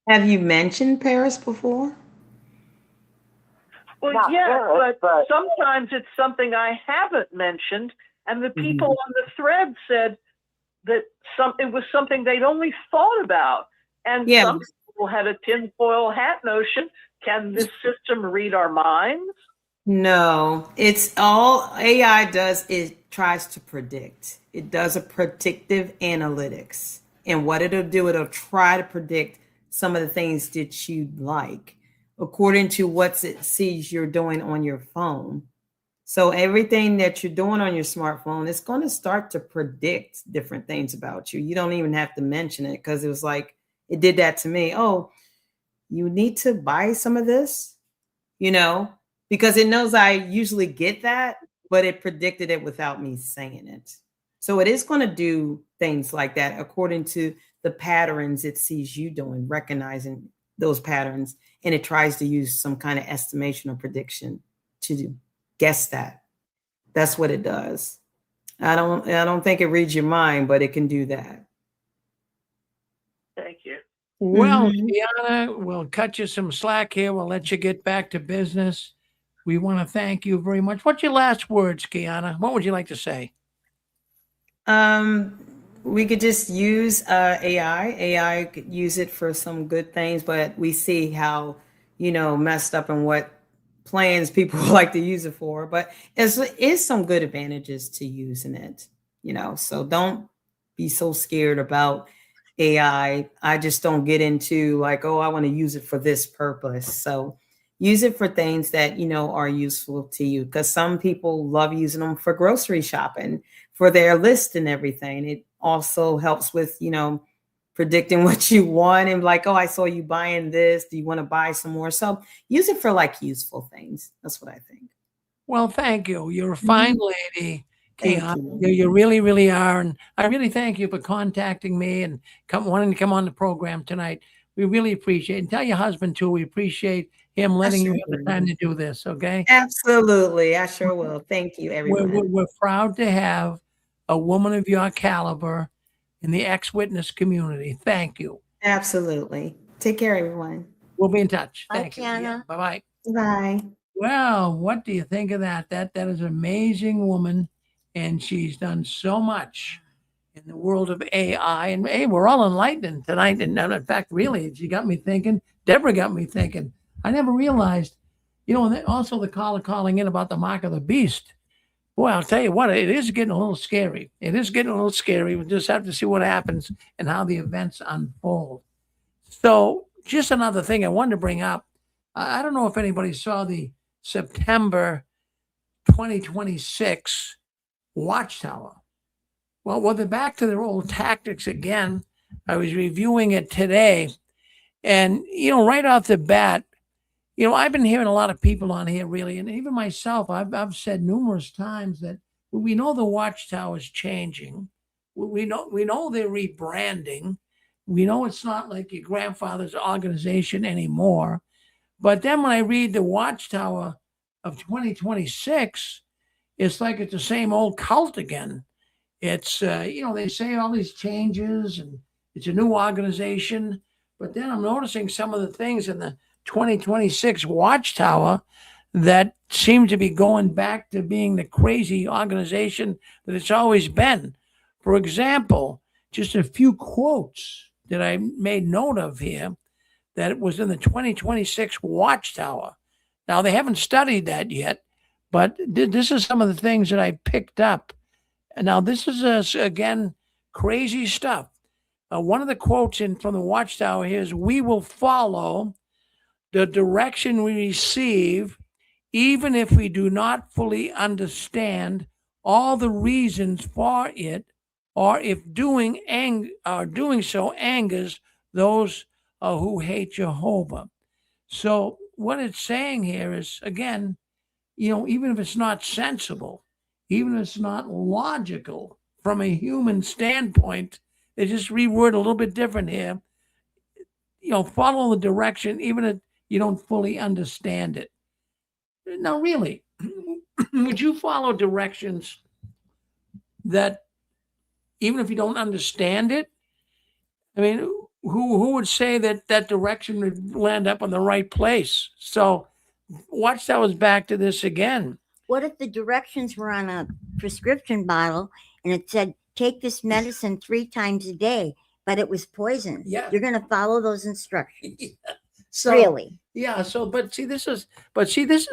Have you mentioned Paris before? Well, Not yeah, Paris, but sometimes it's something I haven't mentioned, and the people on the thread said that it was something they'd only thought about. And some people had a tinfoil hat notion. Can this system read our minds? No, it's all AI does is tries to predict. It does a predictive analytics. And what it'll do, it'll try to predict some of the things that you like according to what it sees you're doing on your phone. So everything that you're doing on your smartphone is going to start to predict different things about you. You don't even have to mention it because it was like, it did that to me. Oh, you need to buy some of this, because it knows I usually get that, but it predicted it without me saying it. So it is going to do things like that according to the patterns it sees you doing, recognizing those patterns, and it tries to use some kind of estimation or prediction to guess that. That's what it does. I don't think it reads your mind, but it can do that. Thank you. Well, Kiana, we'll cut you some slack here. We'll let you get back to business. We want to thank you very much. What's your last words, Kiana? What would you like to say? We could just use AI. AI could use it for some good things, but we see how, messed up and what plans people like to use it for. But there is some good advantages to using it, so don't be so scared about AI. I just don't get into like, oh, I want to use it for this purpose. So use it for things that, are useful to you, because some people love using them for grocery shopping, for their list and everything. It also helps with, predicting what you want and like, oh, I saw you buying this. Do you want to buy some more? So use it for like useful things. That's what I think. Well, thank you. You're a fine lady, Kiana. You really, really are. And I really thank you for contacting me and wanting to come on the program tonight. We really appreciate it. And tell your husband, too, we appreciate him letting you have the time to do this, okay? Absolutely. I sure will. Thank you, everyone. We're proud to have a woman of your caliber in the ex-witness community. Thank you. Absolutely. Take care, everyone. We'll be in touch. Thank you. Kiana. Yeah, bye-bye. Bye. Well, what do you think of that? That is an amazing woman, and she's done so much in the world of AI. And hey, we're all enlightened tonight. And in fact, really, she got me thinking. Deborah got me thinking. I never realized, and also the caller calling in about the mark of the beast. Boy, I'll tell you what, it is getting a little scary. It is getting a little scary. We just have to see what happens and how the events unfold. So just another thing I wanted to bring up. I don't know if anybody saw the September 2026 Watchtower. Well, they're back to their old tactics again. I was reviewing it today, and right off the bat, I've been hearing a lot of people on here really, and even myself, I've said numerous times that we know the Watchtower is changing. We know they're rebranding. We know it's not like your grandfather's organization anymore. But then when I read the Watchtower of 2026, it's like it's the same old cult again. It's they say all these changes and it's a new organization, but then I'm noticing some of the things in the 2026 Watchtower that seem to be going back to being the crazy organization that it's always been. For example, just a few quotes that I made note of here that was in the 2026 Watchtower. Now, they haven't studied that yet, but this is some of the things that I picked up. And now, this is, again, crazy stuff. One of the quotes from the Watchtower here is, "We will follow the direction we receive, even if we do not fully understand all the reasons for it, or if doing so angers those who hate Jehovah." So what it's saying here is, again, even if it's not sensible, even if it's not logical from a human standpoint, they just reword a little bit different here. Follow the direction, even if you don't fully understand it. Now, really, would you follow directions that, even if you don't understand it? I mean, who would say that that direction would land up in the right place? So, Watchtower's back to this again. What if the directions were on a prescription bottle and it said, take this medicine 3 times a day, but it was poison? Yeah. You're going to follow those instructions. Yeah. So, really? Yeah. So, but see, this is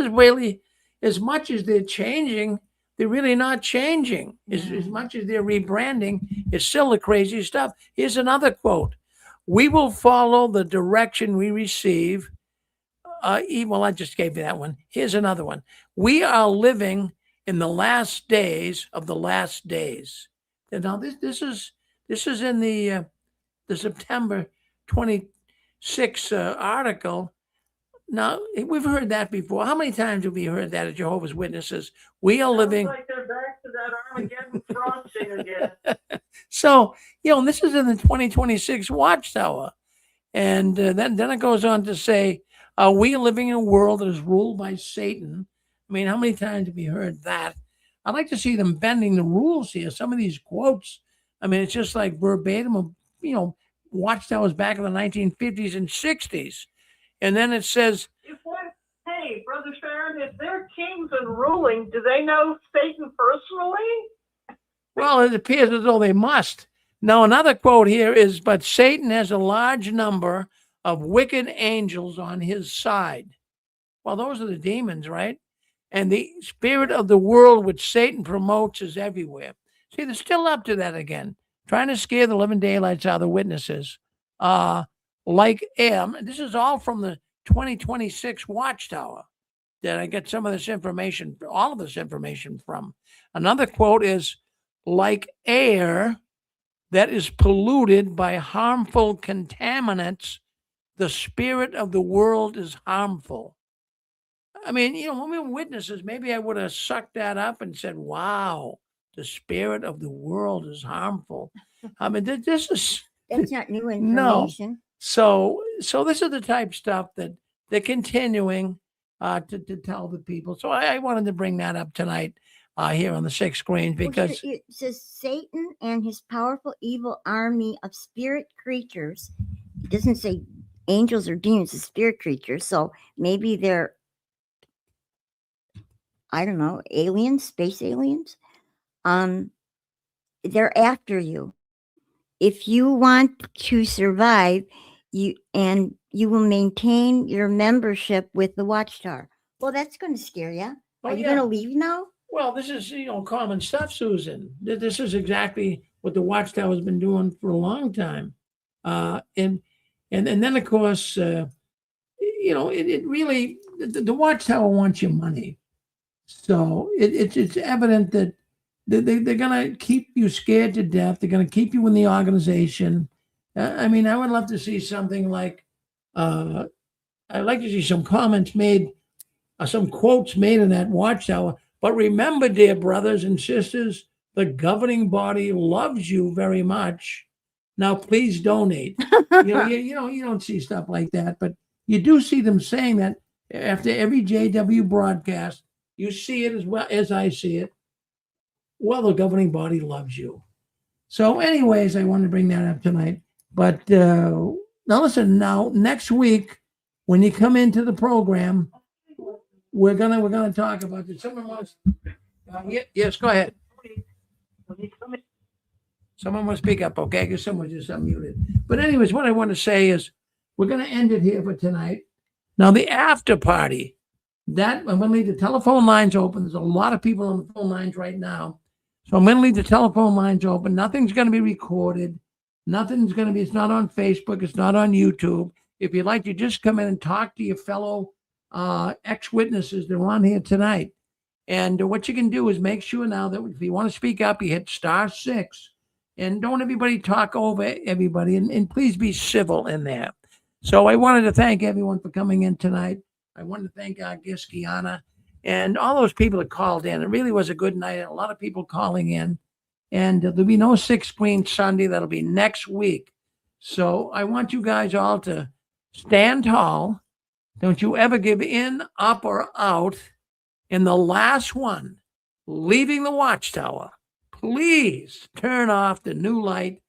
really, as much as they're changing, they're really not changing. As much as they're rebranding, it's still the crazy stuff. Here's another quote: "We will follow the direction we receive." Well, I just gave you that one. Here's another one: "We are living in the last days of the last days." And now this is in the September 26 article. Now, we've heard that before. How many times have we heard that at Jehovah's Witnesses? We are living. Sounds like they're back to that Armageddon frosting again. So, this is in the 2026 Watchtower. And then it goes on to say, we are living in a world that is ruled by Satan. I mean, how many times have you heard that? I'd like to see them bending the rules here. Some of these quotes, I mean, it's just like verbatim of, Watchtowers back in the 1950s and 60s. And then it says, Hey, Brother Sharon, if they're kings and ruling, do they know Satan personally? well, it appears as though they must. Now, another quote here is, "But Satan has a large number of wicked angels on his side." Well, those are the demons, right? "And the spirit of the world which Satan promotes is everywhere." See, they're still up to that again, trying to scare the living daylights out of the witnesses. This is all from the 2026 Watchtower that I get some of this information, all of this information from. Another quote is, "Like air that is polluted by harmful contaminants, the spirit of the world is harmful." I mean, when we were witnesses, maybe I would have sucked that up and said, wow, the spirit of the world is harmful. I mean, this is... That's not new No. information. So this is the type of stuff that they're continuing to tell the people. So I wanted to bring that up tonight here on the 6 screen, because Well, it says Satan and his powerful evil army of spirit creatures. It doesn't say angels or demons, it's spirit creatures. So maybe they're, I don't know, aliens, space aliens. They're after you. If you want to survive, you will maintain your membership with the Watchtower. Well, that's going to scare you. Oh, Are you yeah. going to leave now? Well, this is, common stuff, Susan. This is exactly what the Watchtower has been doing for a long time. And then, of course, it really, the Watchtower wants your money. So it's evident that they're going to keep you scared to death. They're going to keep you in the organization. I mean, I would love to see something like, I'd like to see some comments made, some quotes made in that Watchtower. But remember, dear brothers and sisters, the governing body loves you very much. Now, please donate. You don't see stuff like that, but you do see them saying that after every JW broadcast. You see it as well as I see it. Well, the governing body loves you. So, anyways, I wanted to bring that up tonight. But now, listen. Now, next week, when you come into the program, we're gonna talk about this. Someone wants. Yes, go ahead. Someone wants to speak up, okay? Because someone just unmuted. But anyways, what I want to say is, we're gonna end it here for tonight. Now, the after party. That I'm going to leave the telephone lines open. There's a lot of people on the phone lines right now. So I'm going to leave the telephone lines open. Nothing's going to be recorded. Nothing's going to be, it's not on Facebook. It's not on YouTube. If you'd like to just come in and talk to your fellow ex-witnesses that are on here tonight. And what you can do is make sure now that if you want to speak up, you hit *6. And don't everybody talk over everybody. And please be civil in there. So I wanted to thank everyone for coming in tonight. I want to thank our guest, Kiana, and all those people that called in. It really was a good night. A lot of people calling in. And there'll be no 6-screen Sunday. That'll be next week. So I want you guys all to stand tall. Don't you ever give in, up, or out. And the last one, leaving the Watchtower, please turn off the new light.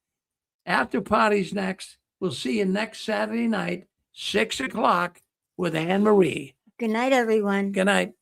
After party's next. We'll see you next Saturday night, 6 o'clock. With Anne Marie. Good night, everyone. Good night.